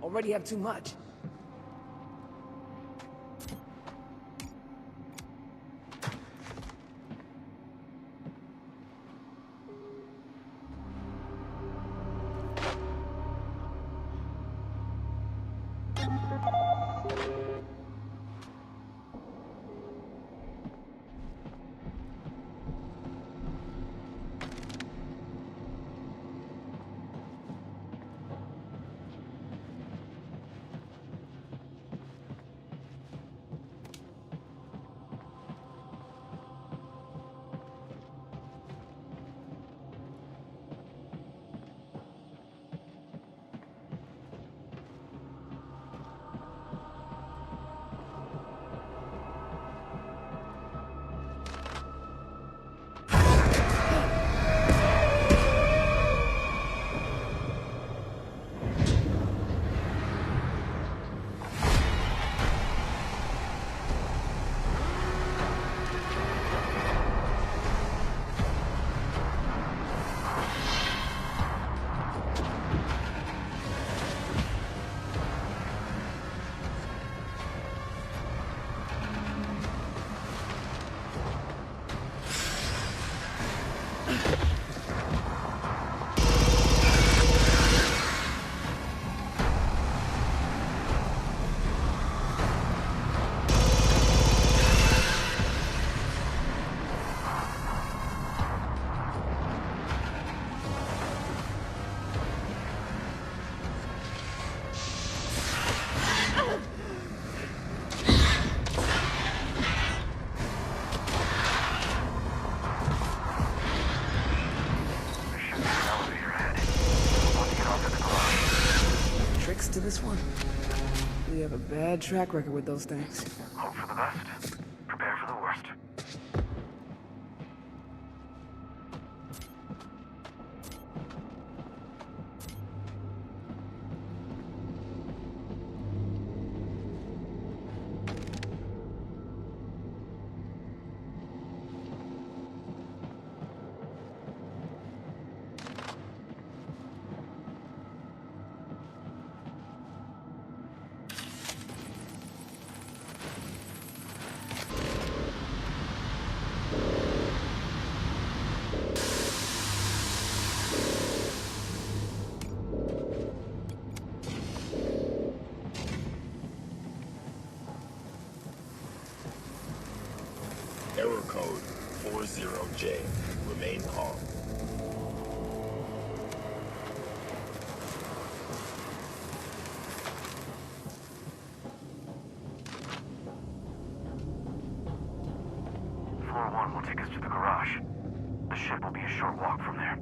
Speaker 2: Already have too much. To this one. We have a bad track record with those things.
Speaker 4: Hope for the best. Prepare for the worst.
Speaker 11: Error code 40J. Remain calm.
Speaker 4: Floor 1 will take us to the garage. The ship will be a short walk from there.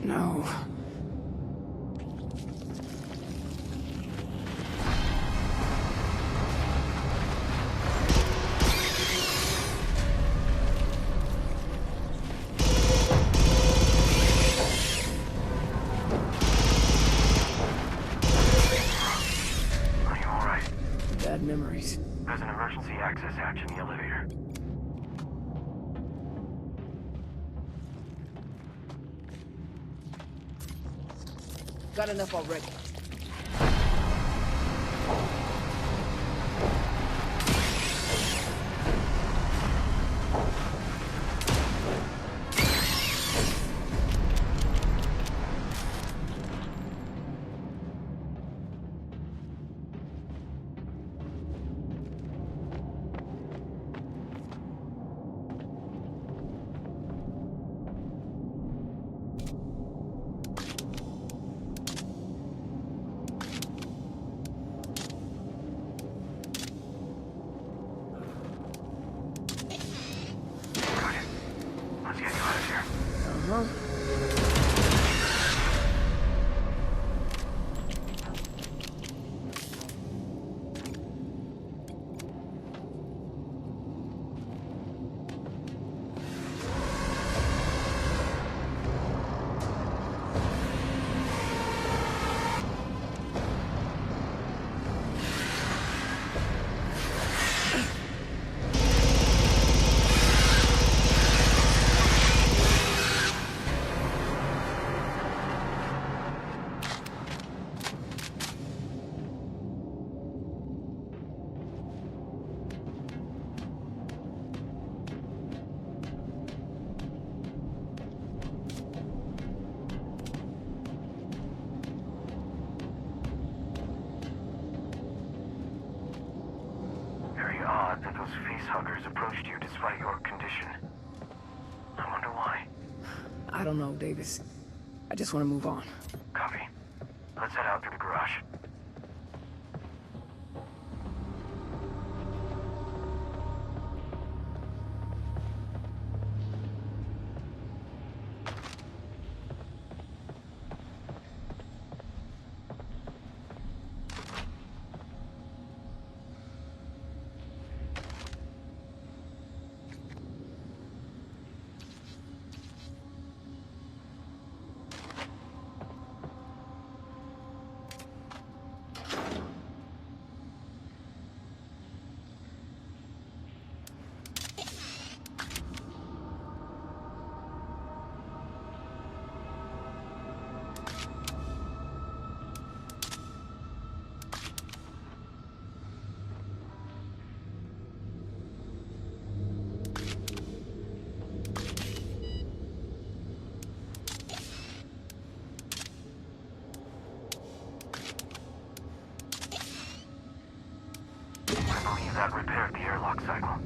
Speaker 2: No. memories.
Speaker 4: There's an emergency access hatch in the elevator.
Speaker 2: Got enough already.
Speaker 4: Let's get you out of here.
Speaker 2: Uh-huh.
Speaker 4: Very odd that those facehuggers approached you despite your condition. I wonder why.
Speaker 2: I don't know, Davis. I just want to move on.
Speaker 4: Copy. Let's head out through the garage. I believe that repaired the airlock cycle.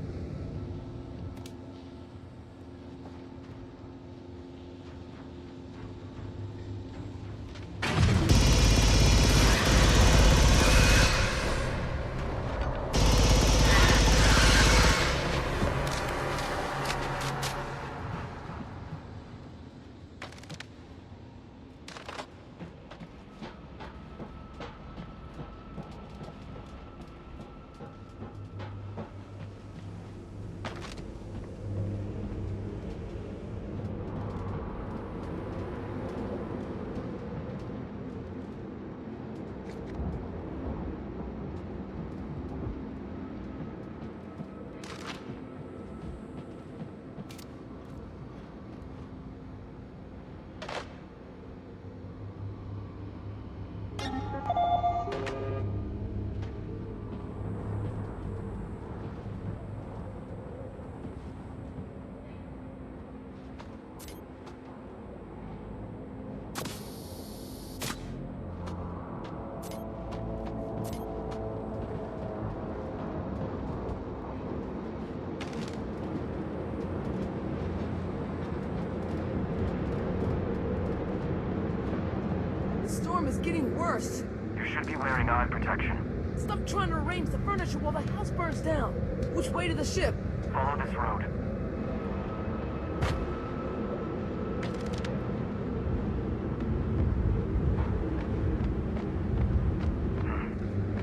Speaker 2: The storm is getting worse.
Speaker 4: You should be wearing eye protection.
Speaker 2: Stop trying to arrange the furniture while the house burns down. Which way to the ship?
Speaker 4: Follow this road.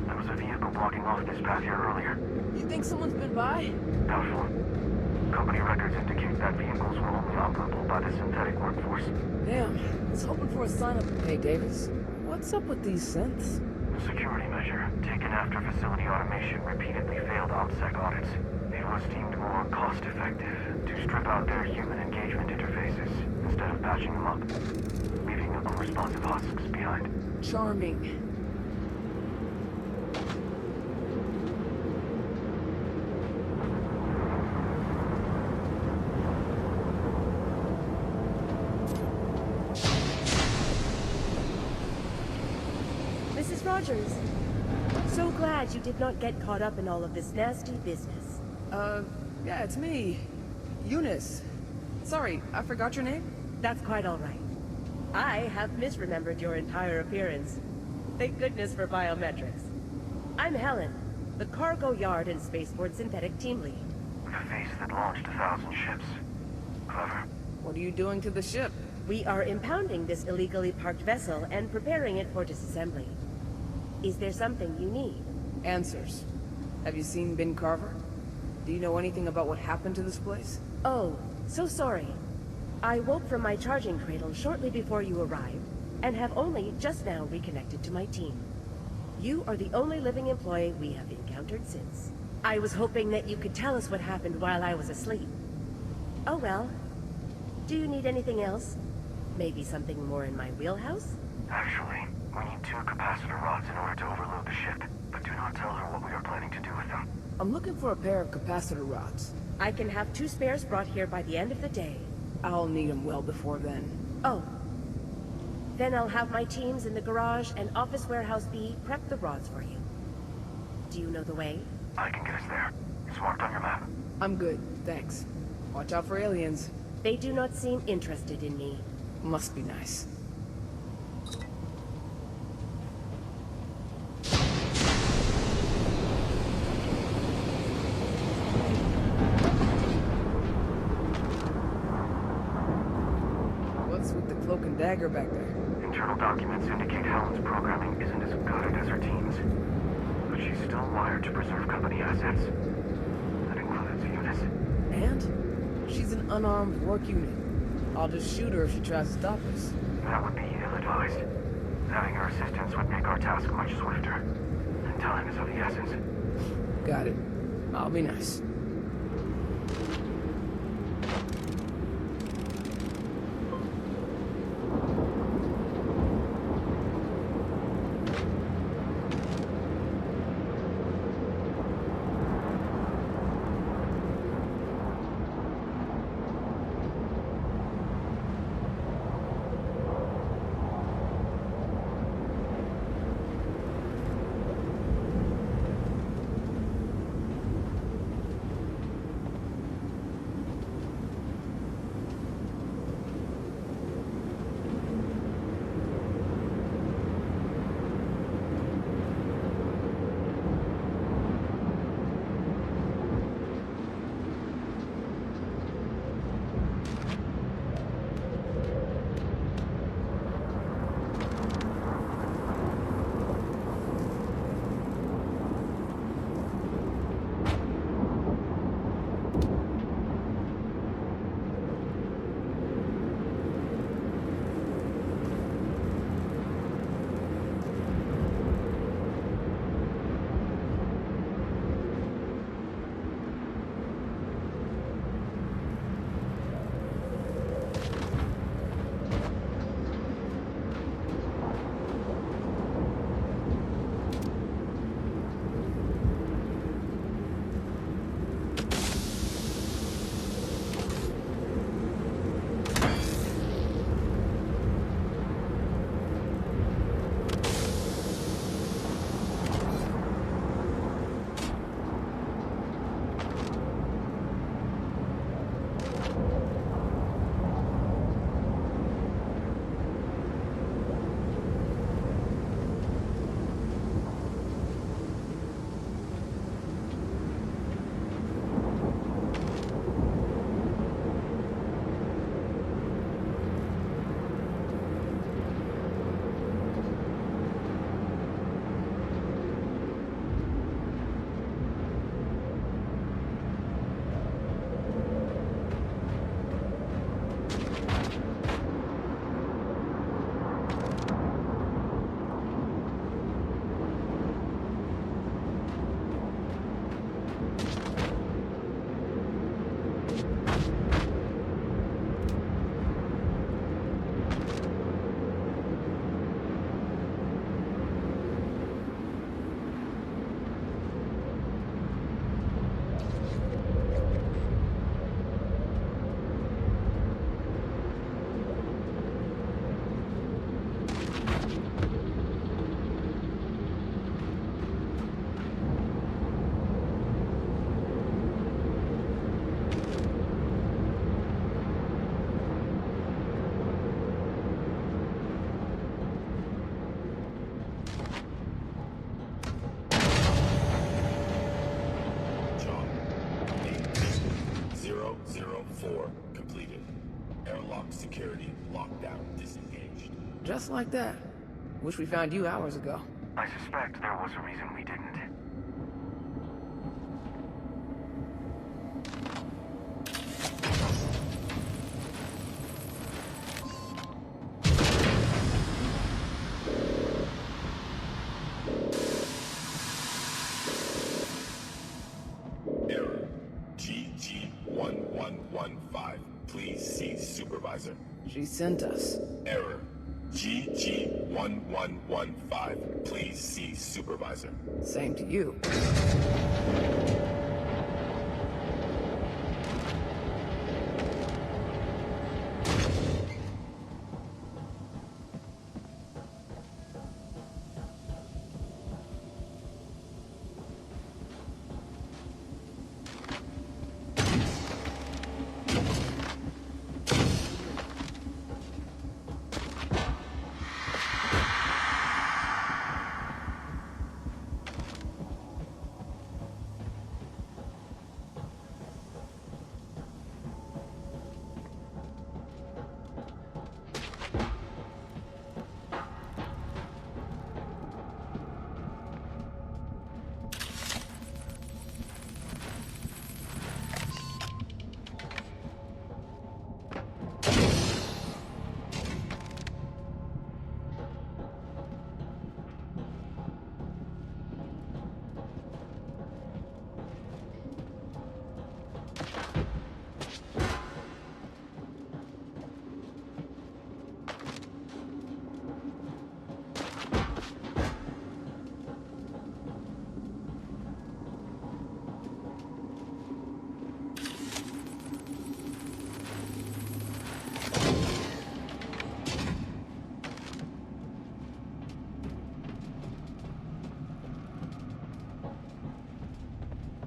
Speaker 4: There was a vehicle blocking off this path here earlier.
Speaker 2: You think someone's been by?
Speaker 4: Doubtful. Company records indicate that vehicles were only operable by the synthetic workforce.
Speaker 2: Damn, I was hoping for a sign of... Hey, Davis, what's up with these synths?
Speaker 4: A security measure taken after facility automation repeatedly failed OPSEC audits. It was deemed more cost-effective to strip out their human engagement interfaces instead of patching them up, leaving unresponsive husks behind.
Speaker 2: Charming.
Speaker 12: Mrs. Rogers, so glad you did not get caught up in all of this nasty business.
Speaker 2: Yeah, it's me. Eunice. Sorry, I forgot your name?
Speaker 12: That's quite all right. I have misremembered your entire appearance. Thank goodness for biometrics. I'm Helen, the Cargo Yard and Spaceport Synthetic Team Lead.
Speaker 4: The face that launched 1,000 ships. Clever.
Speaker 2: What are you doing to the ship?
Speaker 12: We are impounding this illegally parked vessel and preparing it for disassembly. Is there something you need?
Speaker 2: Answers. Have you seen Ben Carver? Do you know anything about what happened to this place?
Speaker 12: Oh, so sorry. I woke from my charging cradle shortly before you arrived, and have only just now reconnected to my team. You are the only living employee we have encountered since. I was hoping that you could tell us what happened while I was asleep. Oh well. Do you need anything else? Maybe something more in my wheelhouse?
Speaker 4: Actually, we need 2 capacitor rods in order to overload the ship, but do not tell her what we are planning to do with them.
Speaker 2: I'm looking for a pair of capacitor rods.
Speaker 12: I can have 2 spares brought here by the end of the day.
Speaker 2: I'll need them well before then.
Speaker 12: Oh. Then I'll have my teams in the garage and office warehouse B prep the rods for you. Do you know the way?
Speaker 4: I can get us there. It's marked on your map.
Speaker 2: I'm good, thanks. Watch out for aliens.
Speaker 12: They do not seem interested in me.
Speaker 2: Must be nice. What's with the cloak and dagger back there?
Speaker 4: Internal documents indicate Helen's programming isn't as good as her team's, but she's still wired to preserve company assets. That includes Eunice.
Speaker 2: And? She's an unarmed work unit. I'll just shoot her if she tries to stop us.
Speaker 4: That would be ill-advised. Having her assistance would make our task much swifter. And time is of the essence.
Speaker 2: Got it. I'll be nice.
Speaker 11: 004 completed. Airlock security lockdown disengaged.
Speaker 2: Just like that. Wish we found you hours ago.
Speaker 4: I suspect there was a reason we didn't.
Speaker 11: Error. GG1115. Please see supervisor.
Speaker 2: She sent us.
Speaker 11: Error. GG1115. Please see supervisor.
Speaker 2: Same to you.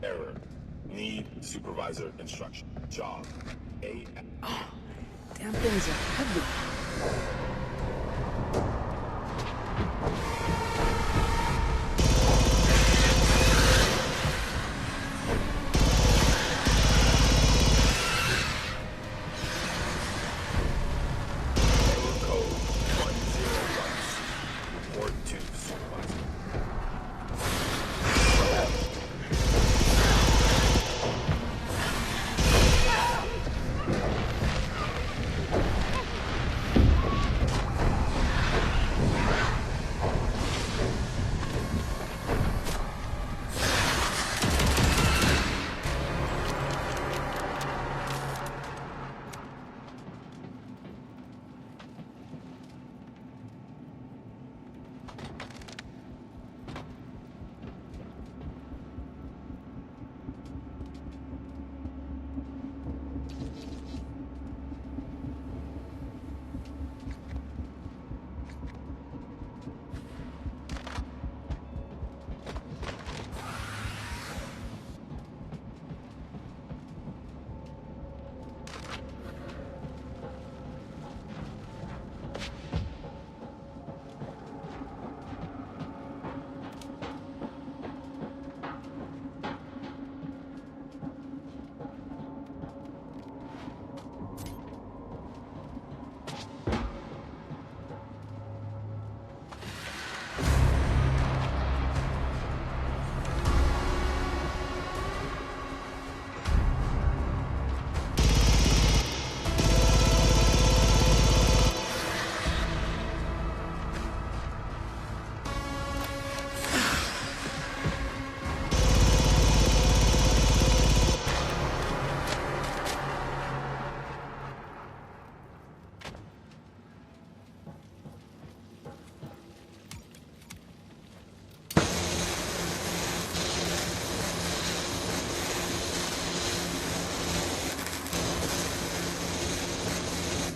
Speaker 11: Error. Need supervisor instruction. Job. A.
Speaker 2: Damn things are heavy.
Speaker 11: Code 101C. Report to supervisor.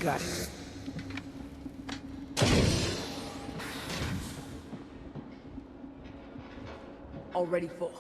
Speaker 2: Got it. Already full.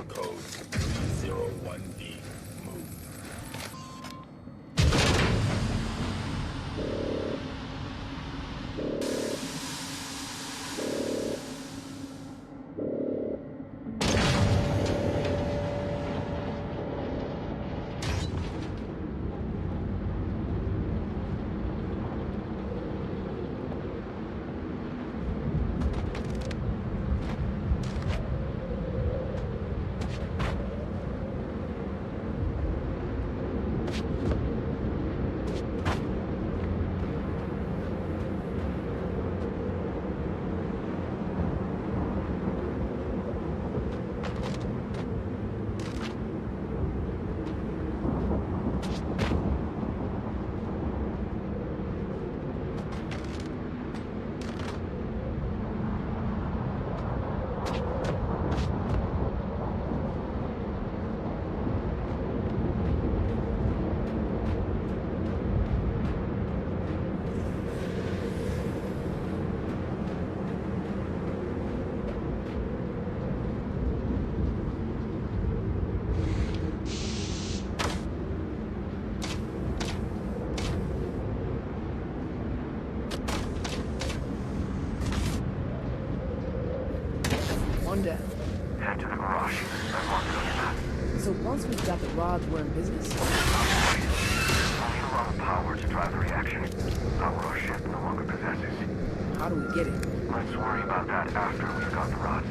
Speaker 11: Error code 301D. Move.
Speaker 2: One down.
Speaker 4: Head to the garage. I marked it on your map.
Speaker 2: So once we've got the rods, we're in business?
Speaker 4: Only allow power to drive the reaction. Power our ship no longer possesses.
Speaker 2: How do we get it?
Speaker 4: Let's worry about that after we've got the rods.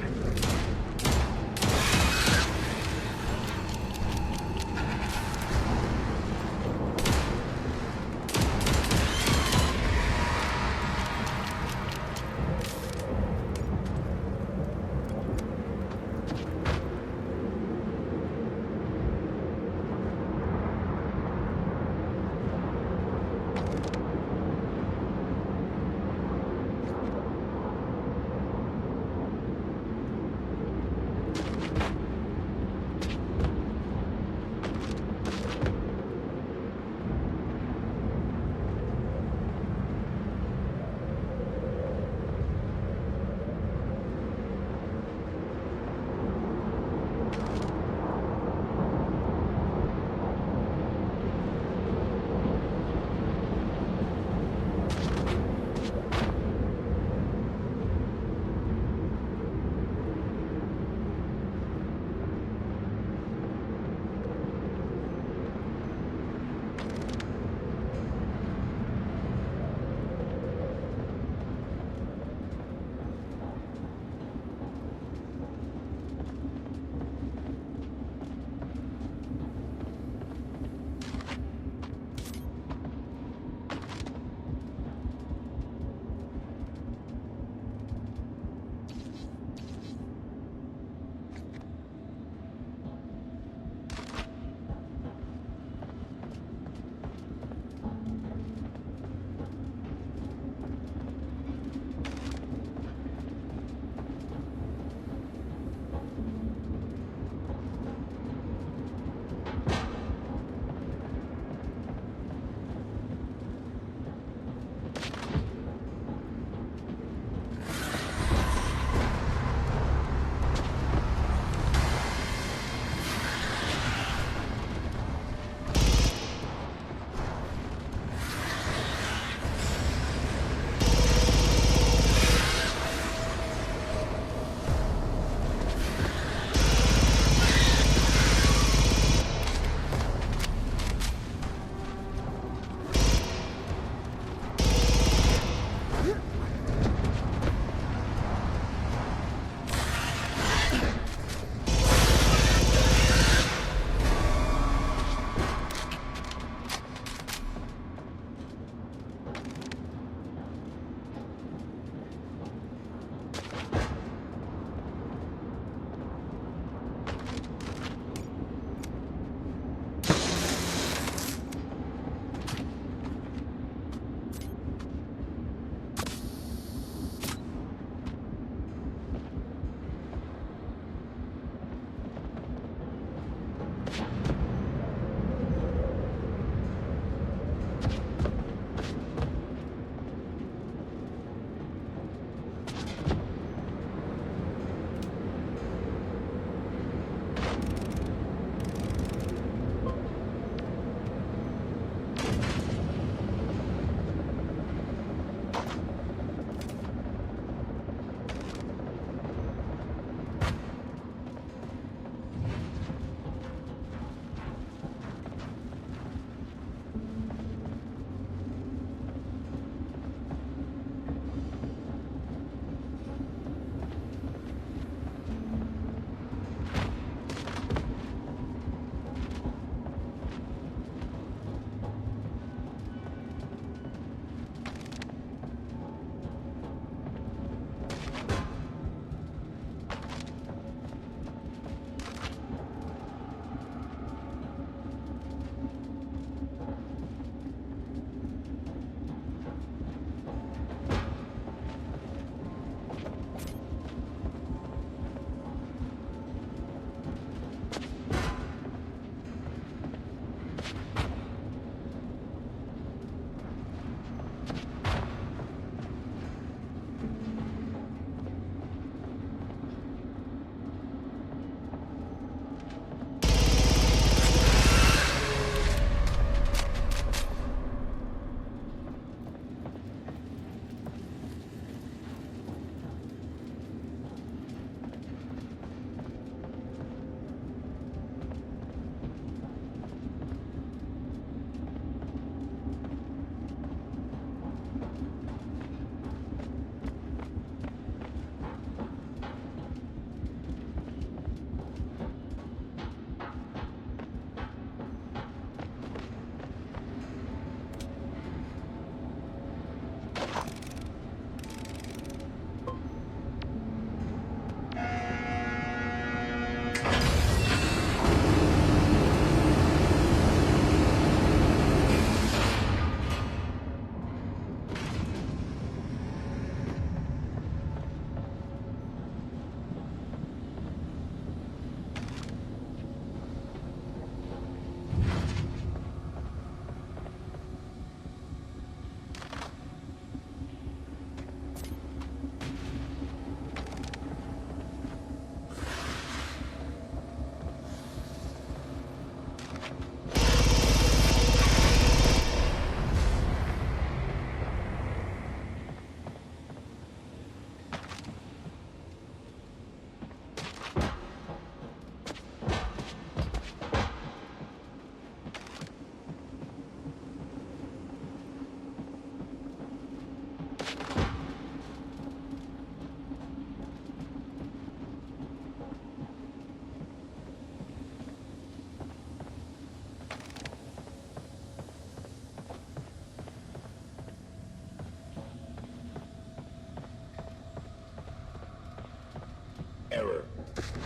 Speaker 11: Error.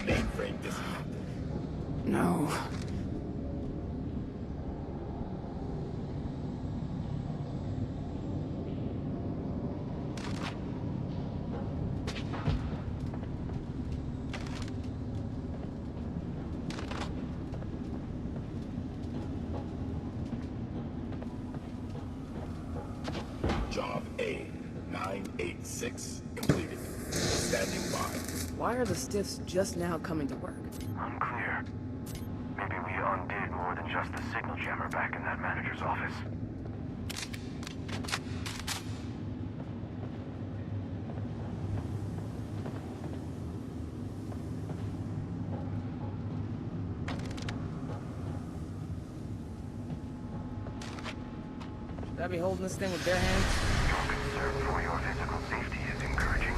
Speaker 11: Mainframe disconnected.
Speaker 2: No.
Speaker 11: Job A. 986 completed. Standing by.
Speaker 2: Why are the stiffs just now coming to work?
Speaker 4: Unclear. Maybe we undid more than just the signal jammer back in that manager's office.
Speaker 2: Should I be holding this thing with bare hands?
Speaker 4: Your concern for your physical safety is encouraging.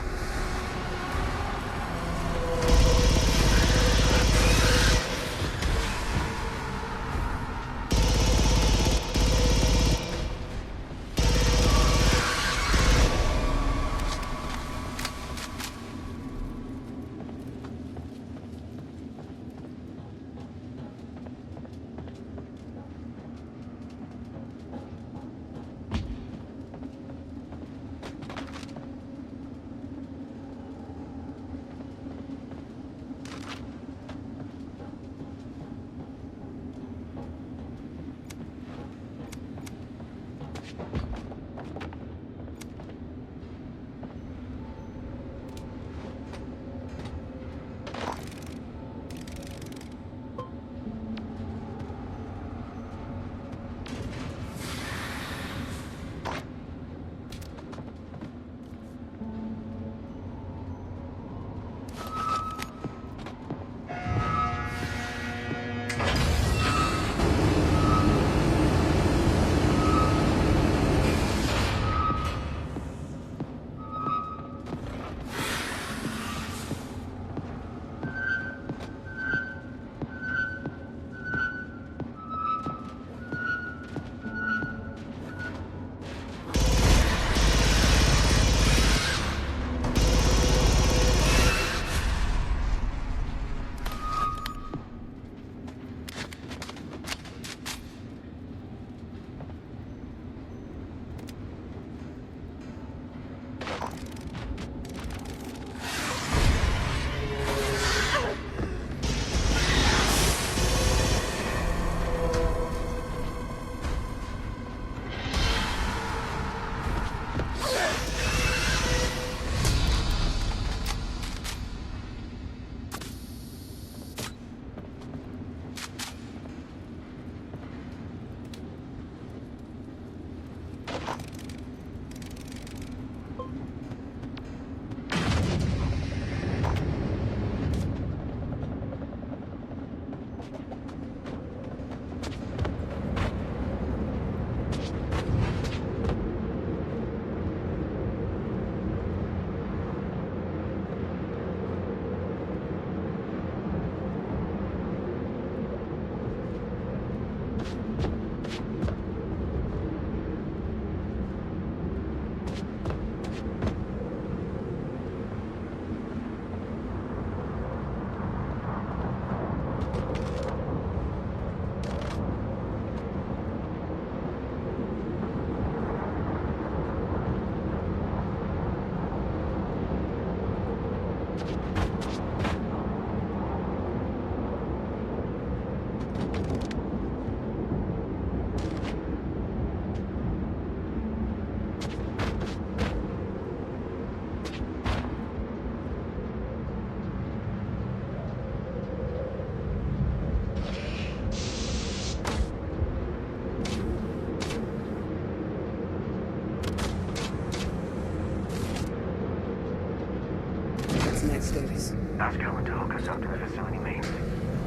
Speaker 4: Ask Ellen to hook us up to the facility mains.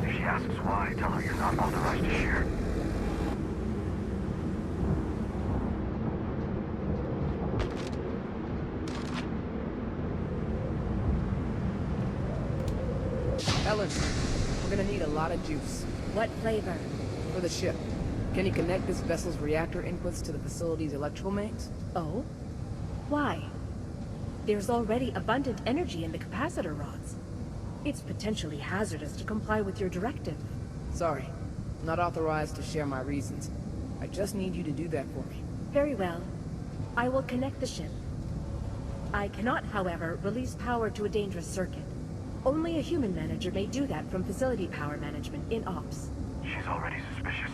Speaker 4: If she asks why, tell her you're not authorized to share.
Speaker 2: Ellen, we're gonna need a lot of juice.
Speaker 12: What flavor?
Speaker 2: For the ship. Can you connect this vessel's reactor inputs to the facility's electrical mains?
Speaker 12: Oh? Why? There's already abundant energy in the capacitor rods. It's potentially hazardous to comply with your directive.
Speaker 2: Sorry. Not authorized to share my reasons. I just need you to do that for me.
Speaker 12: Very well. I will connect the ship. I cannot, however, release power to a dangerous circuit. Only a human manager may do that from facility power management in ops.
Speaker 4: She's already suspicious.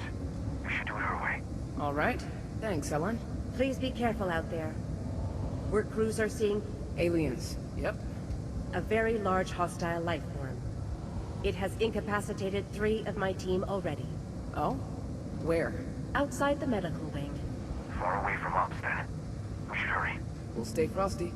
Speaker 4: You should do it her way.
Speaker 2: All right. Thanks, Helen.
Speaker 12: Please be careful out there. Work crews are seeing
Speaker 2: Aliens. Yep.
Speaker 12: a very large hostile life form. It has incapacitated 3 of my team already.
Speaker 2: Oh? Where?
Speaker 12: Outside the medical wing.
Speaker 4: Far away from ops, then. We should hurry.
Speaker 2: We'll stay frosty.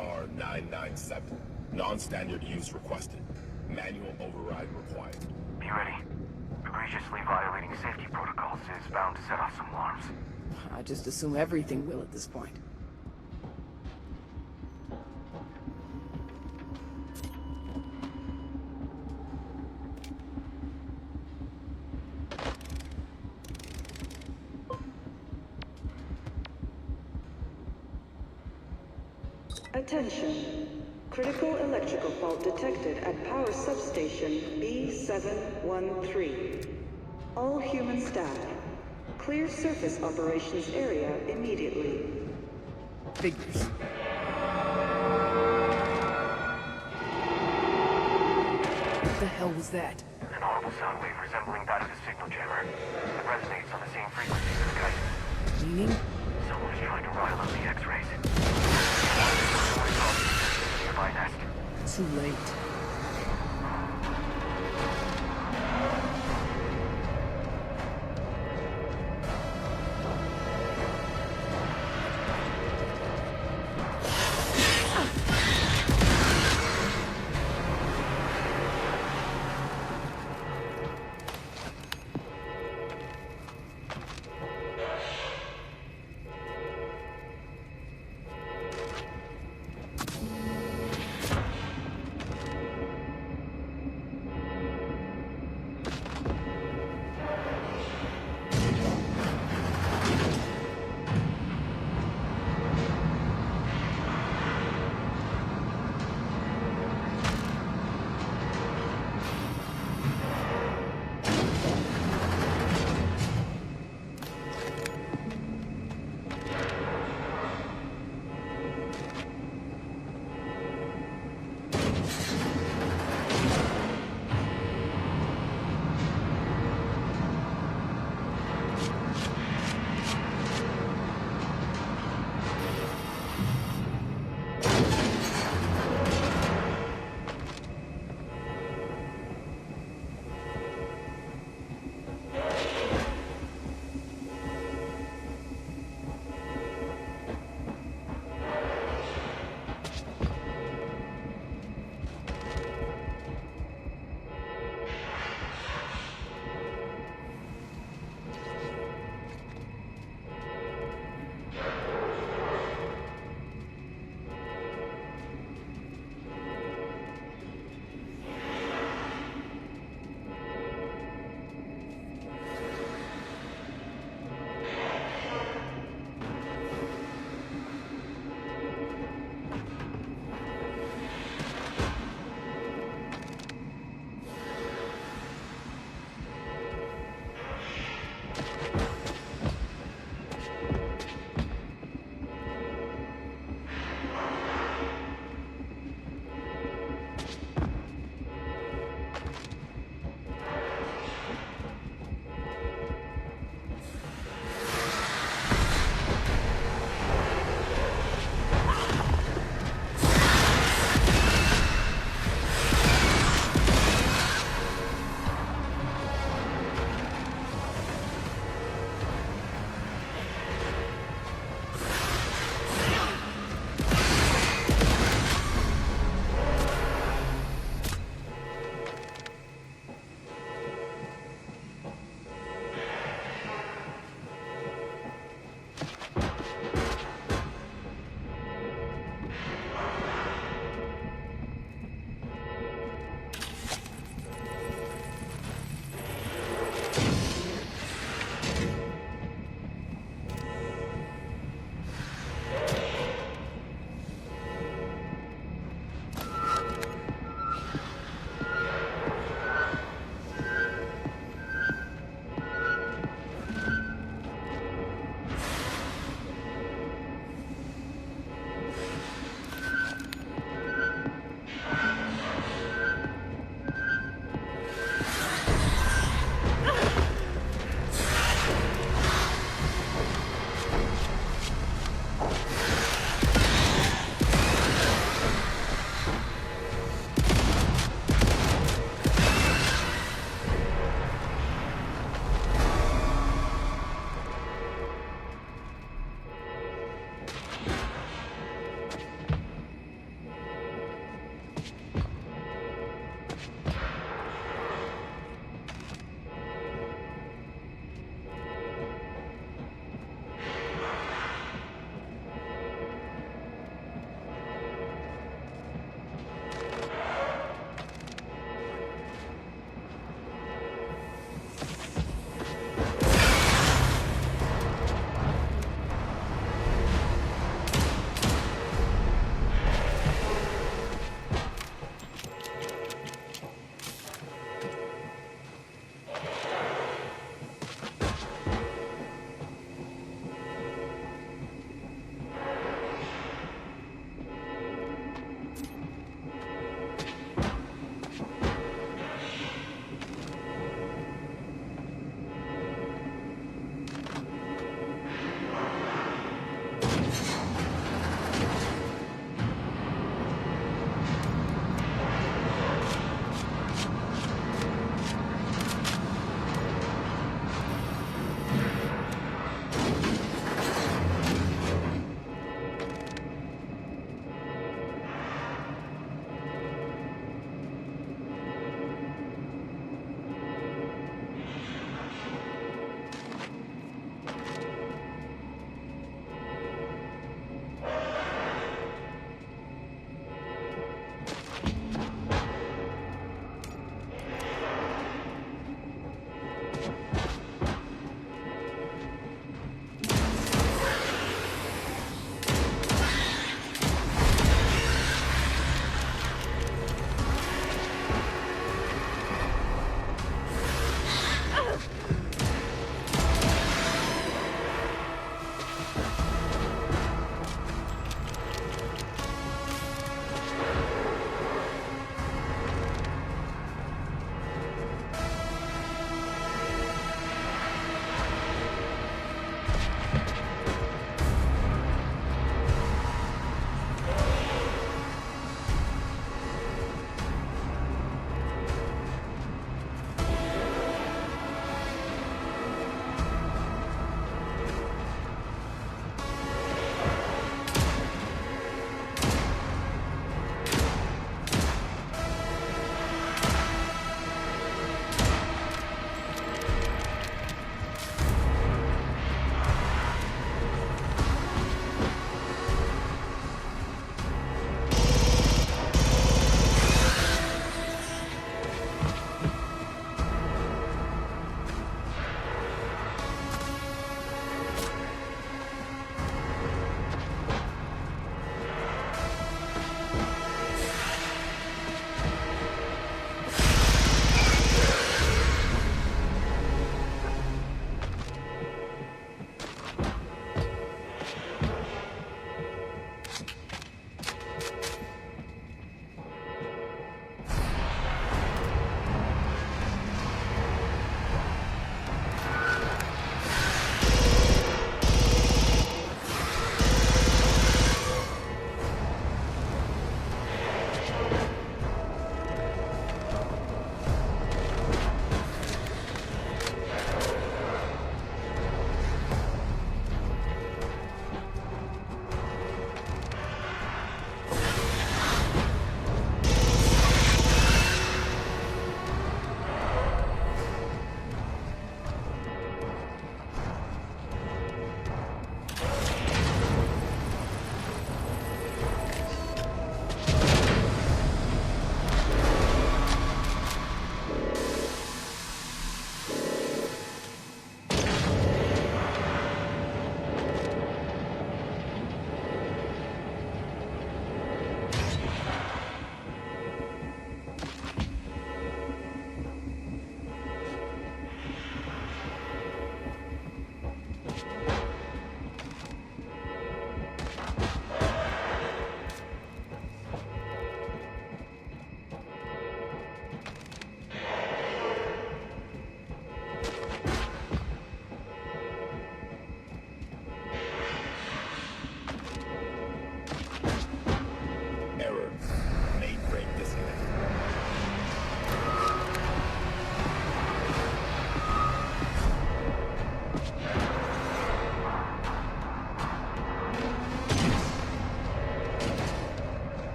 Speaker 11: AR-997. Non-standard use requested. Manual override required.
Speaker 4: Be ready. Egregiously violating safety protocols is bound to set off some alarms.
Speaker 2: I just assume everything will at this point.
Speaker 6: Attention. Critical electrical fault detected at power substation B713. All human staff, clear surface operations area immediately.
Speaker 2: Figures. What the hell was that?
Speaker 4: An audible sound wave resembling that of a signal jammer. It resonates on the same frequency as the kite.
Speaker 2: Meaning?
Speaker 4: Someone is trying to rile up the X-rays. Nearby nest.
Speaker 2: Too late.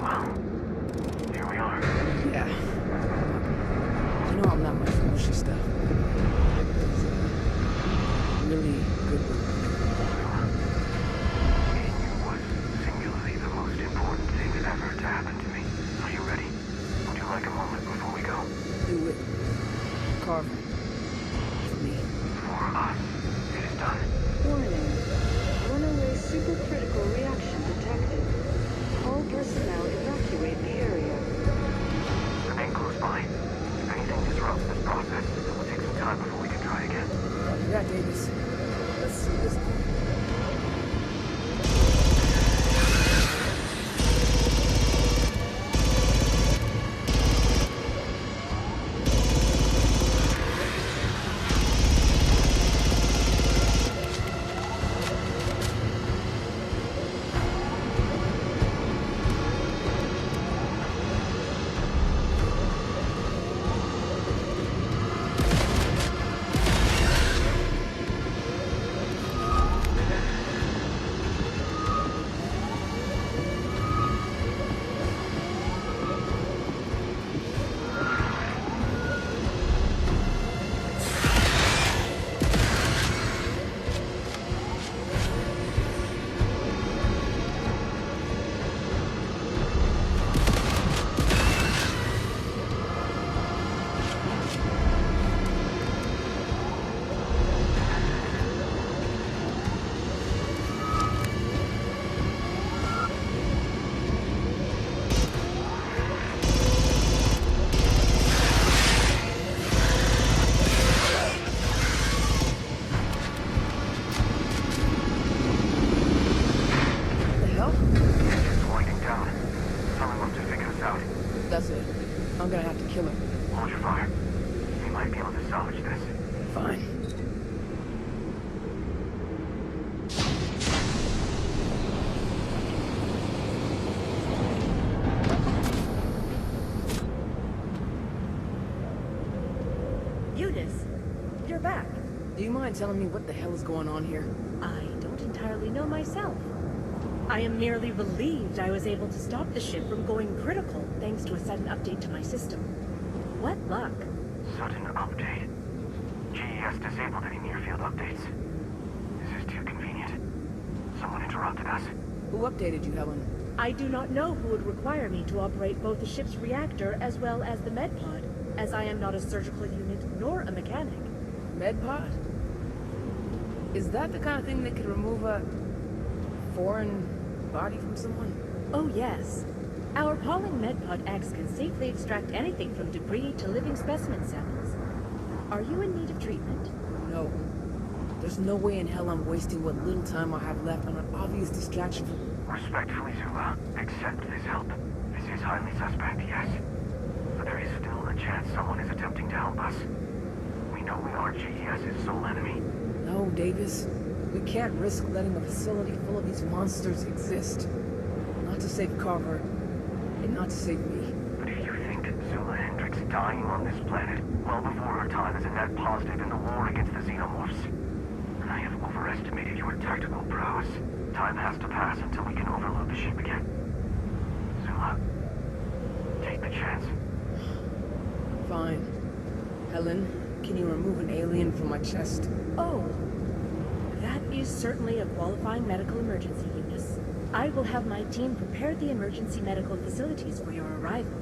Speaker 4: Well, here we are.
Speaker 2: Yeah. You know I'm not much for mushy stuff. Really good work.
Speaker 4: Meeting you was singularly the most important thing ever to happen to me. Are you ready? Would you like a moment before we go?
Speaker 2: Do it. Carver. For me.
Speaker 4: For us. It is done.
Speaker 6: Warning. Runaway supercritical reaction detected. All personnel evacuate the area.
Speaker 4: Remain close by. If anything disrupts this process, it will take some time before we can try again.
Speaker 2: Roger that, Davis. Let's see this thing. That's it. I'm gonna have to kill her.
Speaker 4: Hold your fire. We might be able to salvage this.
Speaker 2: Fine.
Speaker 12: Eunice, you're back.
Speaker 2: Do you mind telling me what the hell is going on here?
Speaker 12: I don't entirely know myself. I am merely relieved I was able to stop the ship from going critical thanks to a sudden update to my system. What luck.
Speaker 4: Sudden update. GES disabled any near-field updates. This is too convenient. Someone interrupted us.
Speaker 2: Who updated you, Helen?
Speaker 12: I do not know who would require me to operate both the ship's reactor as well as the medpod, as I am not a surgical unit nor a mechanic.
Speaker 2: Medpod? Is that the kind of thing that could remove a foreign body from someone?
Speaker 12: Oh yes. Our Pauling medpod X can safely extract anything from debris to living specimen samples. Are you in need of treatment?
Speaker 2: No. There's no way in hell I'm wasting what little time I have left on an obvious distraction from...
Speaker 4: Respectfully, Zula, accept this help. This is highly suspect, yes. But there is still a chance someone is attempting to help us. We know we are GES's sole enemy.
Speaker 2: No, Davis. We can't risk letting a facility full of these monsters exist. Not to save Carver, and not to save me.
Speaker 4: But if you think Zula Hendricks dying on this planet well before her time is a net positive in the war against the xenomorphs, then I have overestimated your tactical prowess. Time has to pass until we can overload the ship again. Zula, take the chance.
Speaker 2: Fine. Helen, can you remove an alien from my chest?
Speaker 12: Oh. That is certainly a qualifying medical emergency, Eunice. I will have my team prepare the emergency medical facilities for your arrival.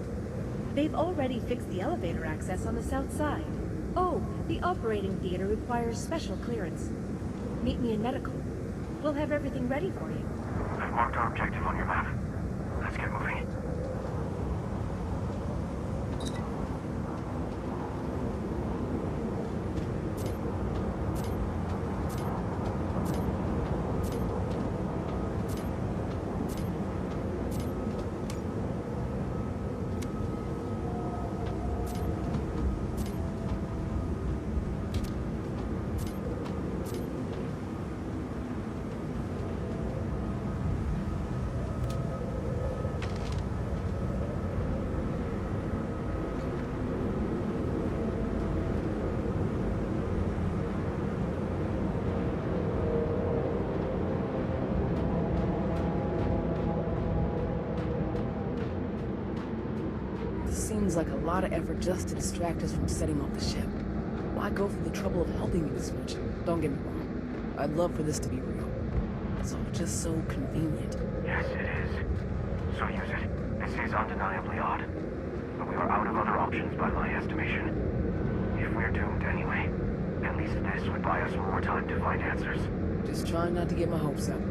Speaker 12: They've already fixed the elevator access on the south side. Oh, the operating theater requires special clearance. Meet me in medical. We'll have everything ready for you.
Speaker 4: I've marked our objective on your map. Let's get moving.
Speaker 2: seems like a lot of effort just to distract us from setting off the ship. Why go through the trouble of helping me this much? Don't get me wrong. I'd love for this to be real. It's all just so convenient.
Speaker 4: Yes, it is. So use it. This is undeniably odd. But we are out of other options by my estimation. If we're doomed anyway, at least this would buy us more time to find answers.
Speaker 2: Just trying not to get my hopes up.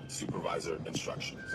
Speaker 11: Supervisor instructions.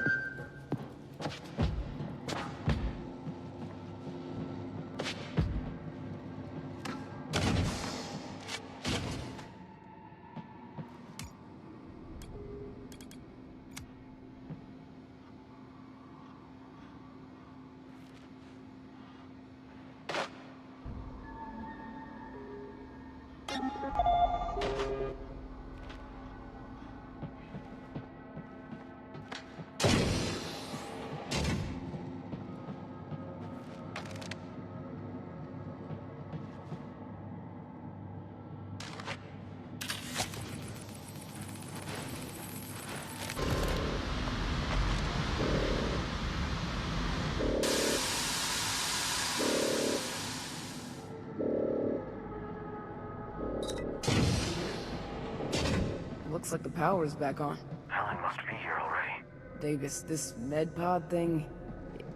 Speaker 2: Looks like the power's back on.
Speaker 4: Helen must be here already.
Speaker 2: Davis, this med pod thing,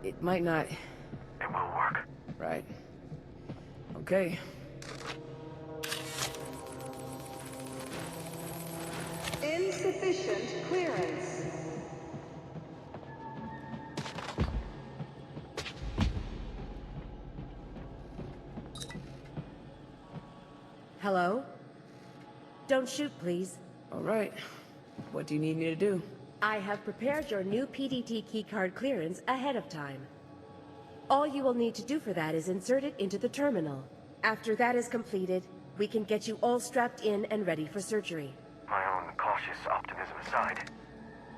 Speaker 2: it might not...
Speaker 4: It will work.
Speaker 2: Right. Okay.
Speaker 6: Insufficient clearance.
Speaker 12: Hello? Don't shoot, please.
Speaker 2: All right. What do you need me to do?
Speaker 12: I have prepared your new PDT keycard clearance ahead of time. All you will need to do for that is insert it into the terminal. After that is completed, we can get you all strapped in and ready for surgery.
Speaker 4: My own cautious optimism aside,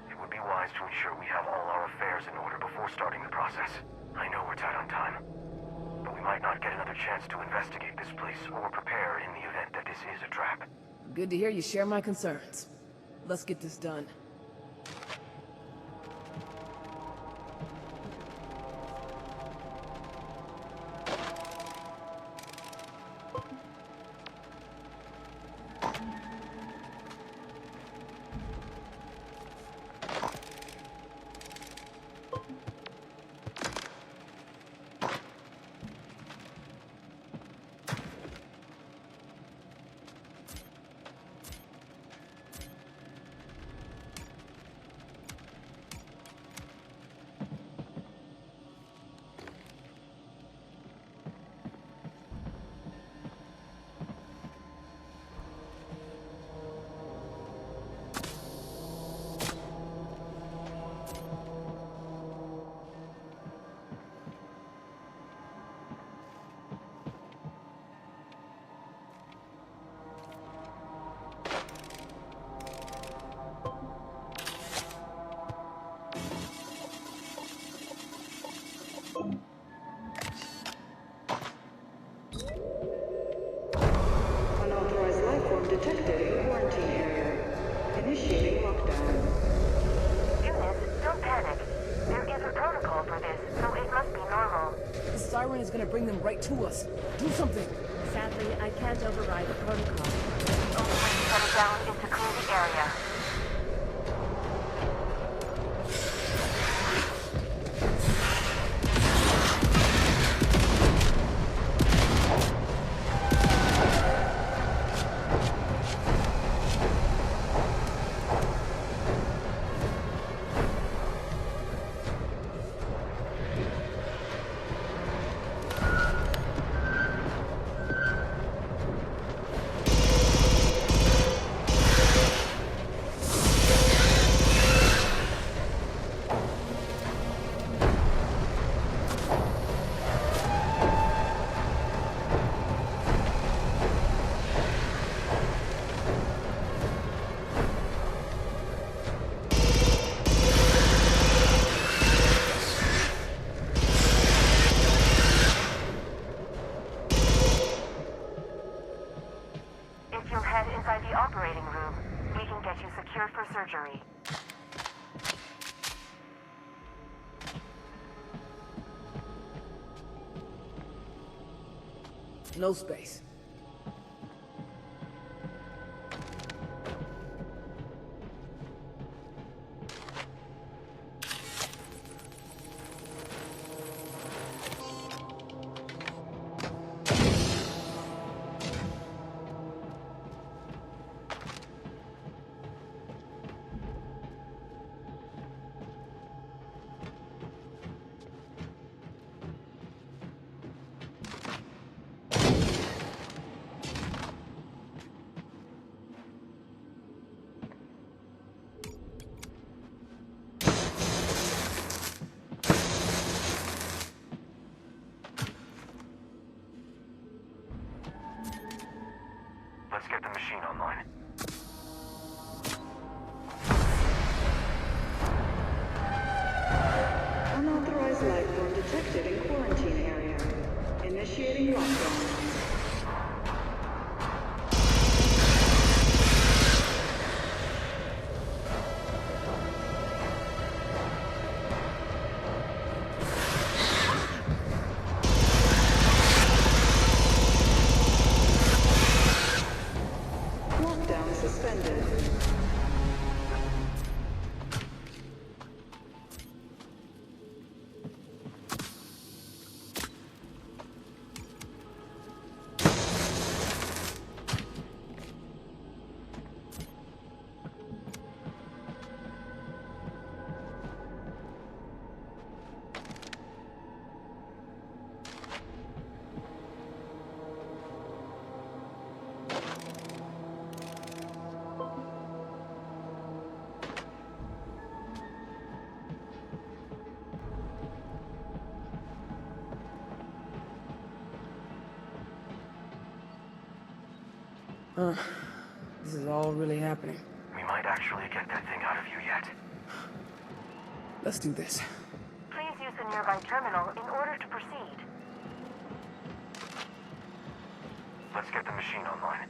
Speaker 4: it would be wise to ensure we have all our affairs in order before starting the process. I know we're tight on time, but we might not get another chance to investigate this place or prepare in the event that this is a trap.
Speaker 2: Good to hear you share my concerns. Let's get this done.
Speaker 6: Unauthorized life form detected in quarantine area. Initiating lockdown.
Speaker 7: Eunice, don't panic. There is a protocol for this, so it must be normal.
Speaker 2: The siren is gonna bring them right to us. Do something!
Speaker 12: Sadly, I can't override the protocol.
Speaker 7: The only way to shut it down is to clear the area. If you'll head inside the operating room, we can get you secured for surgery.
Speaker 2: No space.
Speaker 4: Let's get the machine online.
Speaker 6: Unauthorized life form detected in quarantine area. Initiating lockdown. Lockdown suspended.
Speaker 2: This is all really happening.
Speaker 4: We might actually get that thing out of you yet.
Speaker 2: Let's do this.
Speaker 7: Please use the nearby terminal in order to proceed.
Speaker 4: Let's get the machine online.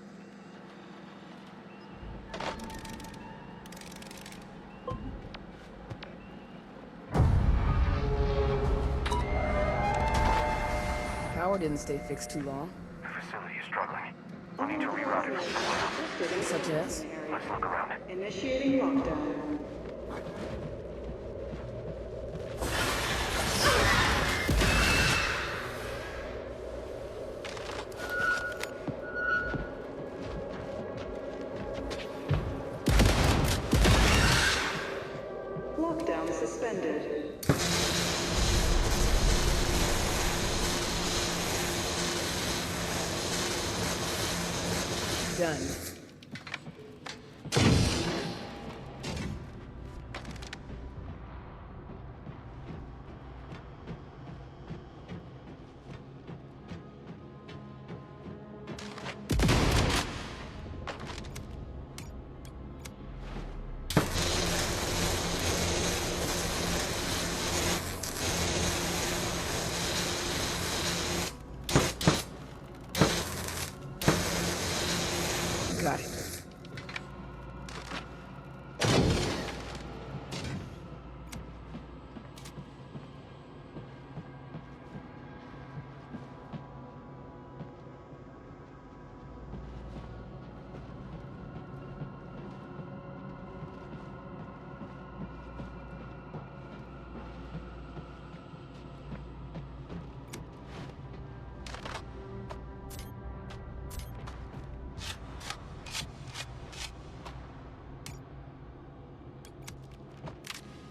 Speaker 2: Power didn't stay fixed too long.
Speaker 4: The facility is struggling. We'll need to reroute it somewhere else.
Speaker 2: Such as?
Speaker 4: Let's look around it.
Speaker 6: Initiating lockdown. Lockdown suspended.
Speaker 2: Done. Got it.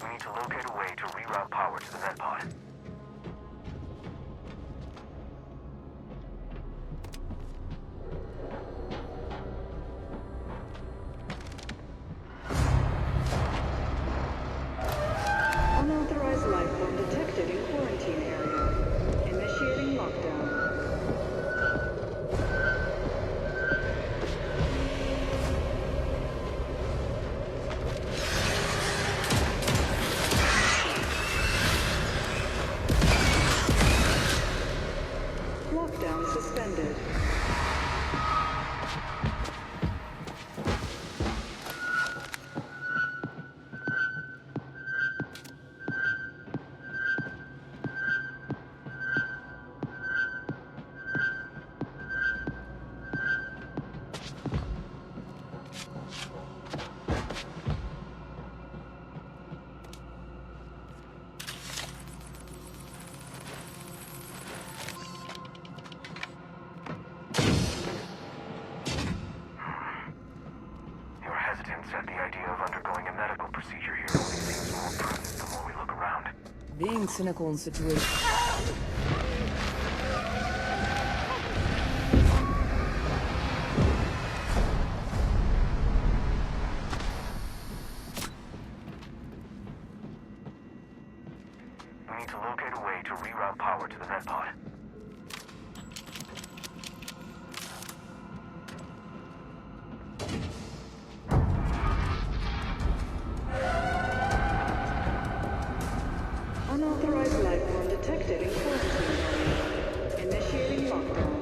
Speaker 4: We need to locate a way to reroute power to the med pod.
Speaker 6: Unauthorized life form detected in quarantine area. Initiating lockdown. Lockdown suspended.
Speaker 4: Your hesitance at the idea of undergoing a medical procedure here only seems more prudent the more we look around.
Speaker 2: Being cynical in situations.
Speaker 4: We need to locate a way to reroute power to the med pod.
Speaker 6: Unauthorized life form detected in quarantine area. Initiating lockdown.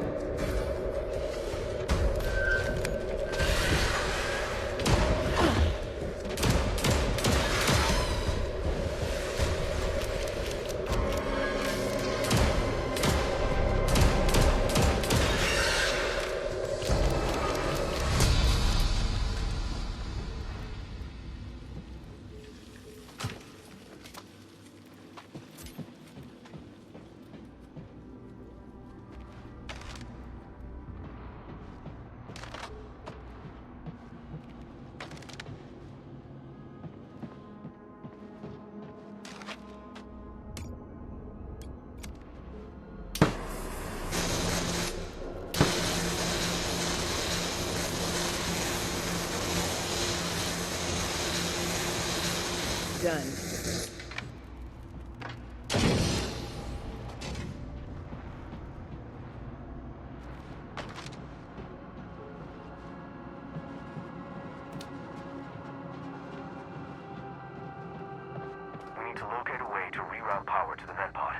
Speaker 2: Done.
Speaker 4: need to locate a way to reroute power to the med pod.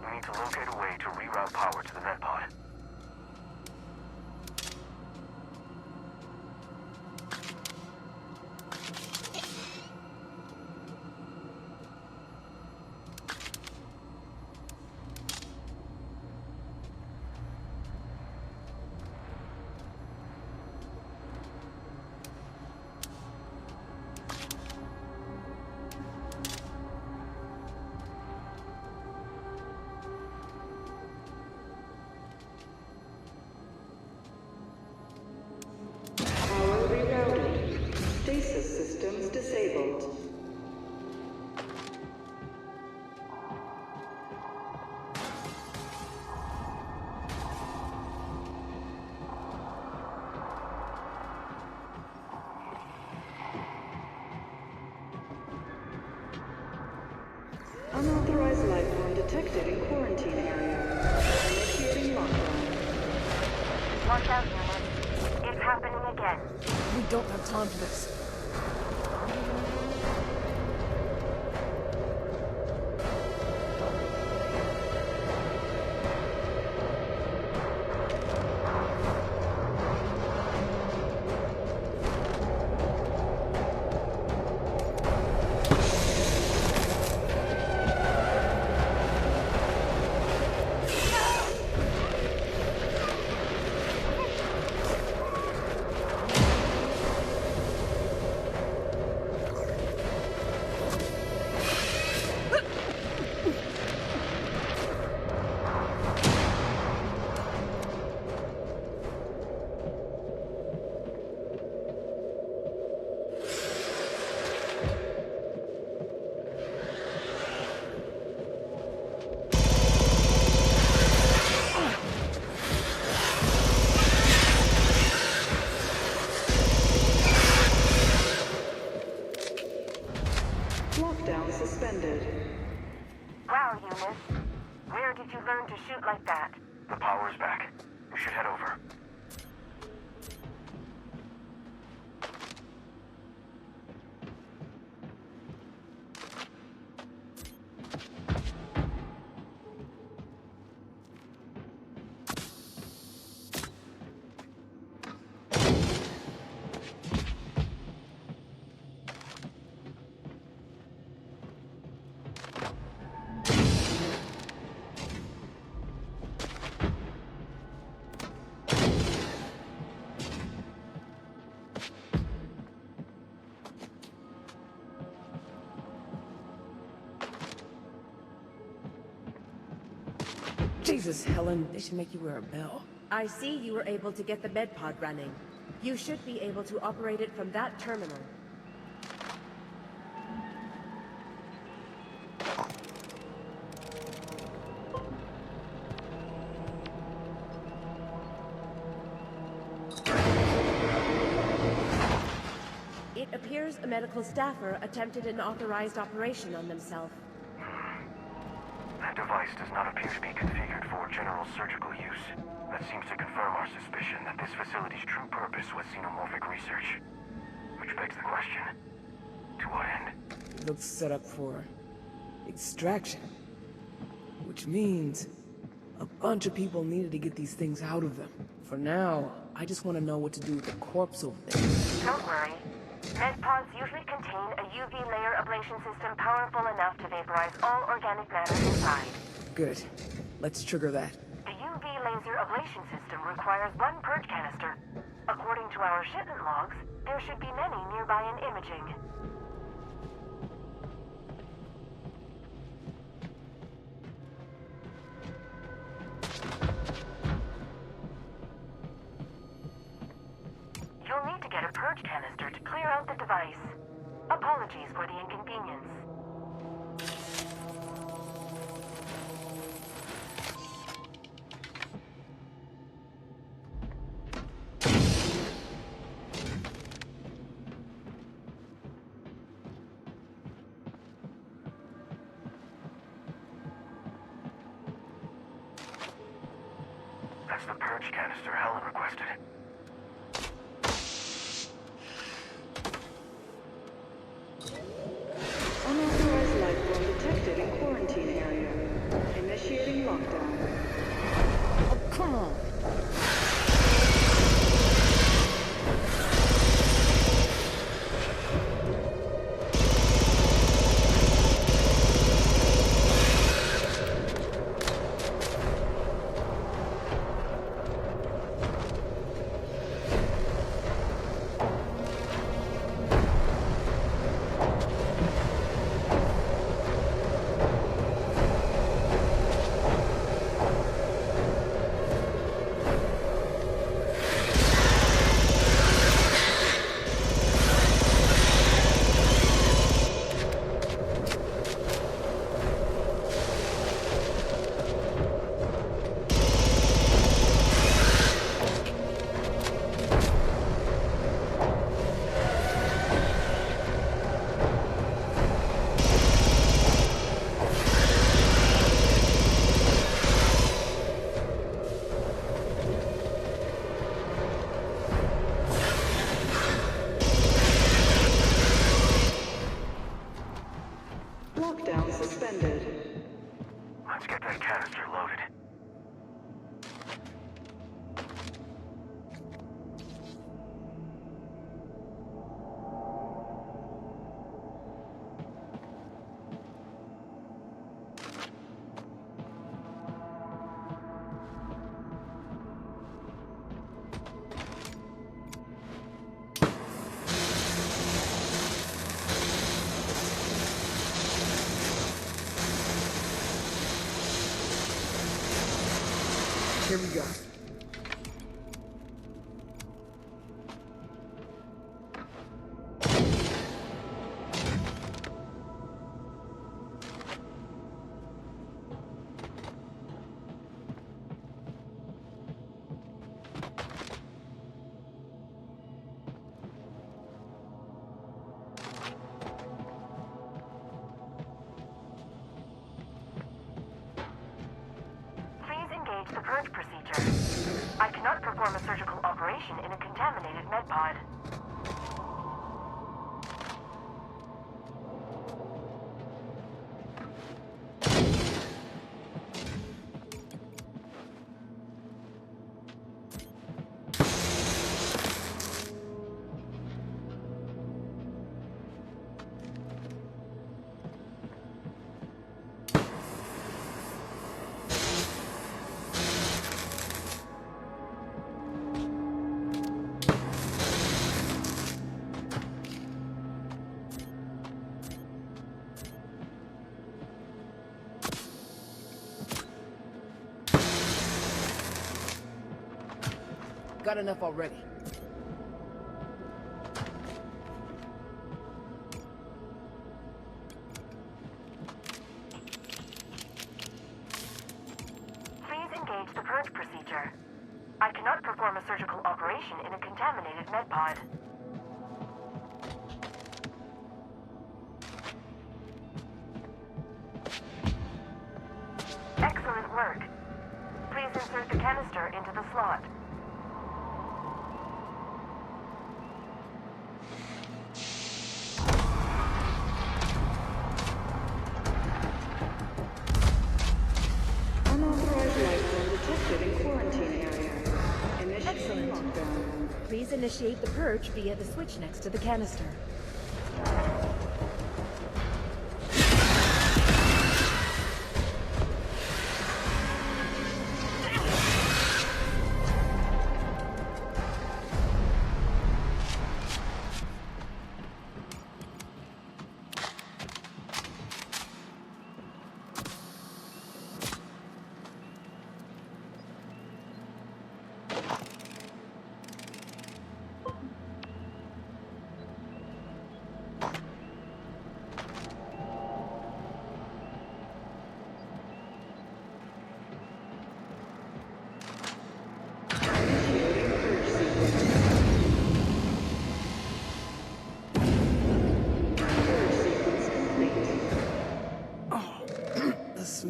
Speaker 4: We need to locate a way to reroute power to the med pod.
Speaker 6: Power rerouted. Stasis systems disabled. Unauthorized life form detected in quarantine area. Initiating lockdown.
Speaker 7: Watch out, Eunice. It's happening again.
Speaker 2: We don't have time for this.
Speaker 6: Lockdown suspended.
Speaker 7: Wow, Eunice. Where did you learn to shoot like that?
Speaker 4: The power's back. We should head over.
Speaker 2: Jesus, Helen, they should make you wear a bell.
Speaker 12: I see you were able to get the med pod running. You should be able to operate it from that terminal. It appears a medical staffer attempted an authorized operation on themselves.
Speaker 4: That device does not appear to be configured for general surgical use. That seems to confirm our suspicion that this facility's true purpose was xenomorphic research. Which begs the question, to what end?
Speaker 2: It looks set up for extraction. Which means a bunch of people needed to get these things out of them. For now, I just want to know what to do with the corpse over there.
Speaker 7: Don't worry. Medpods usually contain a UV layer ablation system powerful enough to vaporize all organic matter inside.
Speaker 2: Good. Let's trigger that.
Speaker 7: The UV laser ablation system requires 1 purge canister. According to our shipment logs, there should be many nearby in imaging. You'll need to get a purge canister to clear out the device. Apologies for the inconvenience.
Speaker 4: That's the purge canister Helen requested.
Speaker 6: Unauthorized life form detected in quarantine area. Initiating lockdown.
Speaker 2: Oh, come on!
Speaker 6: Lockdown suspended.
Speaker 4: Let's get that canister loaded.
Speaker 2: Here we go.
Speaker 7: The purge procedure. I cannot perform a surgical operation in a contaminated med pod.
Speaker 2: Got enough already.
Speaker 7: Please engage the purge procedure. I cannot perform a surgical operation in a contaminated med pod. Excellent work. Please insert the canister into the slot.
Speaker 6: Unauthorized life form detected in quarantine area. Initiating lockdown.
Speaker 12: Please initiate the purge via the switch next to the canister.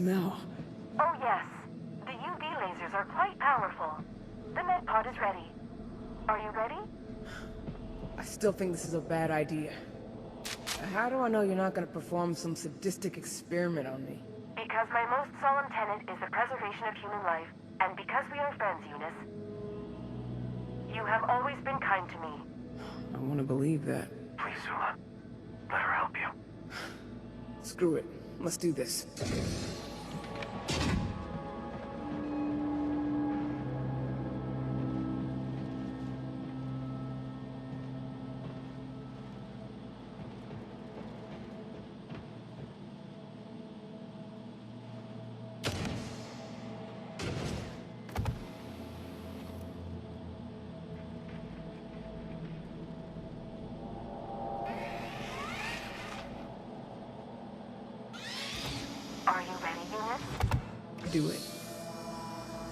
Speaker 2: smell.
Speaker 7: Oh yes, the UV lasers are quite powerful. The med pod is ready. Are you ready?
Speaker 2: I still think this is a bad idea. How do I know you're not gonna perform some sadistic experiment on me?
Speaker 7: Because my most solemn tenet is the preservation of human life, and because we are friends, Eunice. You have always been kind to me.
Speaker 2: I want to believe that.
Speaker 4: Please, Zula. Let her help you.
Speaker 2: Screw it. Let's do this.
Speaker 7: Are you ready, Eunice?
Speaker 2: Do it.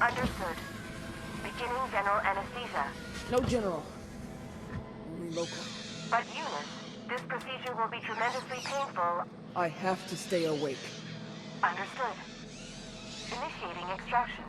Speaker 7: Understood. Beginning general anesthesia.
Speaker 2: No general. Only local.
Speaker 7: But Eunice, this procedure will be tremendously painful.
Speaker 2: I have to stay awake.
Speaker 7: Understood. Initiating extraction.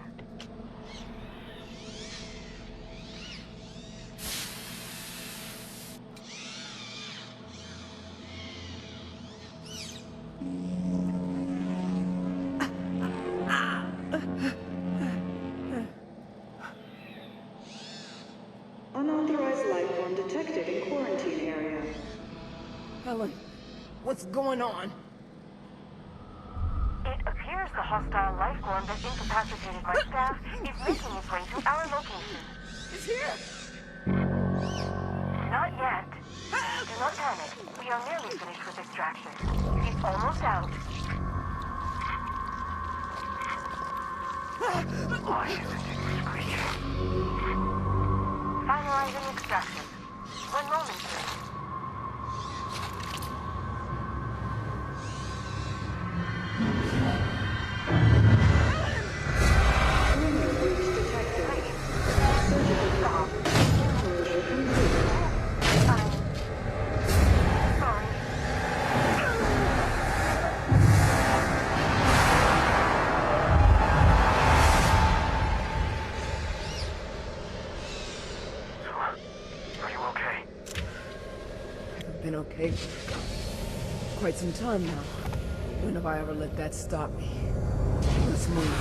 Speaker 6: Unauthorized life form detected in quarantine area.
Speaker 2: Helen, what's going on?
Speaker 7: It appears the hostile life form that incapacitated my staff is making its way to our location.
Speaker 2: It's here!
Speaker 7: Not yet. Do not panic. We are nearly finished with extraction. It's almost out.
Speaker 4: Why isn't it squeaking?
Speaker 7: Finalizing extraction. 1 moment, please.
Speaker 2: Been okay for quite some time now. When have I ever let that stop me? Let's move.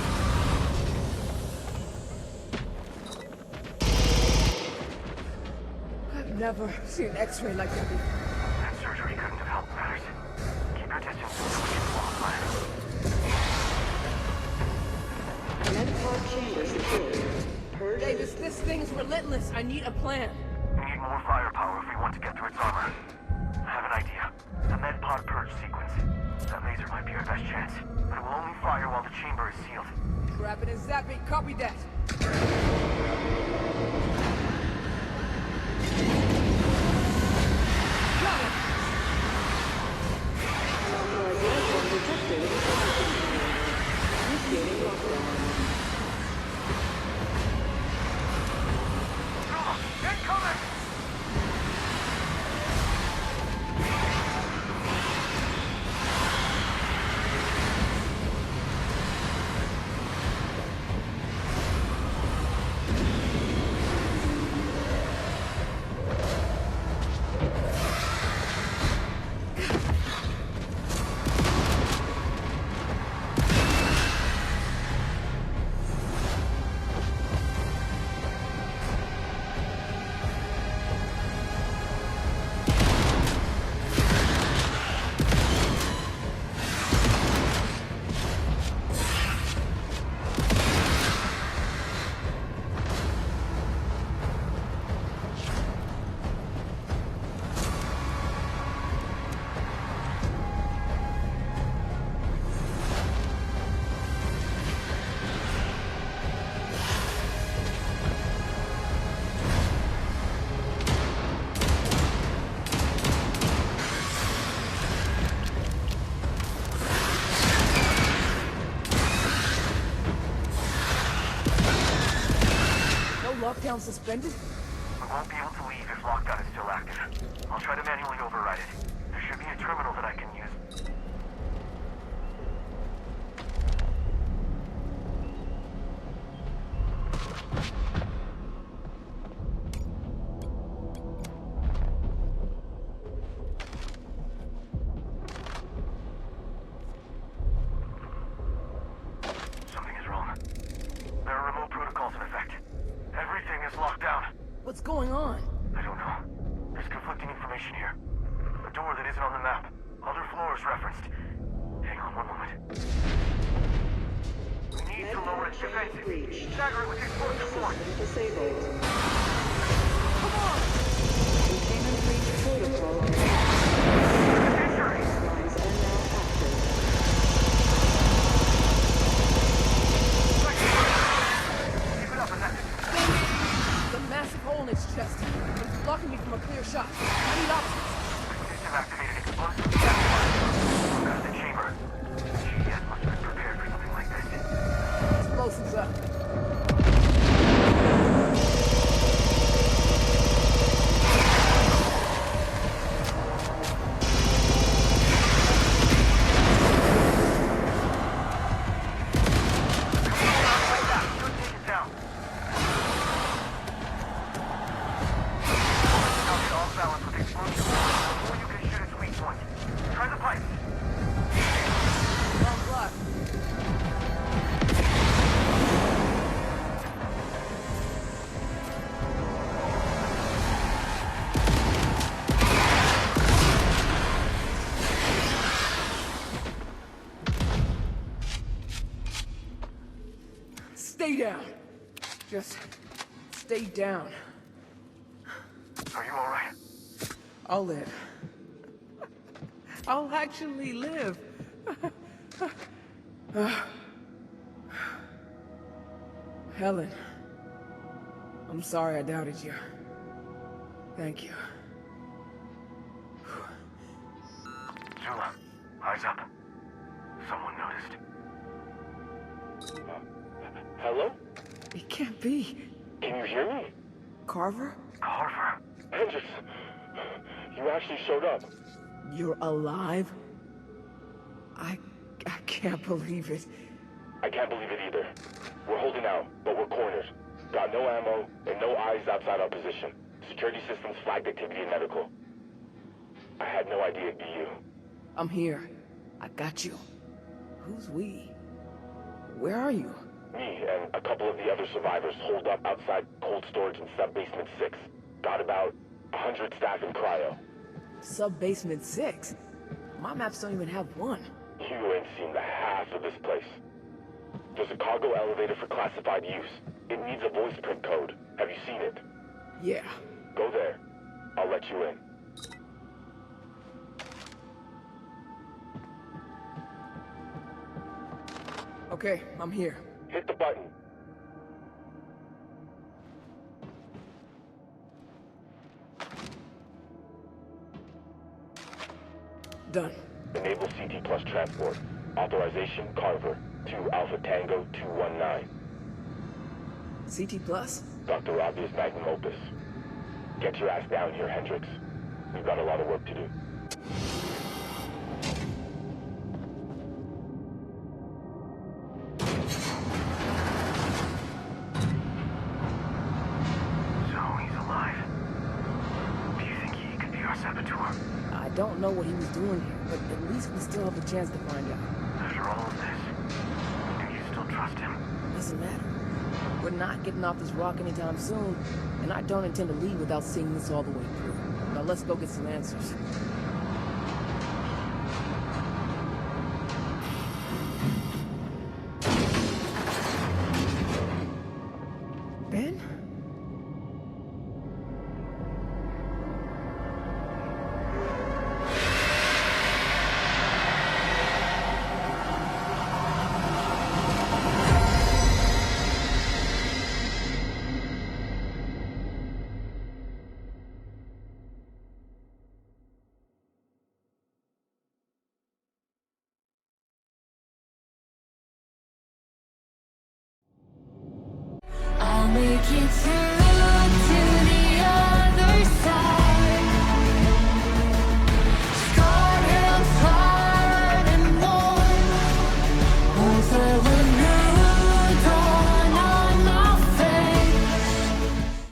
Speaker 2: I've never seen an X-ray like that before.
Speaker 4: That surgery couldn't have helped matters. Keep your distance until we get the plan.
Speaker 6: Med pod chamber secured. Purge.
Speaker 2: Davis, this thing's relentless. I need a plan.
Speaker 4: We need more firepower if we want to get through its armor. I have an idea. The med pod purge sequence. That laser might be our best chance, but it will only fire while the chamber is sealed.
Speaker 2: Rapid and zapping. Copy that. Got it.
Speaker 6: Unauthorized life form detected in quarantine area. Initiating lockdown.
Speaker 4: Incoming!
Speaker 2: Lockdown suspended?
Speaker 4: We won't be able to leave if lockdown is still active. I'll try to manually override it. There should be a terminal that I can use. A door that isn't on the map. Other floors referenced. Hang on one moment. We need to lower its defenses. Stagger it with explosive force.
Speaker 6: Disabled.
Speaker 2: Come on!
Speaker 6: Containment breach protocol. Lines are now active.
Speaker 4: Keep it up, and that's it.
Speaker 2: There's a massive hole in its chest. It's blocking me from a clear shot. I need options.
Speaker 4: System activated explosive gas fire. Look out of the chamber. GS must have been prepared for something like this.
Speaker 2: Explosives up. Stay down. Just stay down.
Speaker 4: Are you alright?
Speaker 2: I'll live. I'll actually live. Helen, I'm sorry I doubted you. Thank you.
Speaker 4: Zula, eyes up. Someone noticed.
Speaker 3: Hello?
Speaker 2: It can't be.
Speaker 3: Can you hear me?
Speaker 2: Carver?
Speaker 4: Carver?
Speaker 3: Hendricks, you actually showed up.
Speaker 2: You're alive? I can't believe it.
Speaker 3: I can't believe it either. We're holding out, but we're cornered. Got no ammo and no eyes outside our position. Security systems flagged activity in medical. I had no idea it'd be you.
Speaker 2: I'm here. I got you. Who's we? Where are you?
Speaker 3: Me and a couple of the other survivors holed up outside cold storage in sub-basement 6. Got about 100 staff in cryo.
Speaker 2: Sub-basement 6? My maps don't even have one.
Speaker 3: You ain't seen the half of this place. There's a cargo elevator for classified use. It needs a voice print code. Have you seen it?
Speaker 2: Yeah.
Speaker 3: Go there. I'll let you in.
Speaker 2: Okay, I'm here.
Speaker 3: Hit the button.
Speaker 2: Done.
Speaker 3: Enable CT plus transport. Authorization Carver. 2 Alpha Tango 219.
Speaker 2: CT plus?
Speaker 3: Dr. Rabia's magnum opus. Get your ass down here, Hendricks. We've got a lot of work to do.
Speaker 2: I don't know what he was doing here, but at least we still have a chance to find out.
Speaker 4: After all of this, do you still trust him?
Speaker 2: Doesn't matter. We're not getting off this rock anytime soon, and I don't intend to leave without seeing this all the way through. Now let's go get some answers.